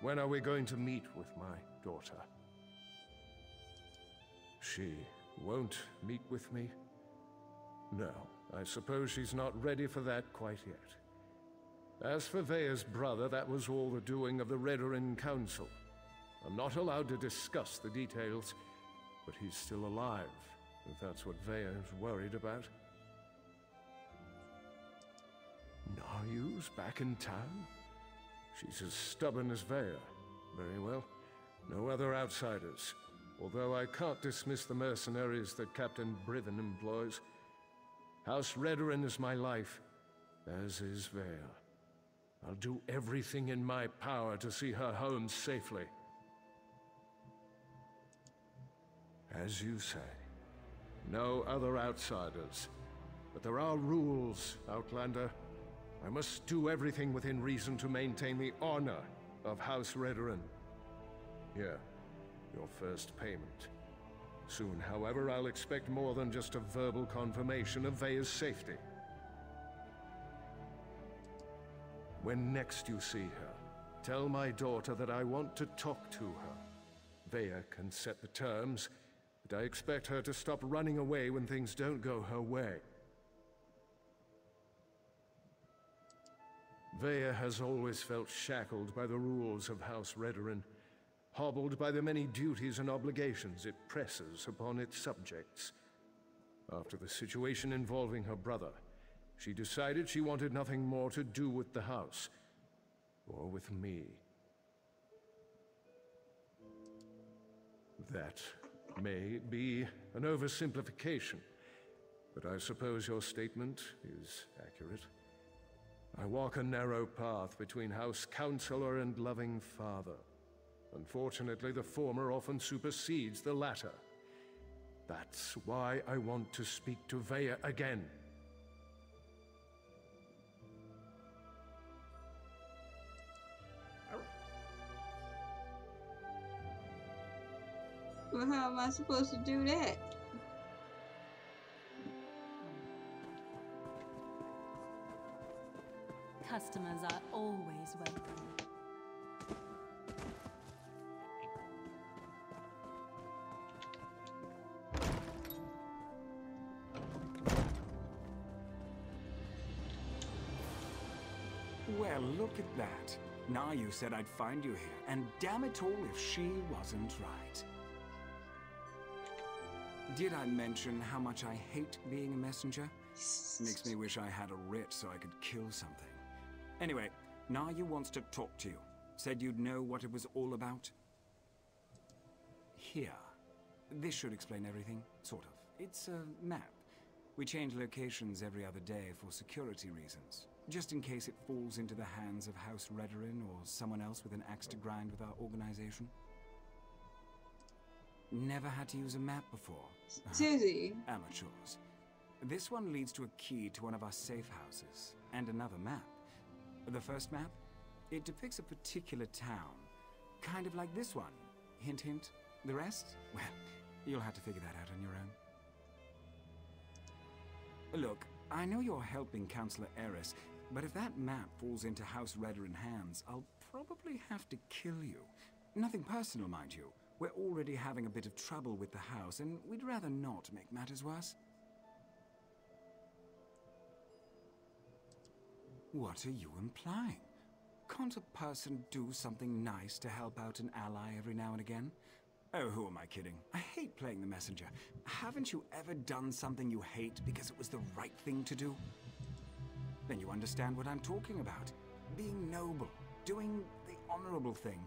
When are we going to meet with my daughter? She won't meet with me? No, I suppose she's not ready for that quite yet. As for Vea's brother, that was all the doing of the Redoran Council. I'm not allowed to discuss the details, but he's still alive, if that's what Vea is worried about. Naryu's back in town? She's as stubborn as Vea. Very well. No other outsiders. Although I can't dismiss the mercenaries that Captain Brivin employs. House Redoran is my life, as is Vea. I'll do everything in my power to see her home safely. As you say, no other outsiders. But there are rules, Outlander. I must do everything within reason to maintain the honor of House Redoran. Here, your first payment. Soon, however, I'll expect more than just a verbal confirmation of Vea's safety. When next you see her, Tell my daughter that I want to talk to her. Vea can set the terms, but I expect her to stop running away when things don't go her way. Vea has always felt shackled by the rules of House Redoran, hobbled by the many duties and obligations it presses upon its subjects. After the situation involving her brother, she decided she wanted nothing more to do with the house, or with me. That may be an oversimplification, but I suppose your statement is accurate. I walk a narrow path between House Counselor and loving father. Unfortunately, the former often supersedes the latter. That's why I want to speak to Vea again. Well, how am I supposed to do that? Customers are always welcome. Well, look at that. Now you said I'd find you here, and damn it all if she wasn't right. Did I mention how much I hate being a messenger? Makes me wish I had a writ so I could kill something. Anyway, Nayu wants to talk to you. Said you'd know what it was all about. Here. This should explain everything, sort of. It's a map. We change locations every other day for security reasons, just in case it falls into the hands of House Redoran or someone else with an axe to grind with our organization. Never had to use a map before. Seriously? Amateurs. This one leads to a key to one of our safe houses, and another map. The first map, it depicts a particular town, kind of like this one. Hint, hint. The rest? Well, you'll have to figure that out on your own. Look, I know you're helping Councillor Eris, but if that map falls into House Redoran hands, I'll probably have to kill you. Nothing personal, mind you. We're already having a bit of trouble with the house, and we'd rather not make matters worse. What are you implying? Can't a person do something nice to help out an ally every now and again? Oh, who am I kidding? I hate playing the messenger. Haven't you ever done something you hate because it was the right thing to do? Then you understand what I'm talking about. Being noble, doing the honorable thing.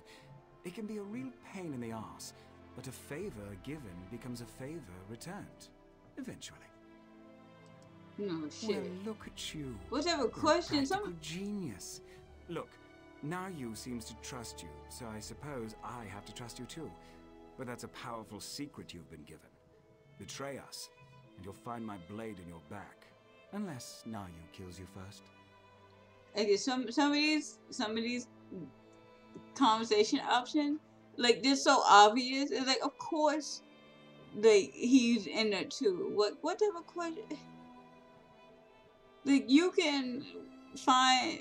It can be a real pain in the arse, but a favor given becomes a favor returned, eventually. No shit. Well, look at you. Whatever question, some genius. Look, Nayu seems to trust you, so I suppose I have to trust you too. But that's a powerful secret you've been given. Betray us, and you'll find my blade in your back. Unless Nayu kills you first. Okay, some of these conversation options, like, they're so obvious. It's like, of course, like, he's in there too. What type of question? Like, you can find,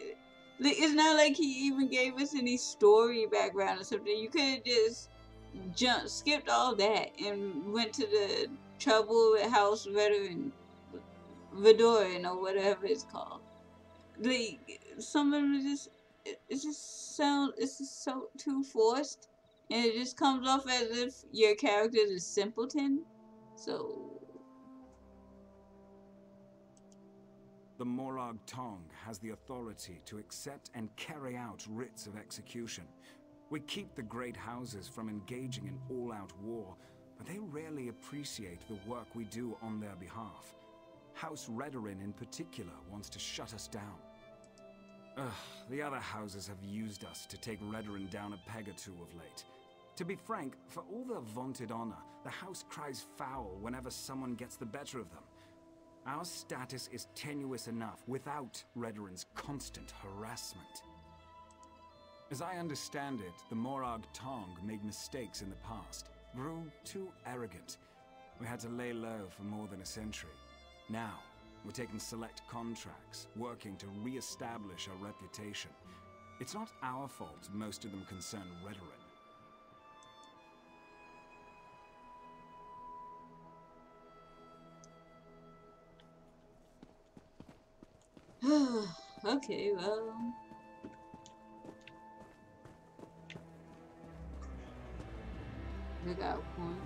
like, it's not like he even gave us any story background or something. You could have just skipped all that and went to the trouble with House Veteran Vidoran or whatever it's called. Like, some of them just, it's just so too forced, and it just comes off as if your character is a simpleton. So the Morag Tong has the authority to accept and carry out writs of execution. We keep the great houses from engaging in all-out war, but they rarely appreciate the work we do on their behalf. House Redoran in particular wants to shut us down. Ugh, the other houses have used us to take Redoran down a peg or two of late. To be frank, for all their vaunted honor, the house cries foul whenever someone gets the better of them. Our status is tenuous enough without Redoran's constant harassment. As I understand it, the Morag Tong made mistakes in the past, grew too arrogant. We had to lay low for more than a century. Now, we're taking select contracts, working to re-establish our reputation. It's not our fault most of them concern Redoran. Okay, well. We got one.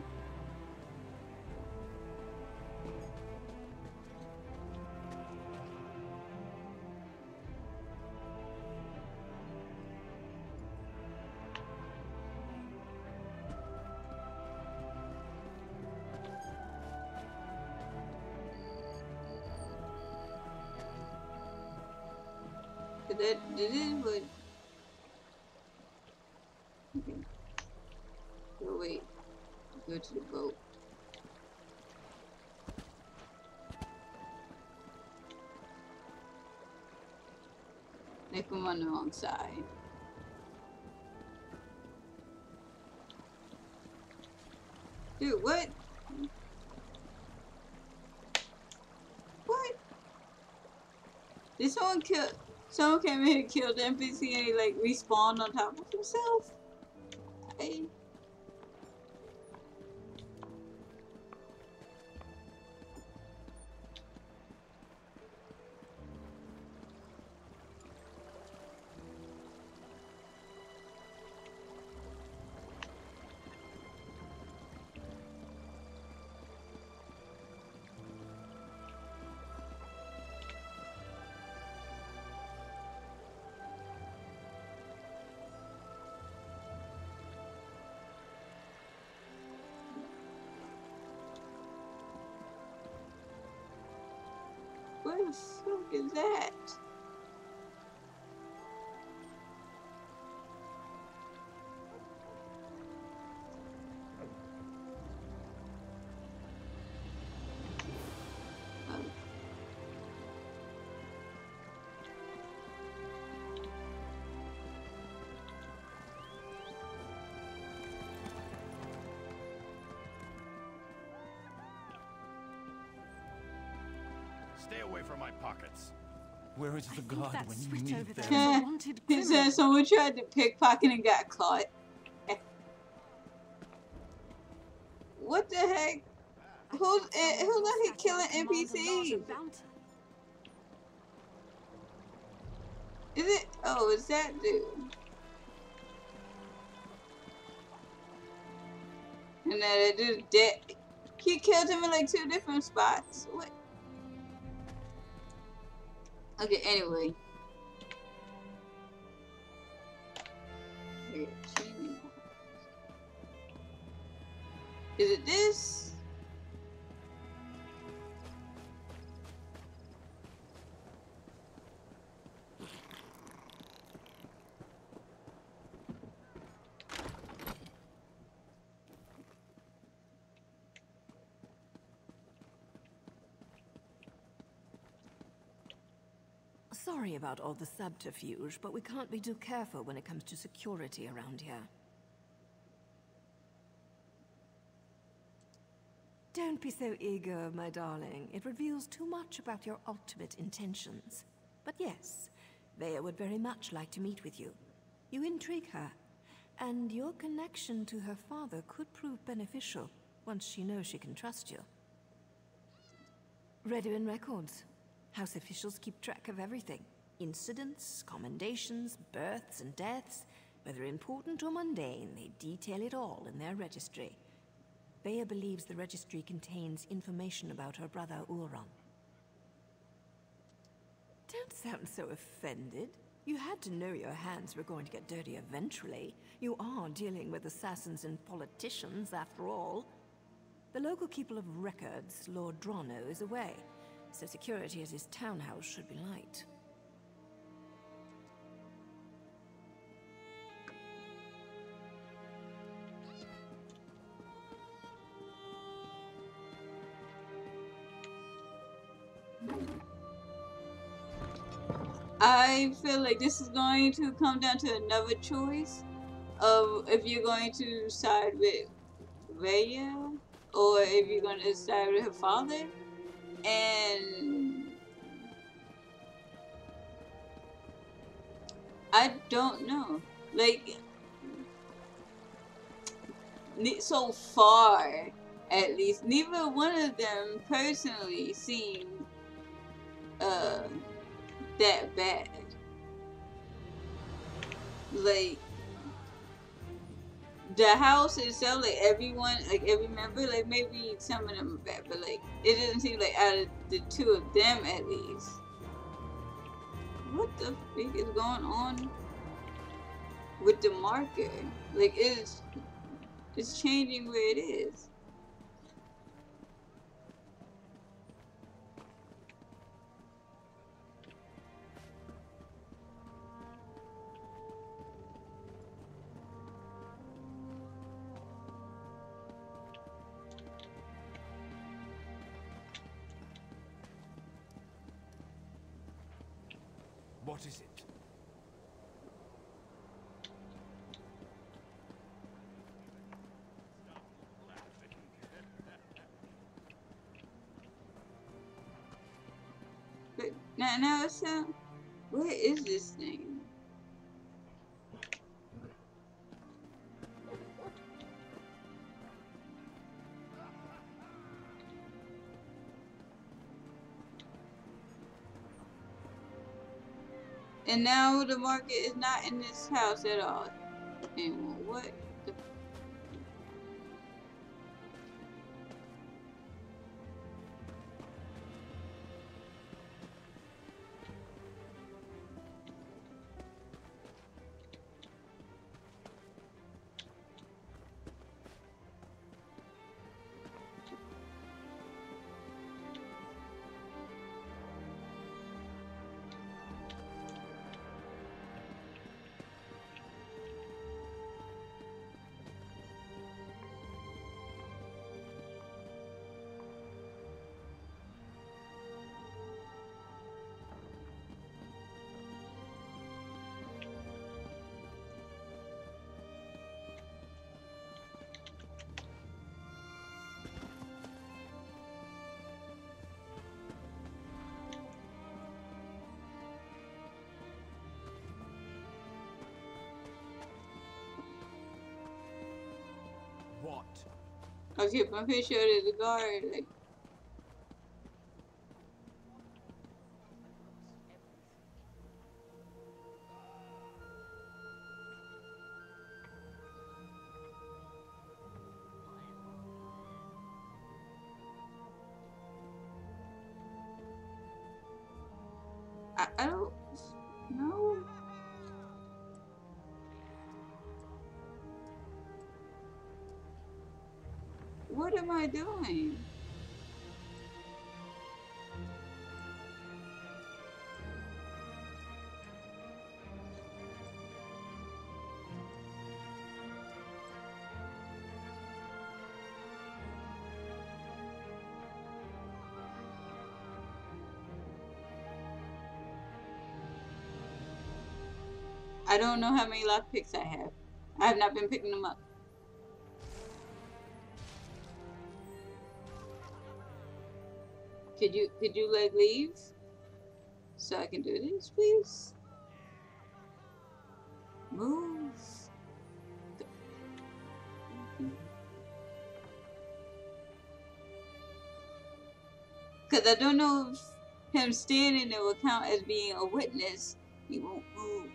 That did it, but okay. Oh wait, go to the boat. Like I'm on the wrong side. Dude, what? What? Did someone kill? Someone came in and killed the NPC and he like respawned on top of himself? Hey. What the fuck is that? Stay away from my pockets. Where is the god when you need them? He said someone tried to pickpocket and got caught. What the heck? Who's out here killing NPCs? Is it? Oh, it's that dude. And that dude's dead. He killed him in like 2 different spots. What? Okay, anyway. Is it this? Sorry about all the subterfuge, but we can't be too careful when it comes to security around here. Don't be so eager, my darling. It reveals too much about your ultimate intentions. But yes, Vea would very much like to meet with you. You intrigue her, and your connection to her father could prove beneficial once she knows she can trust you. Redoran records. House officials keep track of everything. Incidents, commendations, births and deaths. Whether important or mundane, they detail it all in their registry. Vea believes the registry contains information about her brother Ulron. Don't sound so offended. You had to know your hands were going to get dirty eventually. You are dealing with assassins and politicians, after all. The local keeper of records, Lord Drono, is away, so security at his townhouse should be light. I feel like this is going to come down to another choice of if you're going to side with Vea or if you're going to side with her father. And I don't know. Like, so far, at least, neither one of them personally seem that bad. Like, the house itself, like everyone, like every member, like maybe some of them are bad, but like it doesn't seem like out of the two of them at least. What the freak is going on with the marker? Like it's changing where it is. What is it? But now it's where is this thing? And now the market is not in this house at all anymore. What the? What? Okay, I'm pretty sure there's a guard. Like, I don't know. What am I doing? I don't know how many lockpicks I have. I have not been picking them up. Could you like leave so I can do this, please? Move. Because I don't know if him standing there will count as being a witness. He won't move.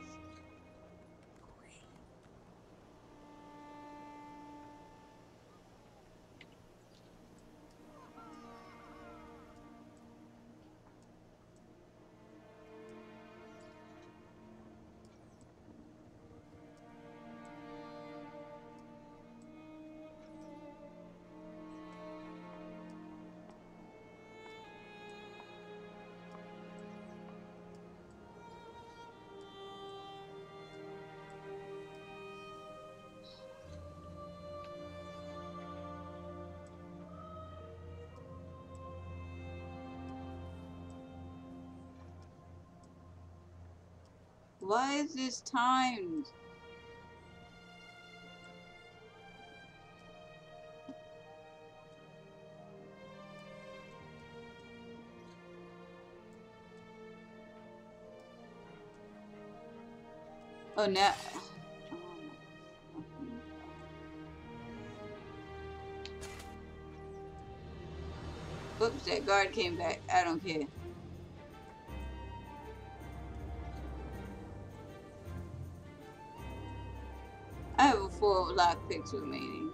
Why is this timed? Oh, now. Oops, that guard came back. I don't care. I have 4 lockpicks remaining.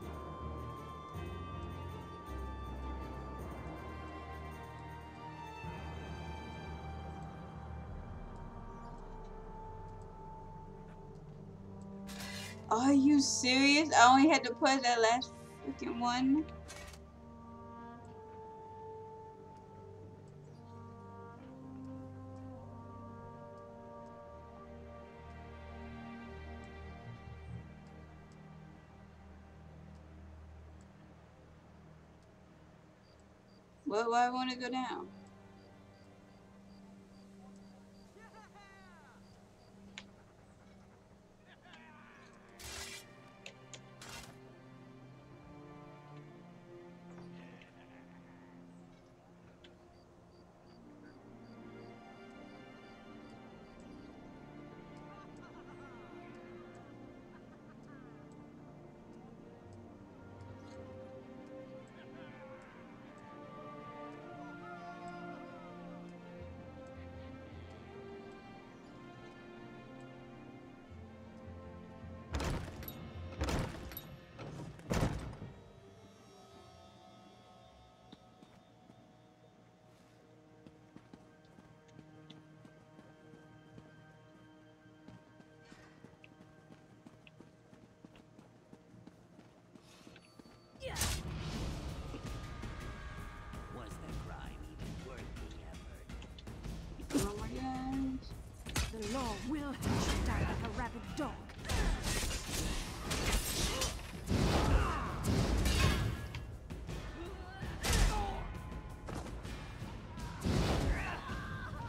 Are you serious? I only had to press that last freaking one. Well, why I want to go down? Was the crime even worth the effort? Oh my gosh. The law will hunt you down like a rabid dog.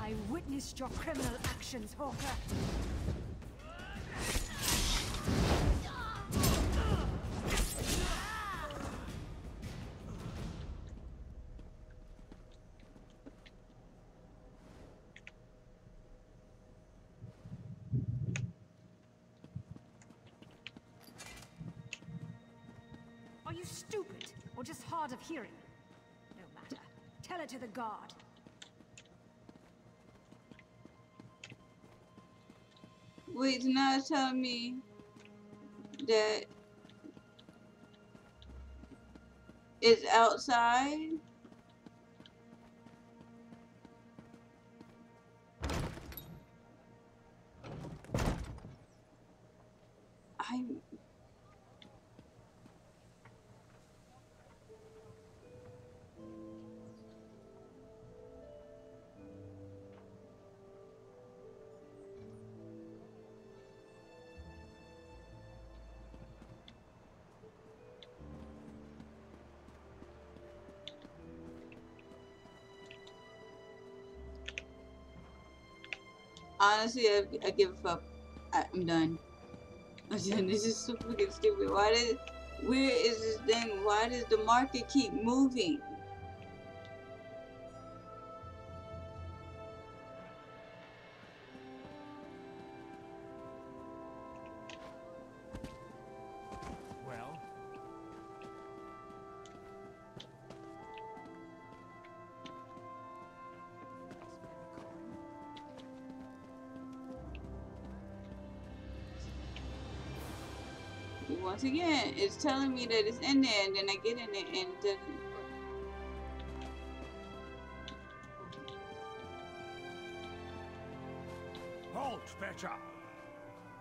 I witnessed your criminal actions, Hawker. Are you stupid, or just hard of hearing? No matter. Tell it to the guard. Wait, now it's telling me that it's outside? Honestly, I give a fuck. I'm done. This is so freaking stupid. Where is this thing? Why does the market keep moving? Well? Once again, it's telling me that it's in there, and then I get in it and it doesn't. Halt, Fetcher!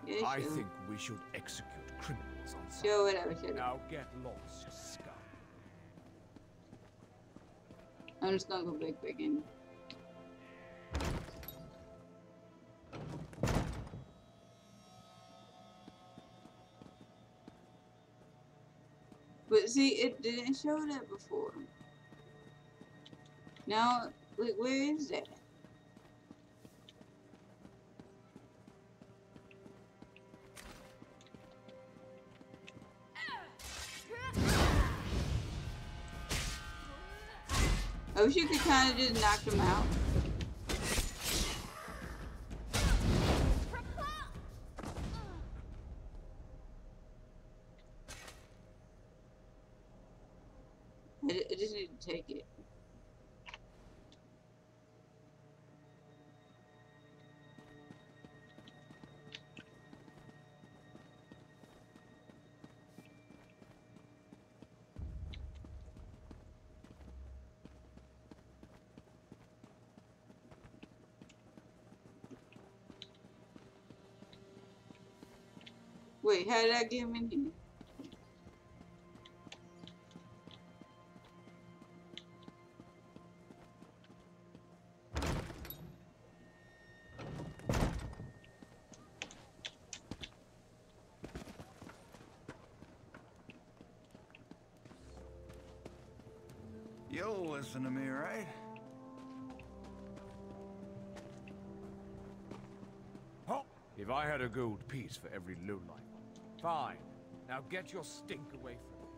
Yeah, I sure. think we should execute criminals on sight. Sure, whatever, sure. Now get lost, scum. I'm just gonna go back in. But see, it didn't show that before. Now, wait, where is that? I wish you could kind of just knock them out. I just need to take it. Wait, how did I get him in here? You'll listen to me, right? Oh, if I had a gold piece for every lowlife. Fine. Now get your stink away from me.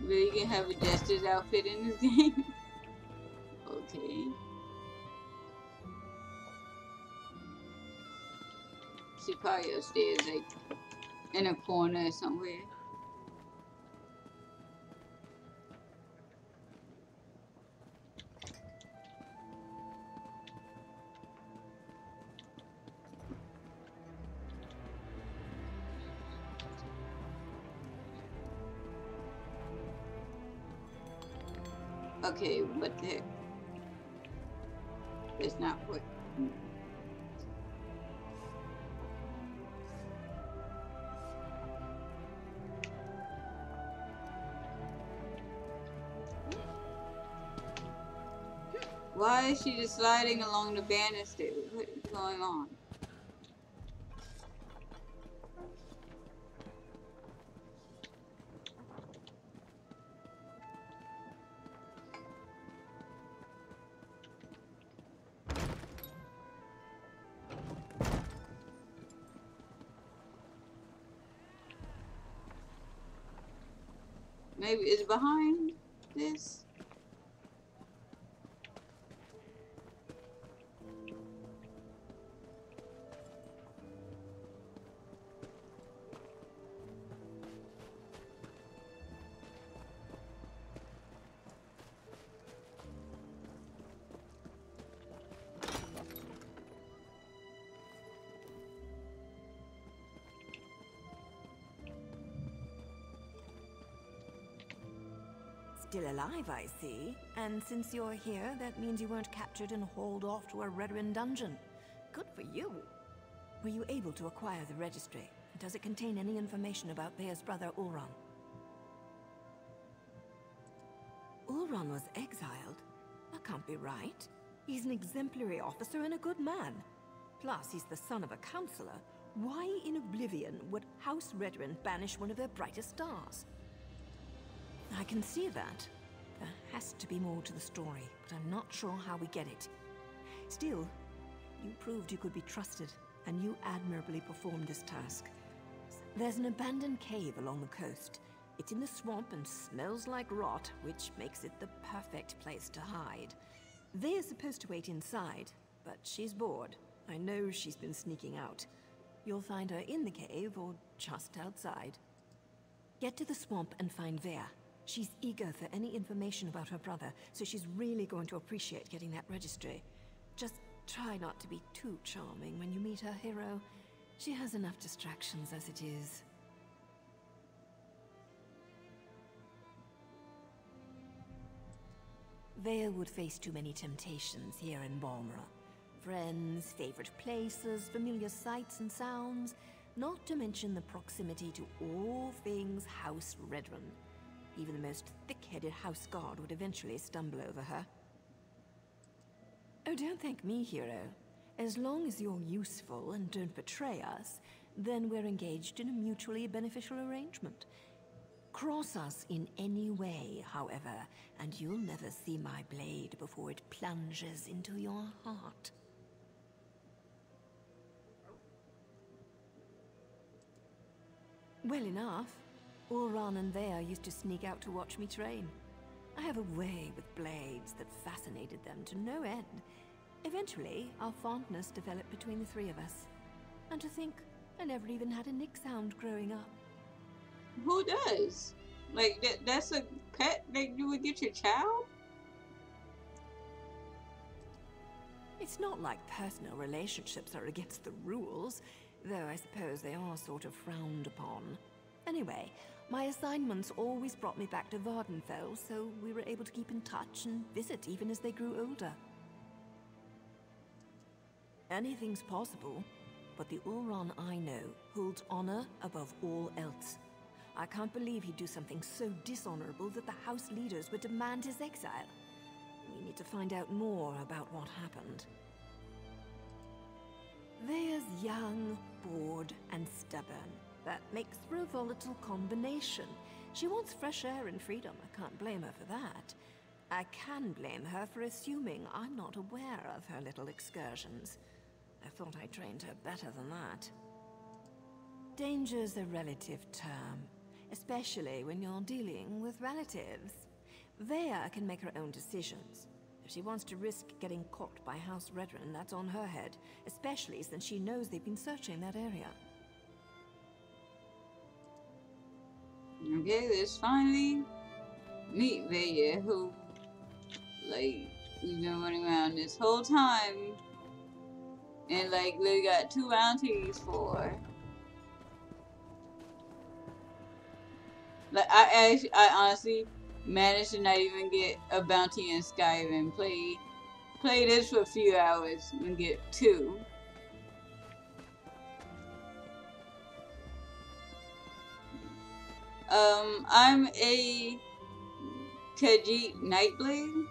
Really can have a Jester's outfit in this game? Okay. She probably upstairs, like, in a corner somewhere. Okay, what the heck? It's not what. Why is she just sliding along the banister? What is going on? Maybe it's behind this. Still alive, I see. And since you're here, that means you weren't captured and hauled off to a Redoran dungeon. Good for you. Were you able to acquire the registry? Does it contain any information about Thea's brother, Ulron? Ulron was exiled? That can't be right. He's an exemplary officer and a good man. Plus, he's the son of a counselor. Why in oblivion would House Redoran banish one of their brightest stars? I can see that. There has to be more to the story, but I'm not sure how we get it. Still, you proved you could be trusted, and you admirably performed this task. There's an abandoned cave along the coast. It's in the swamp and smells like rot, which makes it the perfect place to hide. They're supposed to wait inside, but she's bored. I know she's been sneaking out. You'll find her in the cave or just outside. Get to the swamp and find Vea. She's eager for any information about her brother, so she's really going to appreciate getting that registry. Just try not to be too charming when you meet her hero. She has enough distractions as it is. Vea would face too many temptations here in Balmora. Friends, favorite places, familiar sights and sounds, not to mention the proximity to all things House Redoran. Even the most thick-headed house guard would eventually stumble over her. Oh, don't thank me, hero. As long as you're useful and don't betray us, then we're engaged in a mutually beneficial arrangement. Cross us in any way, however, and you'll never see my blade before it plunges into your heart. Well enough. Ulran and Vea used to sneak out to watch me train. I have a way with blades that fascinated them to no end. Eventually, our fondness developed between the three of us. And to think, I never even had a nick sound growing up. Who does? Like, that's a pet that you would get your child? It's not like personal relationships are against the rules, though I suppose they are sort of frowned upon. Anyway, my assignments always brought me back to Vardenfell, so we were able to keep in touch and visit even as they grew older. Anything's possible, but the Ulran I know holds honor above all else. I can't believe he'd do something so dishonorable that the house leaders would demand his exile. We need to find out more about what happened. Vea's young, bored, and stubborn. That makes for a volatile combination. She wants fresh air and freedom. I can't blame her for that. I can blame her for assuming I'm not aware of her little excursions. I thought I trained her better than that. Danger's a relative term, especially when you're dealing with relatives. Vea can make her own decisions. If she wants to risk getting caught by House Redren, that's on her head, especially since she knows they've been searching that area. Okay, let's finally meet Vea, who, like, we've been running around this whole time and, like, literally got 2 bounties for. Like, I honestly managed to not even get a bounty in Skyrim. Play this for a few hours and get 2. I'm a Khajiit Nightblade.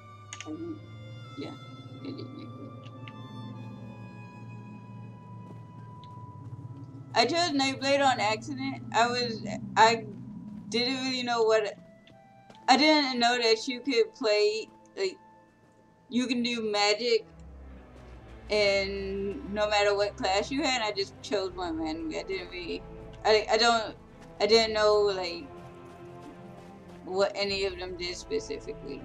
Yeah, Khajiit Nightblade. I chose Nightblade on accident. I didn't really know what. I didn't know that you could play, like, you can do magic and no matter what class you had. I just chose one randomly. I didn't really. I didn't know, like, what any of them did specifically,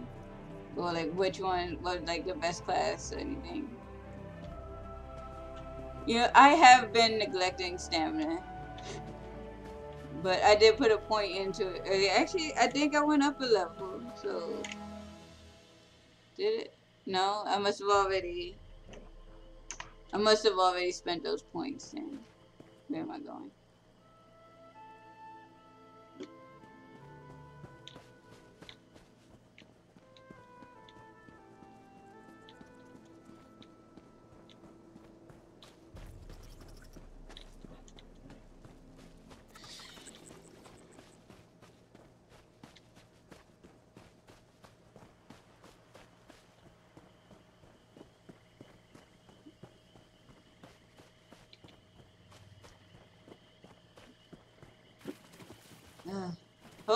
or like which one was like the best class or anything. You know, I have been neglecting stamina, but I did put a point into it earlier. Actually, I think I went up a level, so did it? No, I must have already spent those points. Then where am I going?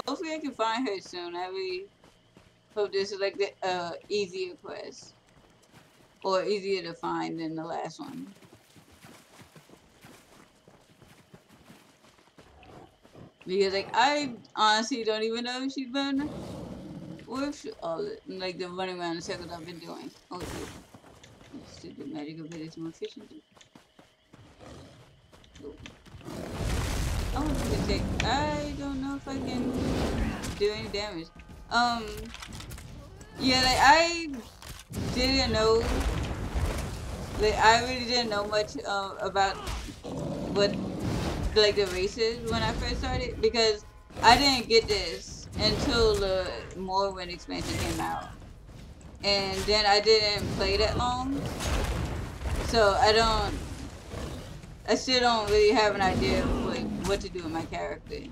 Hopefully I can find her soon. I really hope this is like the easier quest. Or easier to find than the last one. Because like I honestly don't even know if she's been worth all like the running around the circles I've been doing. Oh shit. Stupid magic ability more efficient. Oh, I don't know if I can do any damage. Yeah, like I didn't know. Like I really didn't know much about what like the races when I first started, because I didn't get this until the Morrowind expansion came out, and then I didn't play that long, so I still don't really have an idea of like what to do with my character.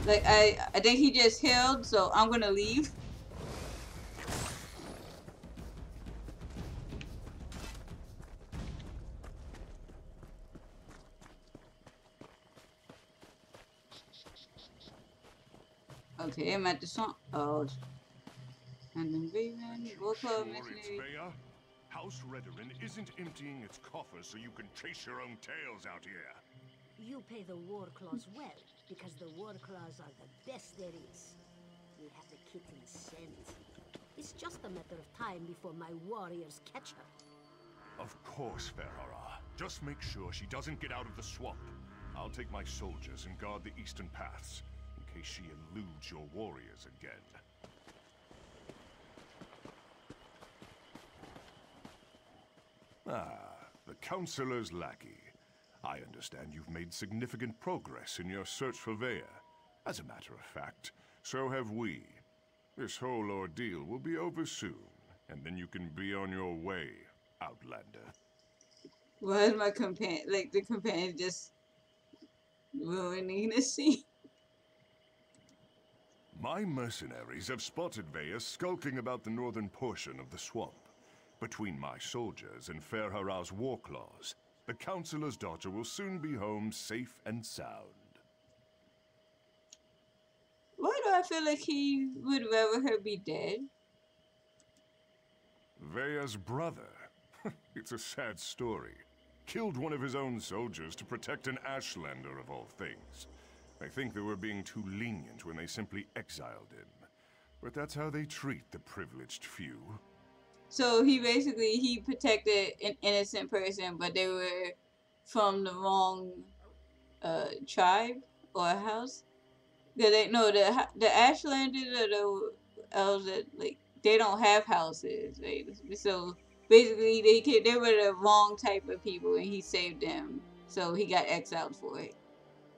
Like, I think he just healed, so I'm gonna leave. Okay, I'm at the swamp. Oh. And then Raven, Warclaw, Missionary. House Redoran isn't emptying its coffers so you can chase your own tails out here. You pay the war claws well, because the war claws are the best there is. We have the kitten scent. It's just a matter of time before my warriors catch her. Of course, Ferhara. Just make sure she doesn't get out of the swamp. I'll take my soldiers and guard the eastern paths, in case she eludes your warriors again. Ah, the Counselor's lackey. I understand you've made significant progress in your search for Vea. As a matter of fact, so have we. This whole ordeal will be over soon, and then you can be on your way, Outlander. Why is my companion, like, the companion just ruining the scene? My mercenaries have spotted Vea skulking about the northern portion of the swamp. Between my soldiers and Ferhara's warclaws, the Counselor's daughter will soon be home safe and sound. Why do I feel like he would rather her be dead? Vea's brother. It's a sad story. Killed one of his own soldiers to protect an Ashlander of all things. I think they were being too lenient when they simply exiled him. But that's how they treat the privileged few. So he protected an innocent person, but they were from the wrong tribe or house. Cause the Ashlanders are the elves that, like, they don't have houses. Right? So basically they were the wrong type of people, and he saved them. So he got exiled for it.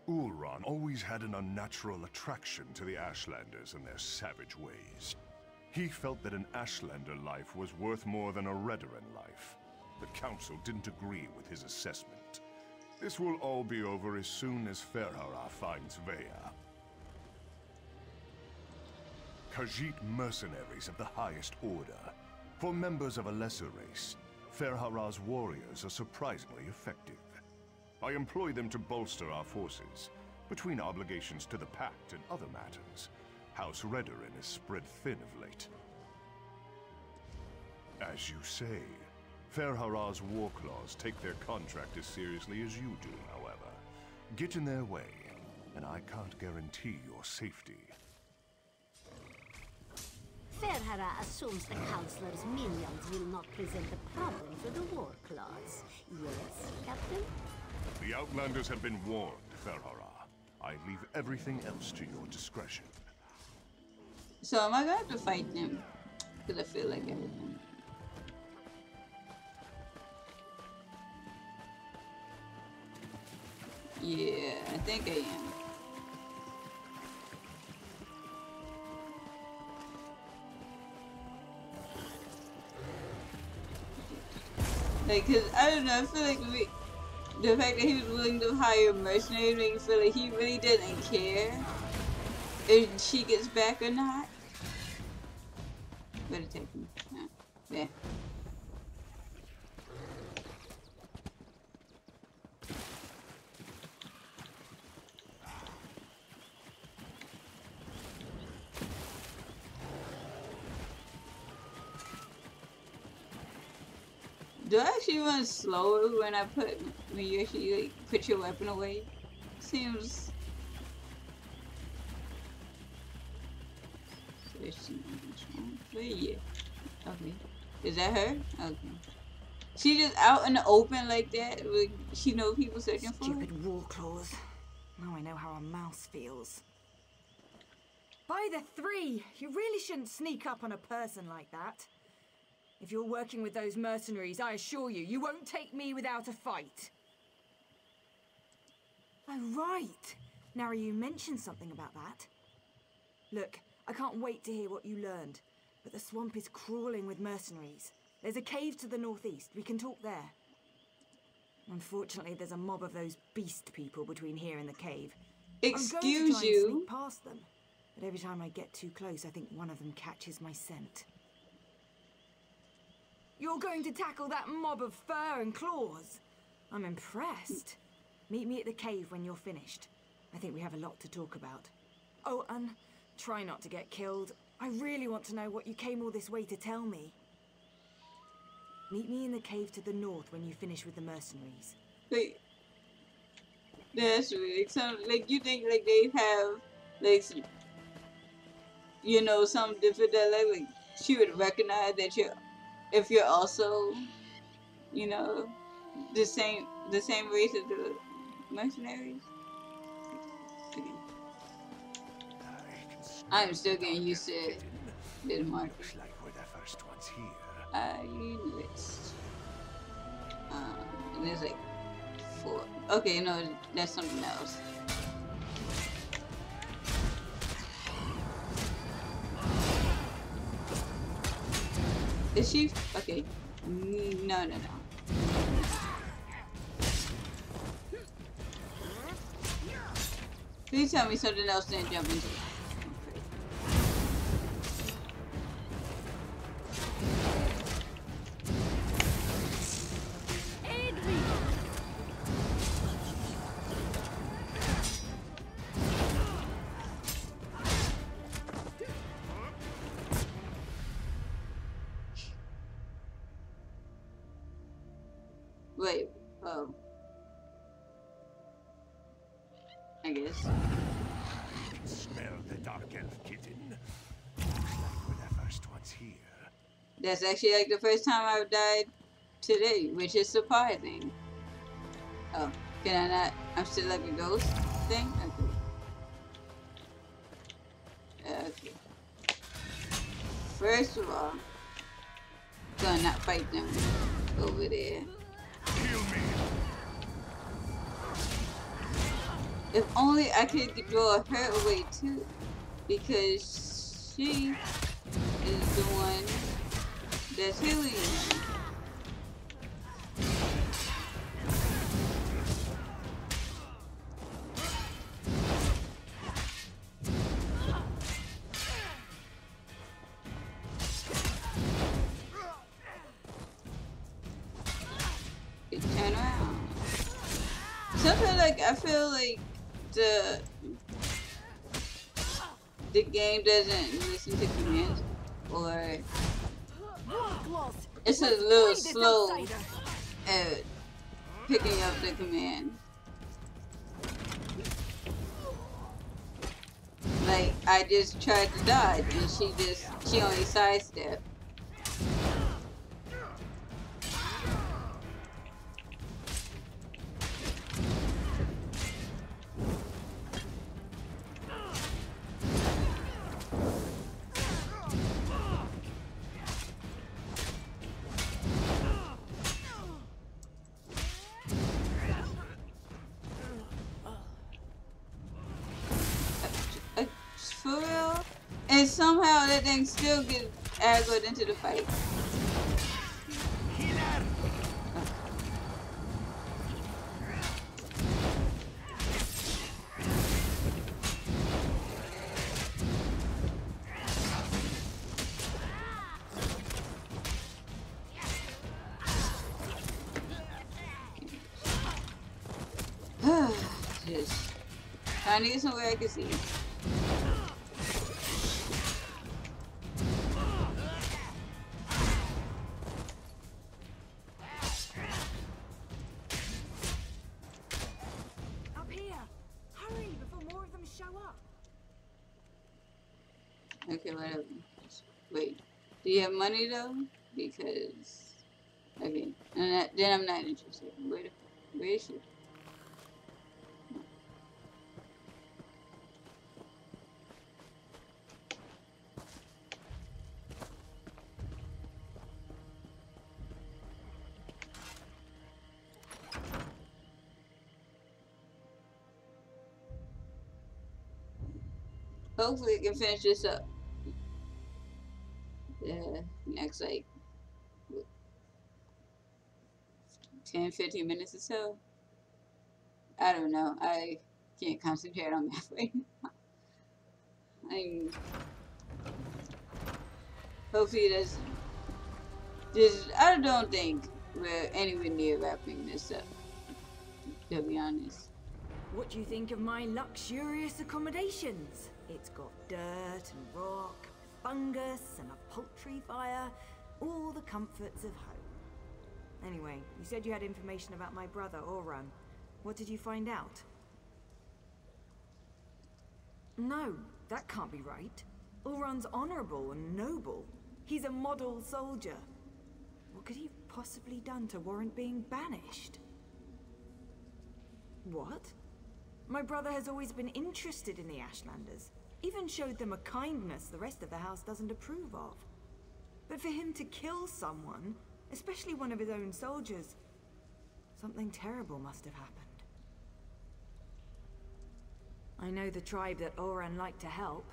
Ulron always had an unnatural attraction to the Ashlanders and their savage ways. He felt that an Ashlander life was worth more than a Redoran life. The Council didn't agree with his assessment. This will all be over as soon as Ferhara finds Vea. Khajiit mercenaries of the highest order. For members of a lesser race, Ferhara's warriors are surprisingly effective. I employ them to bolster our forces. Between obligations to the Pact and other matters, House Redoran is spread thin of late. As you say, Ferhara's warclaws take their contract as seriously as you do, however. Get in their way, and I can't guarantee your safety. Ferhara assumes the Counselor's minions will not present a problem for the war claws. Yes, Captain? The Outlanders have been warned, Ferhara. I leave everything else to your discretion. So am I gonna have to fight them? Because I feel like everything. Yeah, I think I am. Like, cause I don't know, I feel like the fact that he was willing to hire mercenaries made me feel like he really didn't care if she gets back or not. Better take him. Yeah. Do I actually run slower when you actually, like, put your weapon away? Seems. Yeah. Okay. Is that her? Okay. She just out in the open like that? Like, she know people searching for her? Stupid war claws. Now I know how a mouse feels. By the three! You really shouldn't sneak up on a person like that. If you're working with those mercenaries, I assure you, you won't take me without a fight. Oh, right. Now you mentioned something about that. Look, I can't wait to hear what you learned, but the swamp is crawling with mercenaries. There's a cave to the northeast. We can talk there. Unfortunately, there's a mob of those beast people between here and the cave. Excuse I'm going to try you. and sneak past them, but every time I get too close, I think one of them catches my scent. You're going to tackle that mob of fur and claws? I'm impressed. Meet me at the cave when you're finished. I think we have a lot to talk about. Oh, and try not to get killed. I really want to know what you came all this way to tell me. Meet me in the cave to the north when you finish with the mercenaries. Like, that's weird. So, like, you think like they have like some, you know, some different dialect? Like, she would recognize that you're, if you're also, you know, the same race as the mercenaries. Okay. I'm still getting used to it. This market. Looks like we're the first ones here. I knew it. And there's like 4. Okay, no, that's something else. Is she? Okay. No. Please tell me something else didn't jump into it. Wait, oh. I guess. I can smell the dark elf kitten. Looks like we're the first ones here. That's actually like the first time I've died today, which is surprising. Oh, can I not? I'm still like a ghost thing? Okay. Okay. First of all, gonna not fight them over there. Kill me. If only I could draw her away too, because she is the one that's healing me. Turn around. Sometimes I feel like the game doesn't listen to commands, or it's a little slow at picking up the command. Like, I just tried to dodge and she only sidestepped. For real? And somehow that thing still gets aggroed into the fight. Just trying to get somewhere I can see. Okay, whatever. Wait, do you have money though? Because, okay, and then I'm not interested. Where is she? Hopefully we can finish this up. Next like 10-15 minutes or so. I don't know. Can't concentrate on math right now. I mean, hopefully that's just, I don't think we're anywhere near wrapping this up, to be honest. What do you think of my luxurious accommodations? It's got dirt and rock, fungus and a poultry fire, all the comforts of home. Anyway, you said you had information about my brother, Oran. What did you find out? No, that can't be right. Oran's honorable and noble. He's a model soldier. What could he have possibly done to warrant being banished? What? My brother has always been interested in the Ashlanders. Even showed them a kindness the rest of the house doesn't approve of. But for him to kill someone, especially one of his own soldiers, something terrible must have happened. I know the tribe that Oran liked to help,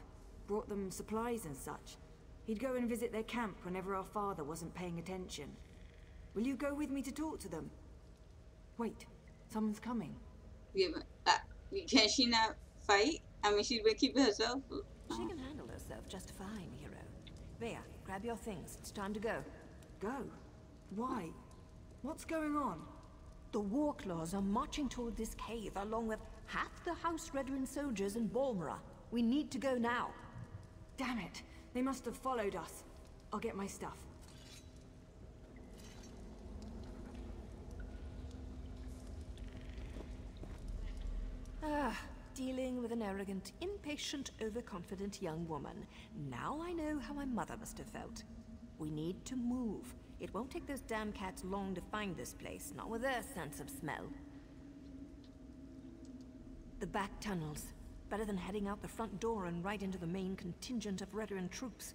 brought them supplies and such. He'd go and visit their camp whenever our father wasn't paying attention. Will you go with me to talk to them? Wait, someone's coming. Yeah, but can she not fight? I mean, she's been keeping herself. She can handle herself just fine, hero. Vea, grab your things. It's time to go. Go? Why? What's going on? The Warclaws are marching toward this cave along with half the House Redrin soldiers in Balmora. We need to go now. Damn it. They must have followed us. I'll get my stuff. Dealing with an arrogant, impatient, overconfident young woman. Now I know how my mother must have felt. We need to move. It won't take those damn cats long to find this place, not with their sense of smell. The back tunnels. Better than heading out the front door and right into the main contingent of Redrin troops.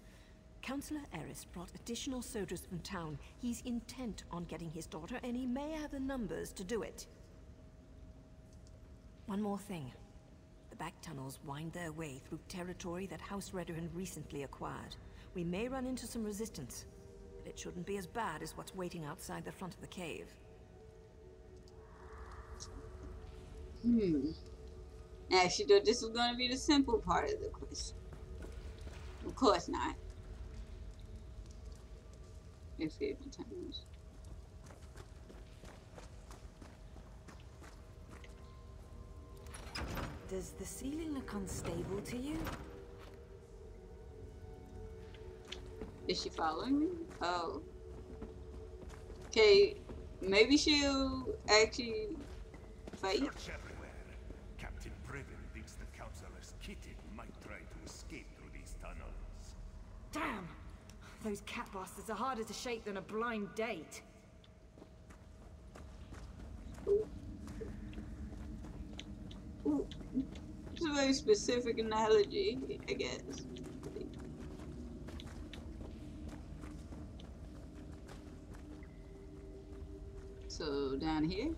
Councillor Eris brought additional soldiers from town. He's intent on getting his daughter, and he may have the numbers to do it. One more thing. The back tunnels wind their way through territory that House Redrin recently acquired. We may run into some resistance, but it shouldn't be as bad as what's waiting outside the front of the cave. I actually thought this was going to be the simple part of the quest. Of course not. Escape the tunnels. Does the ceiling look unstable to you? Is she following me? Oh. Okay, maybe she'll actually fight. Search everywhere. Captain Previn thinks the Councillor's Kitty might try to escape through these tunnels. Damn! Those cat bastards are harder to shake than a blind date. Ooh. It's a very specific analogy, I guess. So, down here?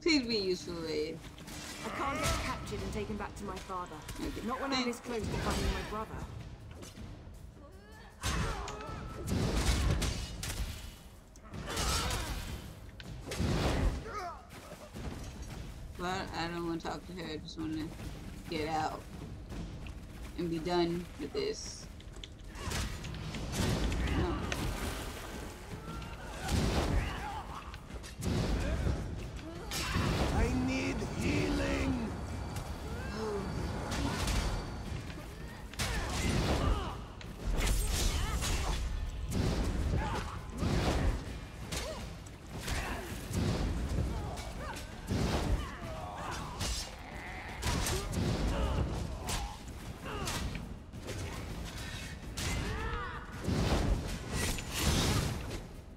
Please be useful, Ray. I can't get captured and taken back to my father. Not when I'm this close to finding my brother. But I don't want to talk to her. I just want to get out and be done with this. No. I need healing.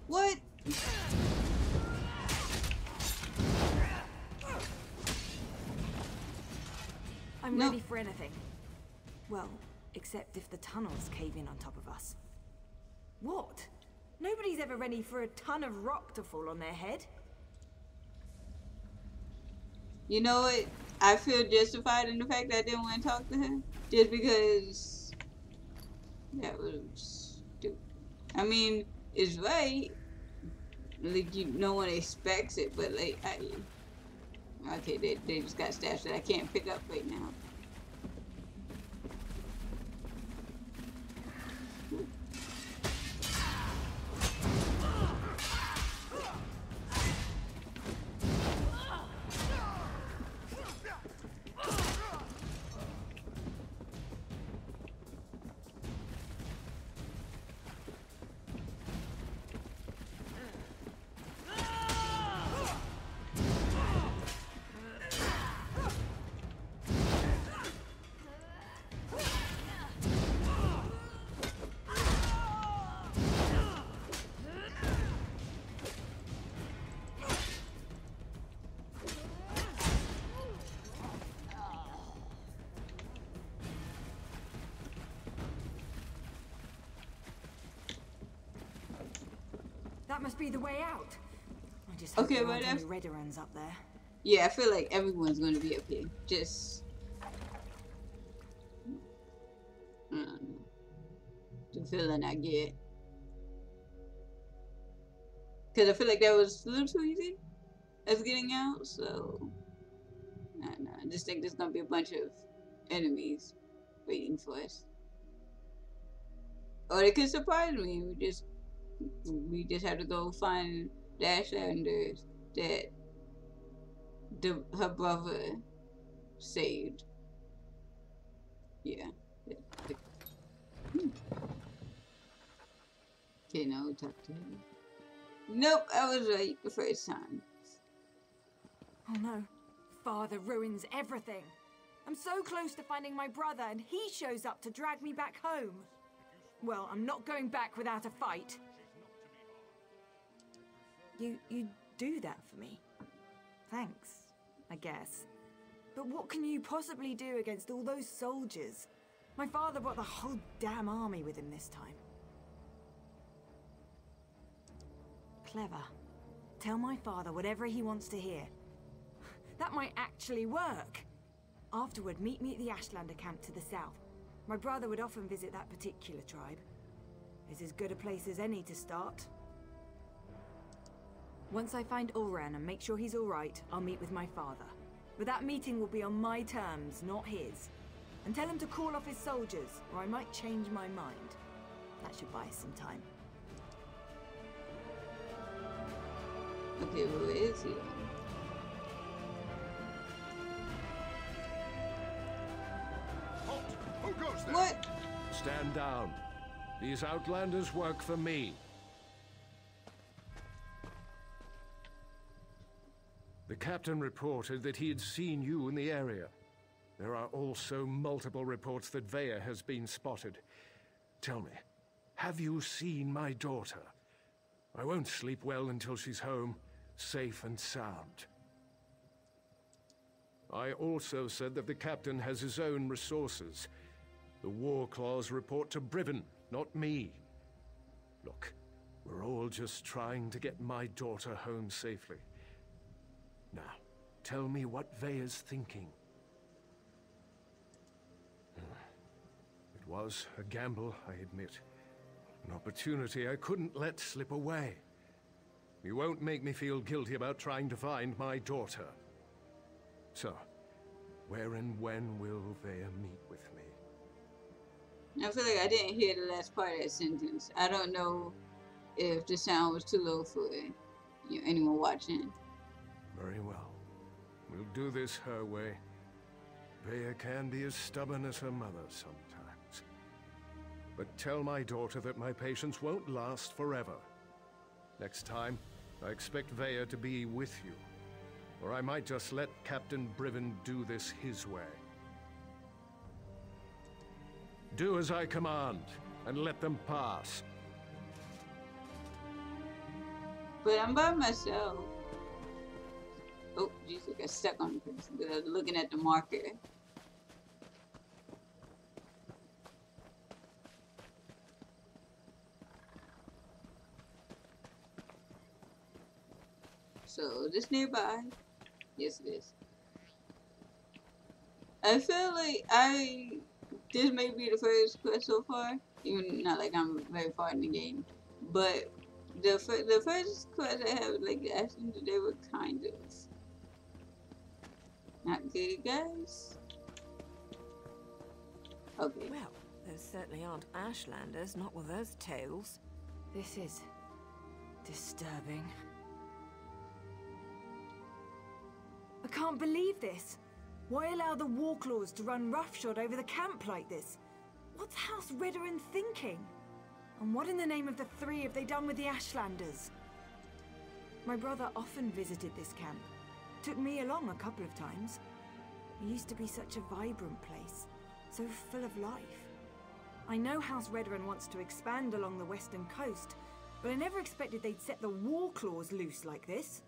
What? I'm ready for anything. Well, except if the tunnels cave in on top of us. What? Nobody's ever ready for a ton of rock to fall on their head. You know what? I feel justified in the fact that I didn't want to talk to her. Just because that was stupid. I mean, it's right. like no one expects it, but like okay, they just got stats that I can't pick up right now. That must be the way out. I just hope there aren't any Redderans up there. Yeah, I feel like everyone's going to be up here. Just, I don't know, the feeling I get. Because I feel like that was a little too easy as getting out, so I don't know. I just think there's going to be a bunch of enemies waiting for us. Or they could surprise me. We just have to go find the Ashlanders that her brother saved. Yeah. Okay, now we'll talk to him. Nope, I was right the first time. Oh no. Father ruins everything. I'm so close to finding my brother and he shows up to drag me back home. Well, I'm not going back without a fight. You do that for me. Thanks, I guess. But what can you possibly do against all those soldiers? My father brought the whole damn army with him this time. Clever. Tell my father whatever he wants to hear. That might actually work. Afterward, meet me at the Ashlander camp to the south. My brother would often visit that particular tribe. It's as good a place as any to start. Once I find Ulran and make sure he's alright, I'll meet with my father. But that meeting will be on my terms, not his. And tell him to call off his soldiers, or I might change my mind. That should buy us some time. Okay, who is he? Halt! Who goes there? What? Stand down. These outlanders work for me. The captain reported that he had seen you in the area. There are also multiple reports that Vea has been spotted. Tell me, have you seen my daughter? I won't sleep well until she's home, safe and sound. I also said that the captain has his own resources. The War Claws report to Briven, not me. Look, we're all just trying to get my daughter home safely. Now, tell me what Vea's thinking. It was a gamble, I admit. An opportunity I couldn't let slip away. You won't make me feel guilty about trying to find my daughter. So, where and when will Vea meet with me? I feel like I didn't hear the last part of that sentence. I don't know if the sound was too low for anyone watching. Very well. We'll do this her way. Vea can be as stubborn as her mother sometimes. But tell my daughter that my patience won't last forever. Next time, I expect Vea to be with you. Or I might just let Captain Briven do this his way. Do as I command, and let them pass. But I'm by myself. Oh, jeez, I got stuck on the person. Looking at the marker. So, this nearby? Yes, it is. I feel like this may be the first quest so far. Even not like I'm very far in the game. But the first quest I have, like, actually, they were kind of not good guys. Okay. Well, those certainly aren't Ashlanders, not with those tails. This is disturbing. I can't believe this. Why allow the Warclaws to run roughshod over the camp like this? What's House Redoran thinking? And what in the name of the three have they done with the Ashlanders? My brother often visited this camp. Took me along a couple of times. It used to be such a vibrant place, so full of life. I know House Redoran wants to expand along the western coast, but I never expected they'd set the Warclaws loose like this.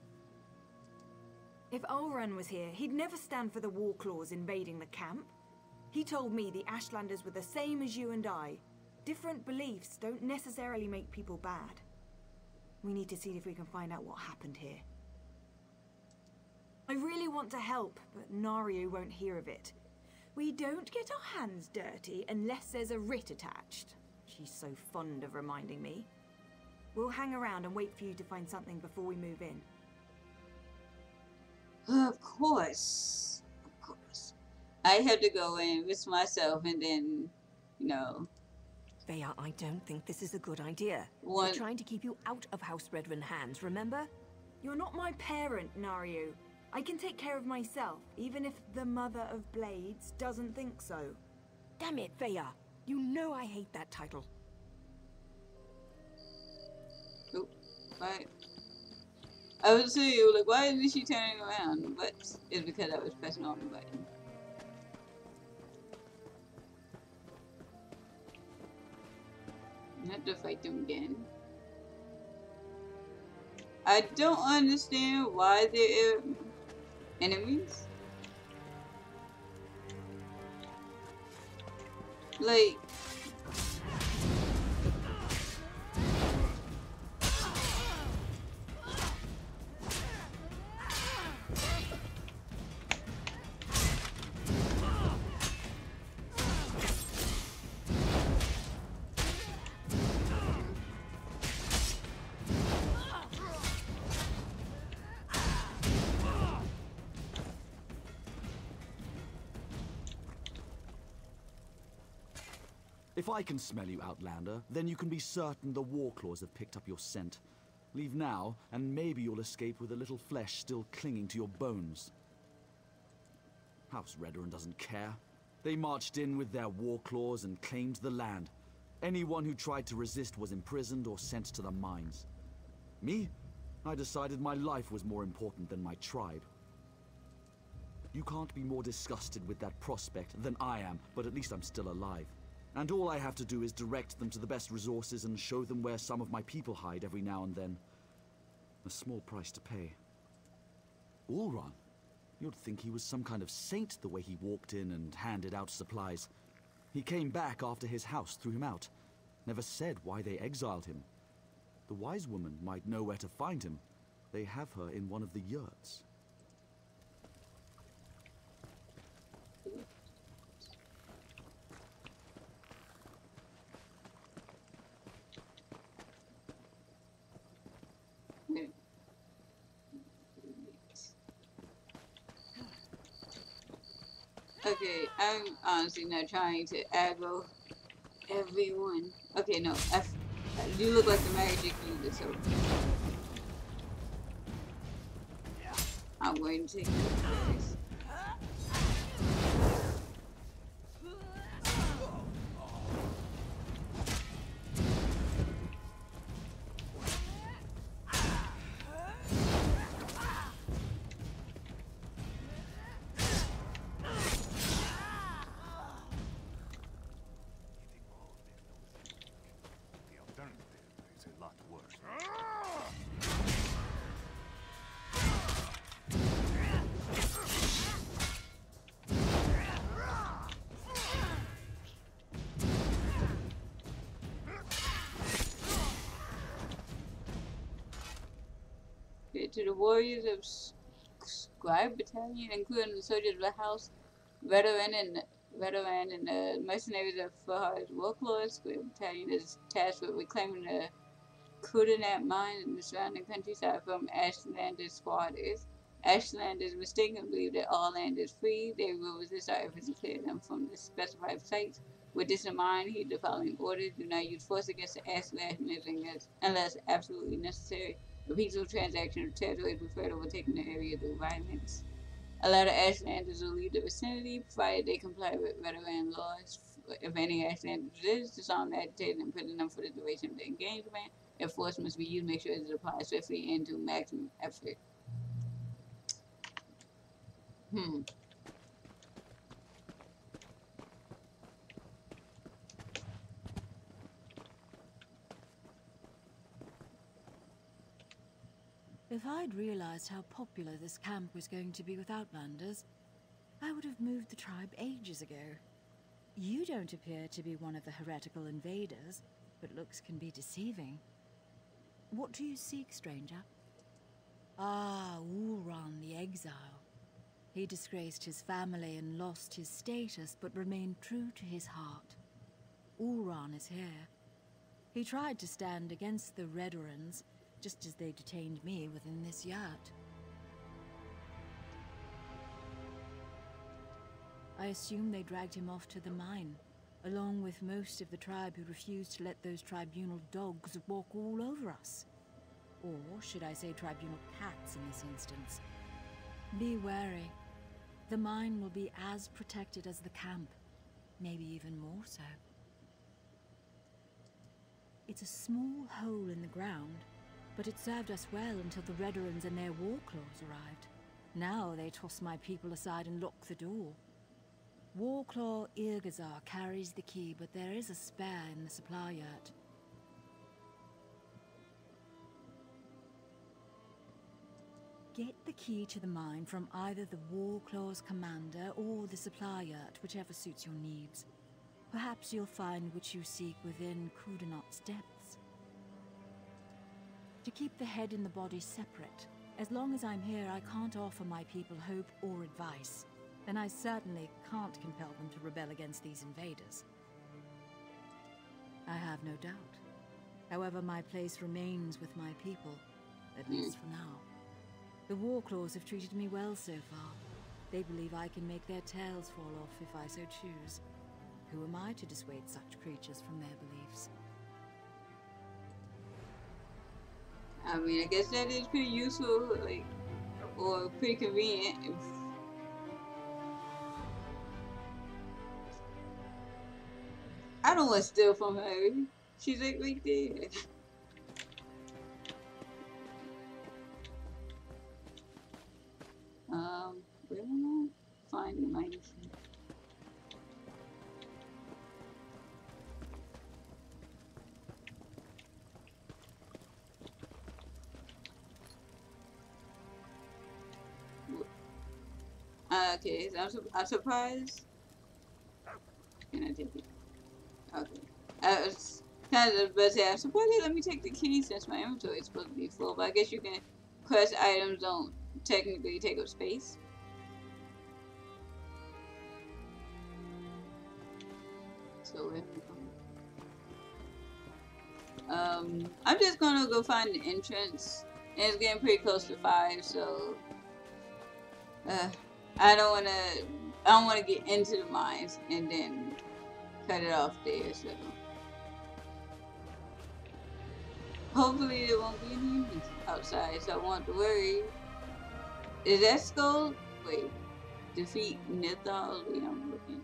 If Ulran was here, he'd never stand for the Warclaws invading the camp. He told me the Ashlanders were the same as you and I. Different beliefs don't necessarily make people bad. We need to see if we can find out what happened here. I really want to help, but Nario won't hear of it. We don't get our hands dirty unless there's a writ attached. She's so fond of reminding me. We'll hang around and wait for you to find something before we move in. Of course. Of course. I had to go in with myself and then, you know. Bea, I don't think this is a good idea. What? We're trying to keep you out of House Redoran hands, remember? You're not my parent, Nario. I can take care of myself, even if the Mother of Blades doesn't think so. Damn it, Bea. You know I hate that title. Oh, right. I was saying, like, why isn't she turning around? But it's because I was pressing on the button. I have to fight them again. I don't understand why they're enemies. Like, If I can smell you, Outlander, then you can be certain the Warclaws have picked up your scent. Leave now, and maybe you'll escape with a little flesh still clinging to your bones. House Redoran doesn't care. They marched in with their Warclaws and claimed the land. Anyone who tried to resist was imprisoned or sent to the mines. Me? I decided my life was more important than my tribe. You can't be more disgusted with that prospect than I am, but at least I'm still alive. And all I have to do is direct them to the best resources and show them where some of my people hide every now and then. A small price to pay. Ulran? You'd think he was some kind of saint the way he walked in and handed out supplies. He came back after his house threw him out. Never said why they exiled him. The wise woman might know where to find him. They have her in one of the yurts. okay, I'm honestly not trying to aggro everyone. Okay, no, you look like the magic user, so I'm going to take this. To the warriors of Scribe Battalion, including the soldiers of the House, veteran and the mercenaries of Fahar's Warclaws. Scribe Battalion is tasked with reclaiming the Krudenat mine in the surrounding countryside from Ashlander's squatters. Ashlanders mistakenly believe that all land is free. They will resist our efforts to clear them from the specified sites. With this in mind, heed the following orders. Do not use force against the Ashlanders unless absolutely necessary. A peaceful transaction of territory is preferred over taking the area through violence. Allow the Ashlanders to leave the vicinity, provided they comply with veteran laws. If any Ashlanders resist, disarm the agitated and prison them for the duration of the engagement. If force must be used, make sure it is applied swiftly and to maximum effort. If I'd realized how popular this camp was going to be with Outlanders, I would have moved the tribe ages ago. You don't appear to be one of the heretical invaders, but looks can be deceiving. What do you seek, stranger? Ah, Ulran the Exile. He disgraced his family and lost his status, but remained true to his heart. Ulran is here. He tried to stand against the Redorans, just as they detained me within this yurt. I assume they dragged him off to the mine, along with most of the tribe who refused to let those tribunal dogs walk all over us. Or should I say tribunal cats in this instance? Be wary. The mine will be as protected as the camp, maybe even more so. It's a small hole in the ground, but it served us well until the Redorans and their warclaws arrived. Now they toss my people aside and lock the door. Warclaw Irgazar carries the key, but there is a spare in the supply yurt. Get the key to the mine from either the Warclaw's commander or the supply yurt, whichever suits your needs. Perhaps you'll find what you seek within Krudenot's depths. To keep the head and the body separate. As long as I'm here, I can't offer my people hope or advice. And I certainly can't compel them to rebel against these invaders. I have no doubt. However, my place remains with my people, at least for now. The Warclaws have treated me well so far. They believe I can make their tails fall off if I so choose. Who am I to dissuade such creatures from their beliefs? I mean, I guess that is pretty useful, like, or pretty convenient. If I don't want to steal from her. She's like right there. Where am I finding my machine? Okay, so I'm surprised. Can I take it? Okay. I was kind of about to say, I'm surprised they let me take the key since my inventory is supposed to be full, but I guess you can quest items don't technically take up space. So where am I going? I'm just gonna go find the entrance. And it's getting pretty close to 5, so I don't wanna get into the mines and then cut it off there, so hopefully there won't be any humans outside, so I won't worry. Is that skull? Wait, defeat Nithal? Wait, I'm looking.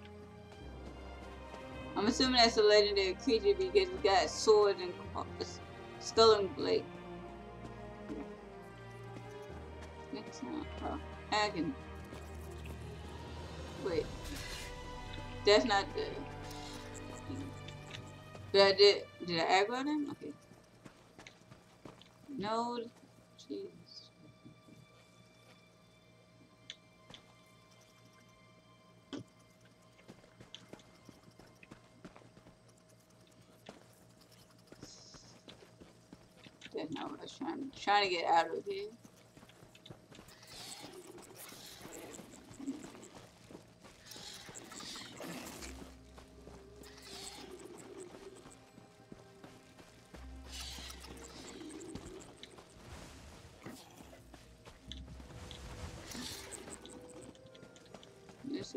I'm assuming that's a legendary creature because it's got swords and skull and blade. Next time, oh, I can. Wait, that's not the. Did I aggro them? Okay. No, jeez. That's not what I was trying to get out of here.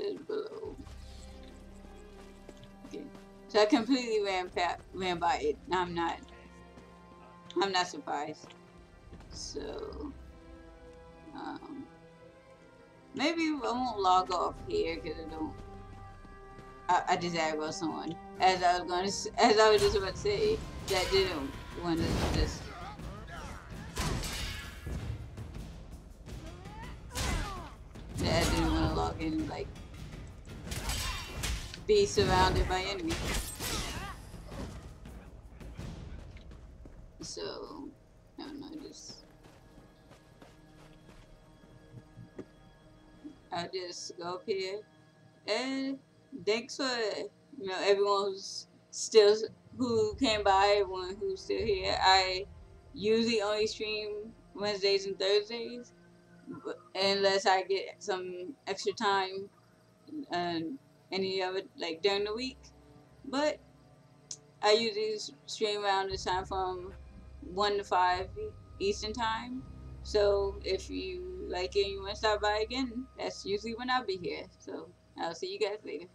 is below. Okay. So I completely ran by it. I'm not surprised. So maybe I won't log off here because I don't. I just added about someone. As I was just about to say that didn't want to just. That I didn't want to log in and like be surrounded by enemies. So I don't know, I'll just go up here and thanks for everyone who came by, everyone who's still here. I usually only stream Wednesdays and Thursdays unless I get some extra time any of it like during the week, but I usually stream around this time from 1 to 5 Eastern time. So if you like it and you want to stop by again, that's usually when I'll be here. So I'll see you guys later.